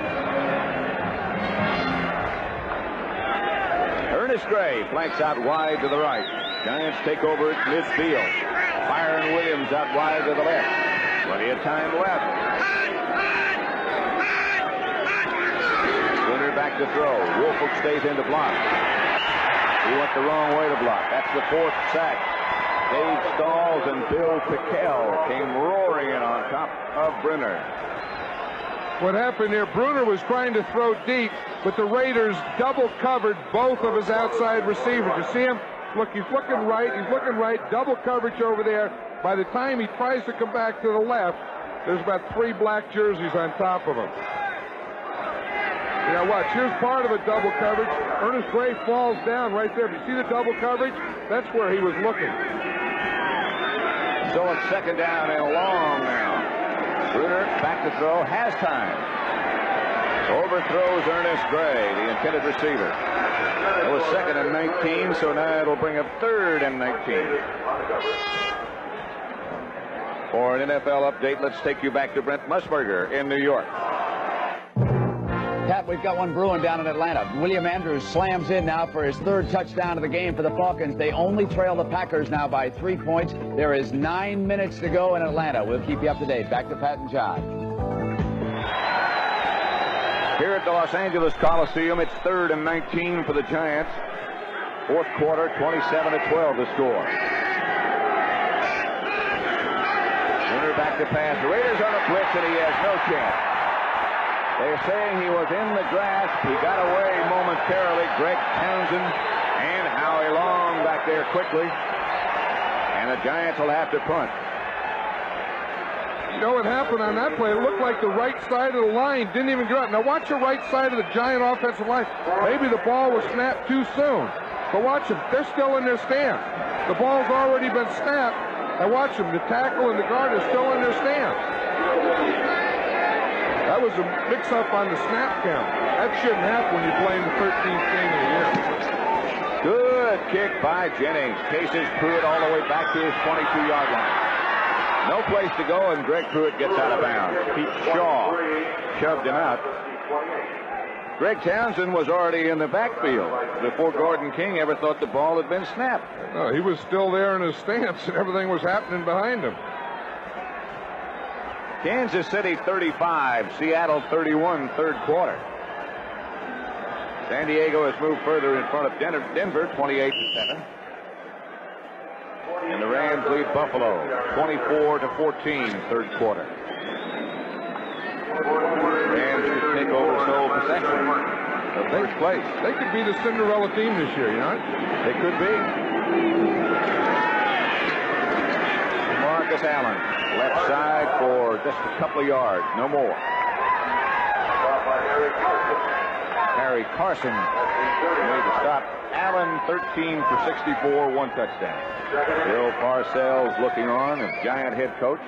S1: Ernest Gray flanks out wide to the right. Giants take over at midfield. Byron Williams out wide to the left. Plenty of time left. Splinter back to throw. Woolfolk stays in to block. He went the wrong way to block. That's the 4th sack. Dave Stalls and Bill Pickell came roaring in on top of Brunner.
S2: What happened there, Brunner was trying to throw deep, but the Raiders double covered both of his outside receivers. You see him? Look, he's looking right, double coverage over there. By the time he tries to come back to the left, there's about 3 black jerseys on top of him. Now watch, here's part of a double coverage. Ernest Gray falls down right there. If you see the double coverage, that's where he was looking.
S1: So it's 2nd down and long now. Brunner back to throw, has time. Overthrows Ernest Gray, the intended receiver. It was 2nd and 19, so now it'll bring up 3rd and 19. For an NFL update, let's take you back to Brent Musburger in New York.
S4: Pat, we've got one brewing down in Atlanta. William Andrews slams in now for his 3rd touchdown of the game for the Falcons. They only trail the Packers now by 3 points. There is 9 minutes to go in Atlanta. We'll keep you up to date. Back to Pat and John.
S1: Here at the Los Angeles Coliseum, it's 3rd and 19 for the Giants. 4th quarter, 27-12 the score. Brunner back to pass. The Raiders on a blitz, and he has no chance. They're saying he was in the grasp. He got away momentarily. Greg Townsend and Howie Long back there quickly. And the Giants will have to punt.
S2: know what happened on that play? It looked like the right side of the line didn't even go out. Now watch the right side of the Giant offensive line. Maybe the ball was snapped too soon. But watch them. They're still in their stance. The ball's already been snapped. And watch them. The tackle and the guard are still in their stance. That was a mix-up on the snap count. That shouldn't happen when you're playing the 13th game of the year.
S1: Good kick by Jennings. Chases Pruitt all the way back to his 22-yard line. No place to go, and Greg Pruitt gets out of bounds. Pete Shaw shoved him out. Greg Townsend was already in the backfield before Gordon King ever thought the ball had been snapped.
S2: No, he was still there in his stance, and everything was happening behind him.
S1: Kansas City 35, Seattle 31, third quarter. San Diego has moved further in front of Denver, 28-7. And the Rams lead Buffalo, 24-14, third quarter. Rams could take over sole possession of first place.
S2: They could be the Cinderella team this year, you know?
S1: They could be. Marcus Allen, left side for just a couple of yards, no more. Harry Carson made the stop. Allen 13 for 64, one touchdown. Bill Parcells looking on, the Giant head coach,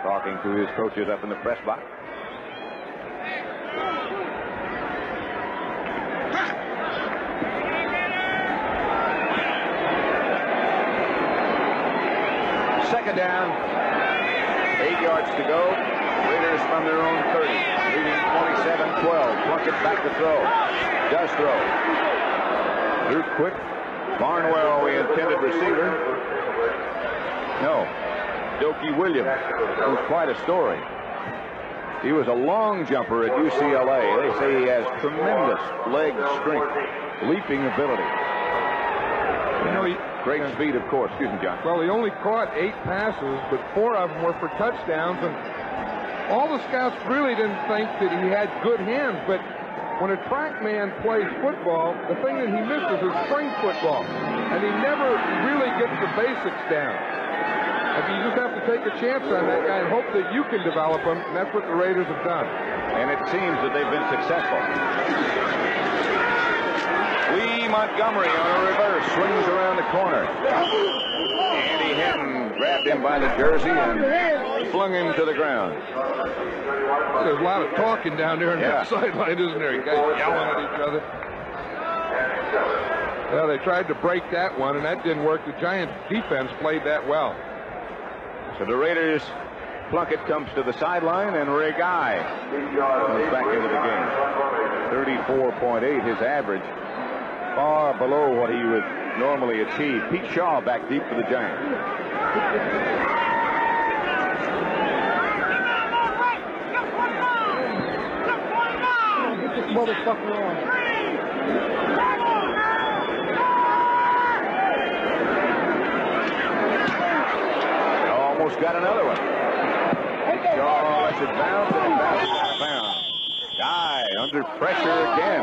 S1: talking to his coaches up in the press box. Second down, 8 yards to go. Raiders from their own 30, leading 27-12. Plunkett back to throw. Does throw. Threw quick. Barnwell, the intended receiver. No. Dokie Williams, who's quite a story. He was a long jumper at UCLA. They say he has tremendous leg strength, leaping ability.
S2: You know,
S1: great speed, of course. Excuse me, John.
S2: Well, he only caught 8 passes, but 4 of them were for touchdowns, and all the scouts really didn't think that he had good hands, but when a track man plays football, the thing that he misses is spring football, and he never really gets the basics down. And you just have to take a chance on that guy and hope that you can develop him, and that's what the Raiders have done.
S1: And it seems that they've been successful. Lee Montgomery on a reverse, swings around the corner. Andy Hinton grabbed him by the jersey and flung him to the ground.
S2: There's a lot of talking down there on that sideline, isn't there? Guys yelling at each other. Well, they tried to break that one, and that didn't work. The Giants' defense played that well.
S1: So the Raiders, Plunkett comes to the sideline, and Regai comes back into the game. 34.8, his average. Far below what he would normally achieve. Pete Shaw back deep for the Giants.
S9: Get this motherfucker on.
S1: Almost got another one. Shaw lets it bounce, and it bounces out of bounds. Guy under pressure again.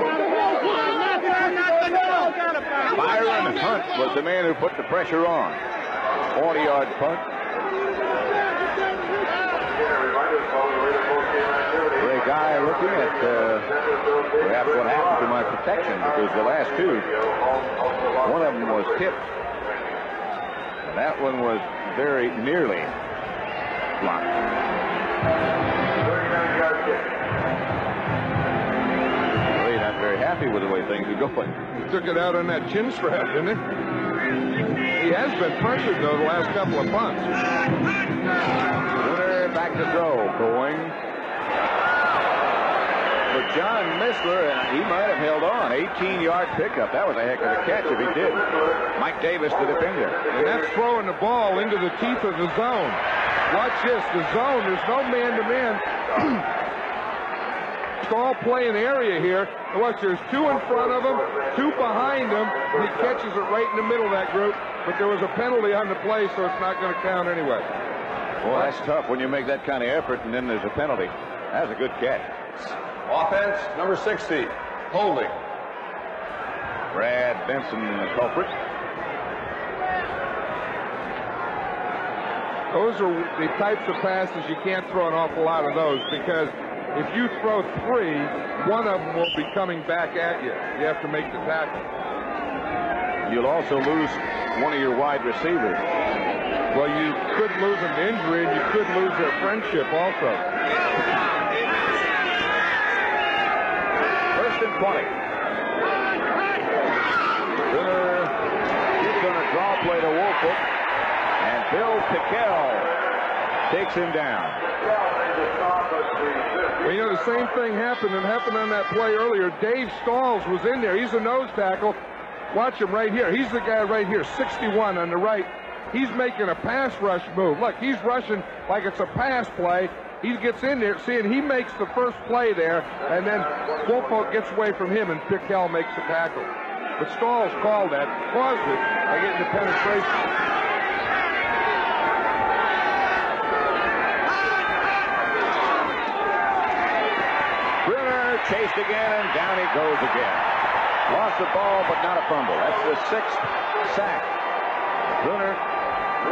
S1: Byron Hunt was the man who put the pressure on. 40-yard punt. Ray Guy looking at perhaps what happened to my protection, because the last two, one of them was tipped. And that one was very nearly blocked.
S5: 39-yard kick.
S1: Ray not very happy with the way things are going.
S2: He took it out on that chin strap, didn't he? He has been pressured, though, the last couple of punts.
S1: Winner back to throw, going. But John Missler, and he might have held on. 18-yard pickup. That was a heck of a catch if he did. Mike Davis, the defender.
S2: And that's throwing the ball into the teeth of the zone. Watch this. The zone, there's no man-to-man. It's all playing area here. And watch, there's 2 in front of him, 2 behind him, and he catches it right in the middle of that group. But there was a penalty on the play, so it's not going to count anyway.
S1: Well, that's tough when you make that kind of effort and then there's a penalty. That was a good catch.
S3: Offense, number 60, holding.
S1: Brad Benson, the culprit.
S2: Those are the types of passes you can't throw an awful lot of those, because if you throw 3, one of them will be coming back at you. You have to make the tackle.
S1: You'll also lose one of your wide receivers.
S2: Well, you could lose an injury, and you could lose their friendship also.
S1: First and 20. Bruner is going to draw play to Woolfolk, and Bill Pickell takes him down.
S2: Well, you know, the same thing happened on that play earlier. Dave Stalls was in there. He's a nose tackle. Watch him right here. He's the guy right here, 61 on the right. He's making a pass rush move. Look, he's rushing like it's a pass play. He gets in there, and he makes the first play there, and then Woolfolk gets away from him, and Pickell makes the tackle. But Stalls caused it by getting the penetration.
S1: Chased again, and down he goes again. Lost the ball, but not a fumble. That's the 6th sack. Bruner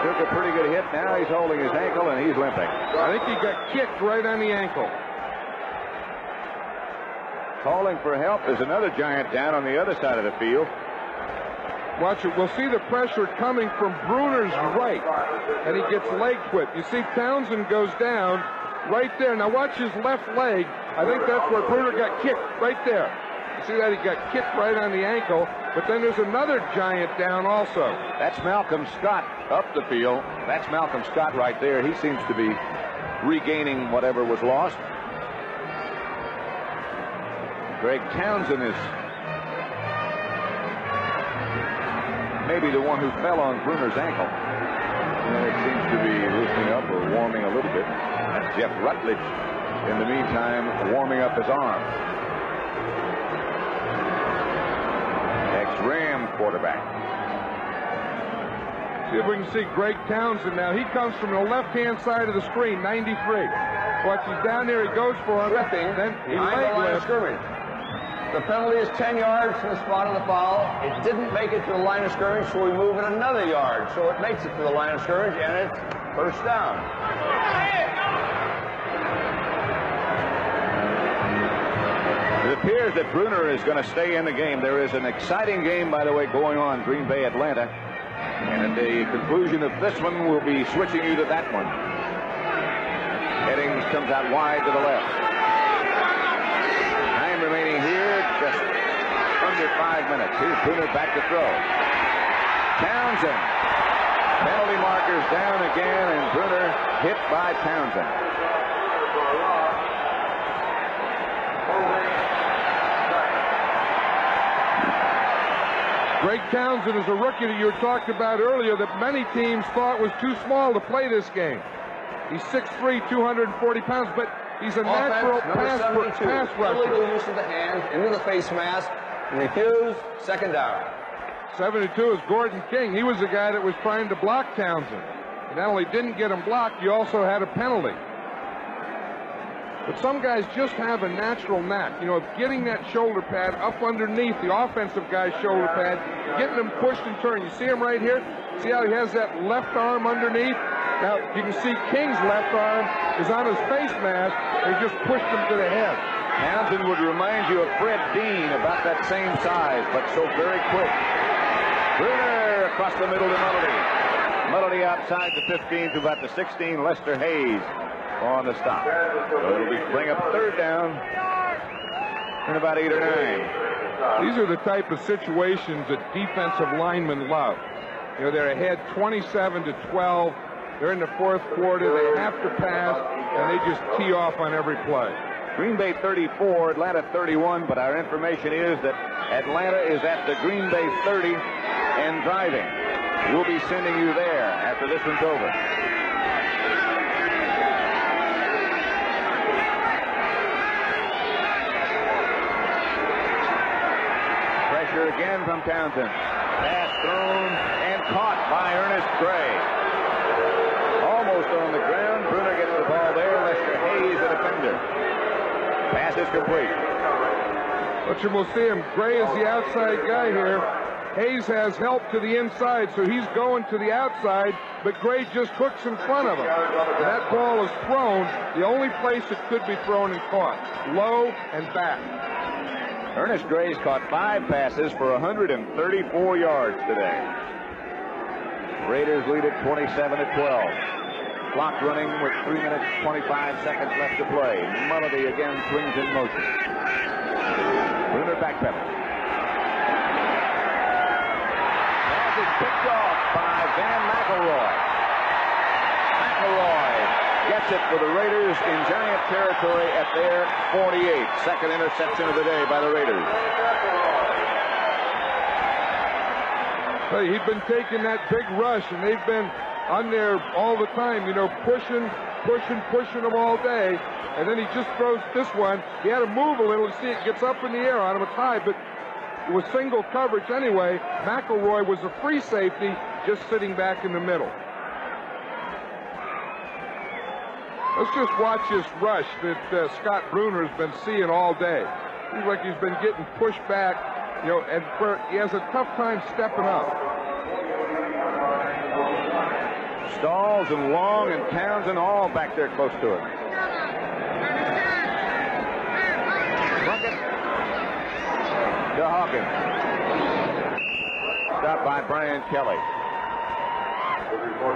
S1: took a pretty good hit. Now he's holding his ankle, and he's limping.
S2: I think he got kicked right on the ankle.
S1: Calling for help. There's another giant down on the other side of the field.
S2: Watch it. We'll see the pressure coming from Bruner's right, and he gets leg whipped. You see Townsend goes down right there. Now watch his left leg. I think that's where Bruner got kicked, right there. You see that? He got kicked right on the ankle, but then there's another giant down also.
S1: That's Malcolm Scott up the field. That's Malcolm Scott right there. He seems to be regaining whatever was lost. Greg Townsend is maybe the one who fell on Bruner's ankle. And it seems to be loosening up or warming a little bit. That's Jeff Rutledge, in the meantime, warming up his arm. Ex-Ram quarterback.
S2: See if we can see Greg Townsend now. He comes from the left-hand side of the screen, 93. Watch, he's down there, he goes for him. Then he leg lifts.
S3: The penalty is 10 yards from the spot of the foul. It didn't make it to the line of scrimmage, so we move it another yard. So it makes it to the line of scrimmage, and it's first down.
S1: It appears that Bruner is going to stay in the game. There is an exciting game, by the way, going on, Green Bay, Atlanta. And at the conclusion of this one, we'll be switching you to that one. Headings comes out wide to the left. Time remaining here, just under 5 minutes. Here's Bruner back to throw. Townsend. Penalty markers down again, and Bruner hit by Townsend.
S2: Greg Townsend is a rookie that you were talking about earlier that many teams thought was too small to play this game. He's 6'3", 240 pounds, but he's a natural pass rusher.
S3: Illegal use of the hands into the face mask, and refused, second down.
S2: 72 is Gordon King. He was the guy that was trying to block Townsend. And not only didn't get him blocked, you also had a penalty. But some guys just have a natural knack, you know, of getting that shoulder pad up underneath the offensive guy's shoulder pad, getting him pushed and turned. You see him right here? See how he has that left arm underneath? Now, you can see King's left arm is on his face mask, and he just pushed him to the head.
S1: Townsend would remind you of Fred Dean, about that same size, but so very quick. Bruner across the middle to Mulledy. Mulledy outside the 15 to about the 16. Lester Hayes on the stop. So it'll bring up third down in about 8 or 9.
S2: These are the type of situations that defensive linemen love. You know, they're ahead 27-12. They're in the fourth quarter. They have to pass, and they just tee off on every play.
S1: Green Bay 34, Atlanta 31, but our information is that Atlanta is at the Green Bay 30 and driving. We'll be sending you there after this one's over. Pressure again from Townsend. Pass thrown and caught by Ernest Gray. Almost on the ground. Bruner gets the ball there. Lester Hayes, the defender. Pass is complete.
S2: But you will see him. Gray is the outside guy here. Hayes has help to the inside, so he's going to the outside, but Gray just hooks in front of him. And that ball is thrown the only place it could be thrown and caught, low and back.
S1: Ernest Gray's caught 5 passes for 134 yards today. Raiders lead it 27-12. Clock running with 3 minutes 25 seconds left to play. Mulledy again swings in motion. Bruner backpedals. Pass is picked off by Van McElroy. McElroy gets it for the Raiders in Giant territory at their 48. Second interception of the day by the Raiders.
S2: Hey, he'd been taking that big rush, and they've been on there all the time, you know, pushing them all day. And then he just throws this one. He had to move a little to see it gets up in the air on him. It's high, but it was single coverage anyway. McElroy was a free safety just sitting back in the middle. Let's just watch this rush that Scott Bruner's been seeing all day. Seems like he's been getting pushed back, you know, and he has a tough time stepping up.
S1: Stalls and Long and Townsend all back there close to him. Bucket to Hawkins. Stopped by Brian Kelly. For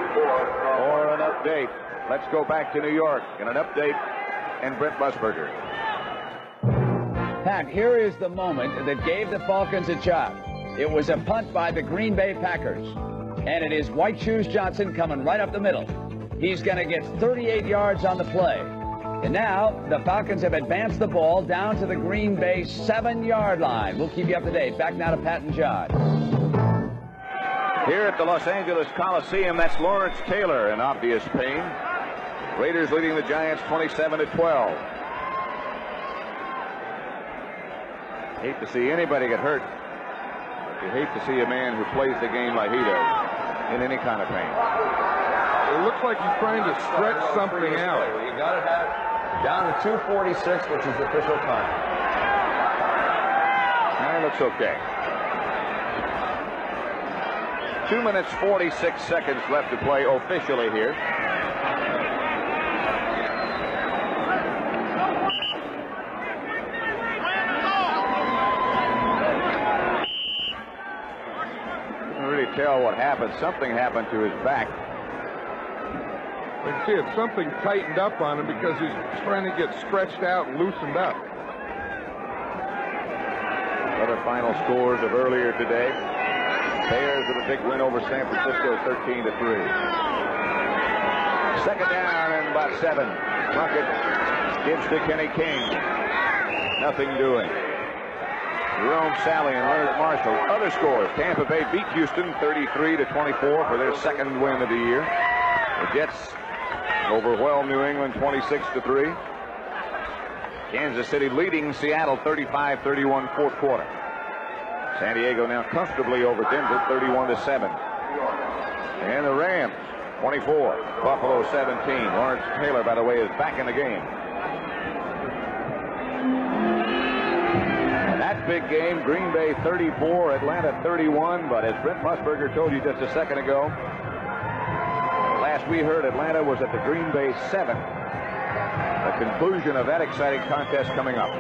S1: an update, let's go back to New York and an update and Brent Musburger.
S4: Pat, here is the moment that gave the Falcons a shot. It was a punt by the Green Bay Packers. And it is White Shoes Johnson coming right up the middle. He's going to get 38 yards on the play. And now the Falcons have advanced the ball down to the Green Bay 7-yard line. We'll keep you up to date. Back now to Pat and John.
S1: Here at the Los Angeles Coliseum, that's Lawrence Taylor in obvious pain. Raiders leading the Giants 27-12. Hate to see anybody get hurt. You hate to see a man who plays the game like he does in any kind of pain.
S2: It looks like he's trying to stretch something out.
S3: You got to have down to 2:46, which is official time.
S1: That looks okay. 2 minutes 46 seconds left to play officially here. Tell what happened. Something happened to his back.
S2: You can see it. Something tightened up on him because he's trying to get stretched out and loosened up.
S1: Other final scores of earlier today. Bears with a big win over San Francisco, 13-3. Second down and about 7. Plunkett gives to Kenny King. Nothing doing. Jerome Sally and Leonard Marshall. Other scores. Tampa Bay beat Houston 33-24 for their second win of the year. The Jets overwhelmed New England 26-3. Kansas City leading Seattle 35-31 fourth quarter. San Diego now comfortably over Denver 31-7. And the Rams 24, Buffalo 17. Lawrence Taylor, by the way, is back in the game. That big game, Green Bay 34, Atlanta 31. But as Brent Musburger told you just a second ago, last we heard Atlanta was at the Green Bay 7. The conclusion of that exciting contest coming up.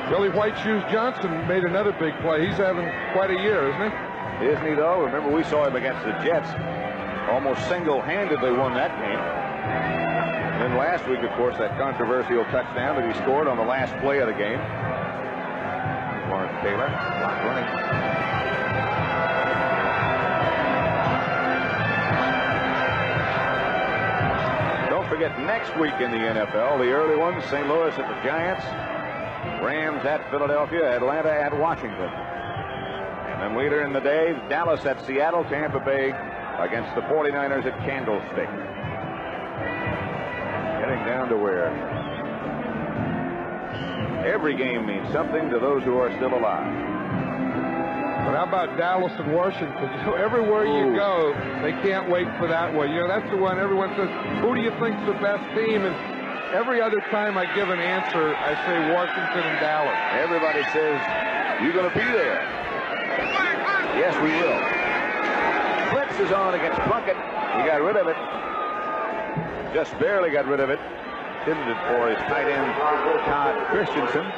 S2: Billy White Shoes Johnson made another big play. He's having quite a year, isn't he?
S1: Isn't he, though? Remember, we saw him against the Jets. Almost single-handedly won that game. And then last week, of course, that controversial touchdown that he scored on the last play of the game. Lawrence Taylor, clock running. Don't forget, next week in the NFL, the early ones, St. Louis at the Giants, Rams at Philadelphia, Atlanta at Washington. And then later in the day, Dallas at Seattle, Tampa Bay against the 49ers at Candlestick. Getting down to where every game means something to those who are still alive.
S2: But how about Dallas and Washington? You know, everywhere you go, they can't wait for that one. You know, that's the one everyone says, who do you think's the best team? And every other time I give an answer, I say Washington and Dallas.
S1: Everybody says, you're going to be there. Yes, we will. Blitz is on against Plunkett. He got rid of it. Just barely got rid of it. Intended it for his tight end, Todd Christensen.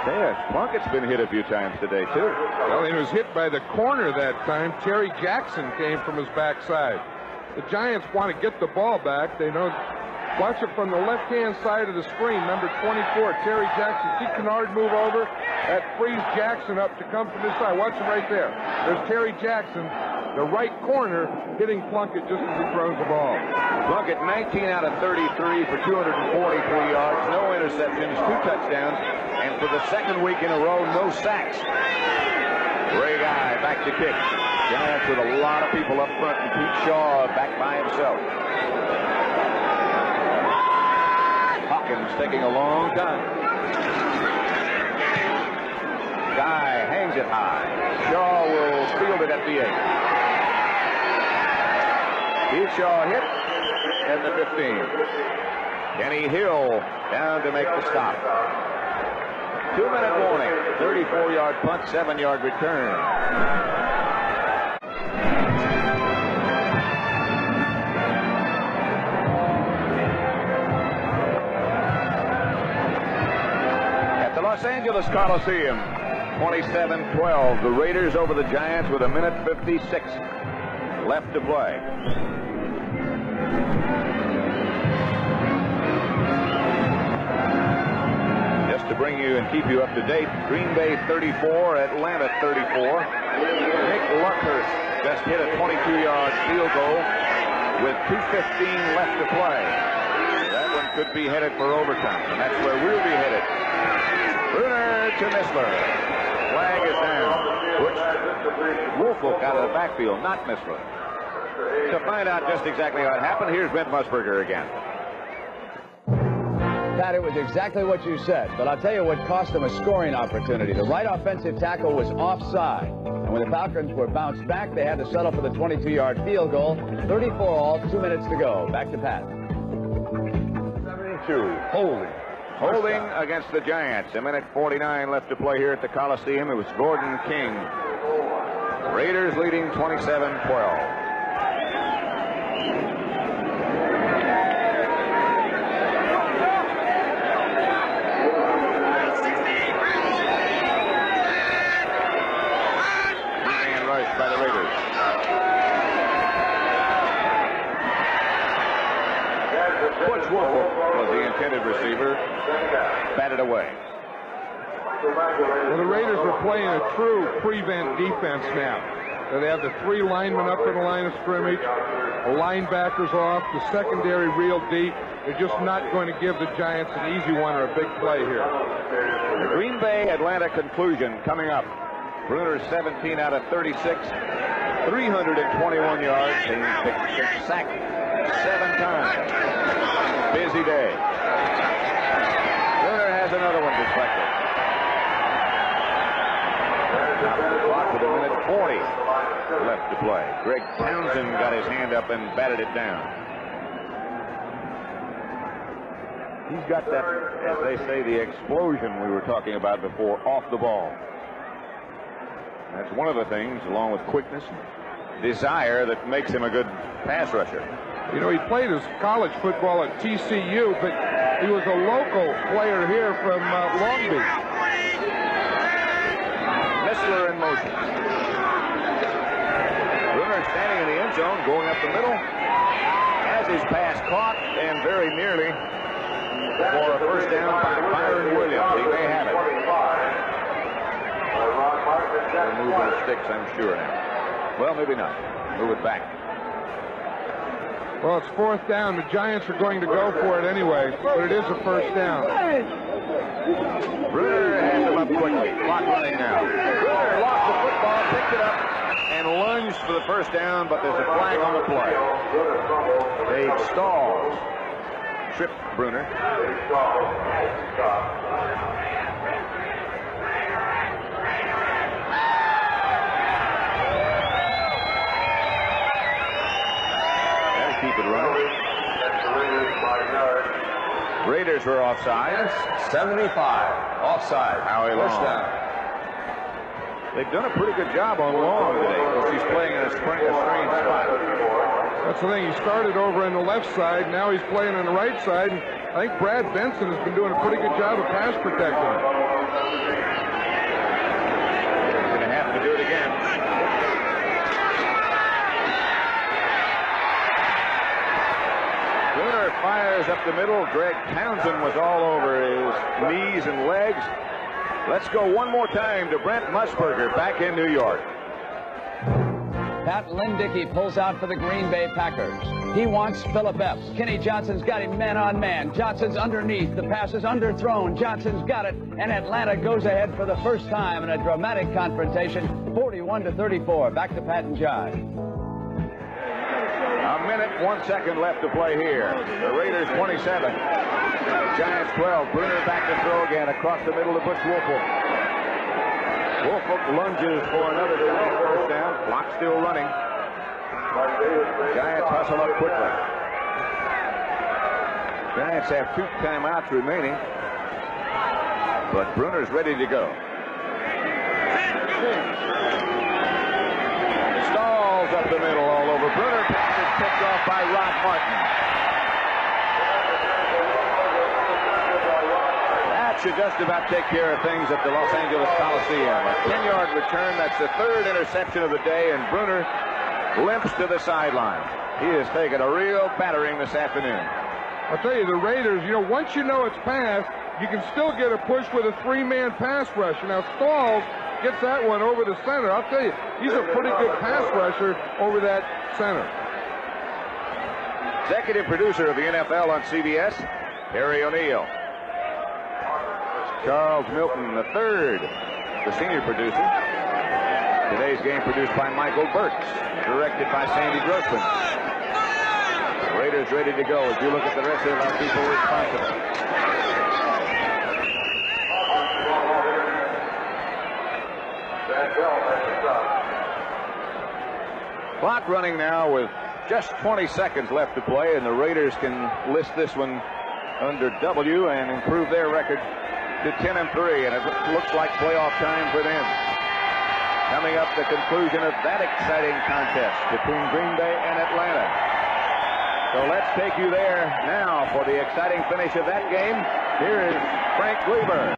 S1: There, Plunkett's been hit a few times today, too.
S2: Well, he was hit by the corner that time. Terry Jackson came from his backside. The Giants want to get the ball back. They know. Watch it from the left-hand side of the screen, number 24, Terry Jackson. See Kennard move over? That frees Jackson up to come from this side. Watch it right there. There's Terry Jackson, the right corner, hitting Plunkett just as he throws the ball.
S1: Plunkett, 19 out of 33 for 243 yards, no interceptions, 2 touchdowns, and for the second week in a row, no sacks. Ray Guy back to kick. Giants with a lot of people up front, and Pete Shaw back by himself. Hawkins taking a long time. Guy hangs it high. Shaw will field it at the 8. Pete Shaw hit at the 15. Kenny Hill down to make the stop. 2-minute warning. 34-yard punt, 7-yard return. Los Angeles Coliseum, 27-12. The Raiders over the Giants with 1:56 left to play. Just to bring you and keep you up to date, Green Bay 34, Atlanta 34. Nick Luckhurst just hit a 22-yard field goal with 2:15 left to play. That one could be headed for overtime, and that's where we'll be headed. Bruner to Missler. Flag is down. Butch Woolfolk out of the backfield, not Missler. To find out just exactly what happened, here's Brent Musburger again.
S4: Pat, it was exactly what you said, but I'll tell you what cost them a scoring opportunity. The right offensive tackle was offside, and when the Falcons were bounced back, they had to settle for the 22-yard field goal. 34 all, 2 minutes to go. Back to Pat.
S1: 72, holding against the Giants. 1:49 left to play here at the Coliseum. It was Gordon King. Raiders leading 27-12. By the Raiders. Butch Woolfolk was the intended receiver. Batted away.
S2: Well, the Raiders are playing a true prevent defense now. So they have the 3 linemen up in the line of scrimmage, the linebackers off, the secondary real deep. They're just not going to give the Giants an easy one or a big play here.
S1: The Green Bay Atlanta conclusion coming up. Bruner 17 out of 36, 321 yards, and been sacked 7 times. Busy day. Bruner has another one deflected. Top of the clock with 1:40 left to play. Greg Townsend got his hand up and batted it down. He's got that, as they say, the explosion we were talking about before, off the ball. That's one of the things, along with quickness, desire, that makes him a good pass rusher.
S2: You know, he played his college football at TCU, but he was a local player here from Long Beach.
S1: Missler in motion. Bruner standing in the end zone, going up the middle. Has his pass caught, and very nearly for a first down by Byron Williams. He may have it. They're moving the sticks, I'm sure now. Well, maybe not. Move it back.
S2: Well, it's 4th down. The Giants are going to go for it anyway, but it is a first down.
S1: Bruner has him up quickly. Clock running now. Bruner lost the football, picked it up, and lunged for the first down, but there's a flag on the play. Dave Stalls tripped Bruner. Keep it running. Raiders were offside.
S3: 75. Offside.
S1: Howie Long. They've done a pretty good job on Long today because he's playing in a strange spot.
S2: That's the thing. He started over on the left side. Now he's playing on the right side. And I think Brad Benson has been doing a pretty good job of pass protecting him.
S1: He's going to have to do it again. Bruner fires up the middle. Greg Townsend was all over his knees and legs. Let's go one more time to Brent Musburger back in New York.
S4: Pat Lynn-Dickey pulls out for the Green Bay Packers. He wants Phillip Epps. Kenny Johnson's got him man on man. Johnson's underneath. The pass is underthrown. Johnson's got it. And Atlanta goes ahead for the first time in a dramatic confrontation, 41-34. Back to Pat and John.
S1: A minute, 1 second left to play here. The Raiders 27. Giants 12. Bruner back to throw again across the middle to Butch Woolfolk. Woolfolk lunges for another first down. Clock still running. Giants hustle up quickly. Giants have 2 timeouts remaining. But Bruner's ready to go. Stalls up the middle all over. Bruner pass is picked off by Rod Martin. That should just about take care of things at the Los Angeles Coliseum. A 10-yard return. That's the 3rd interception of the day, and Bruner limps to the sideline. He has taken a real battering this afternoon.
S2: I'll tell you, the Raiders, once you know it's passed, you can still get a push with a 3-man pass rusher. Now, Stalls gets that one over the center. I'll tell you, he's a pretty good pass rusher over that center.
S1: Executive producer of the NFL on CBS, Harry O'Neill. Charles Milton III, the senior producer. Today's game produced by Michael Burks, directed by Sandy Grossman. The Raiders ready to go as you look at the rest of our people responsible. Clock running now with just 20 seconds left to play, and the Raiders can list this one under W and improve their record to 10-3, and it looks like playoff time for them. Coming up, the conclusion of that exciting contest between Green Bay and Atlanta. So let's take you there now for the exciting finish of that game. Here is Frank Gleber.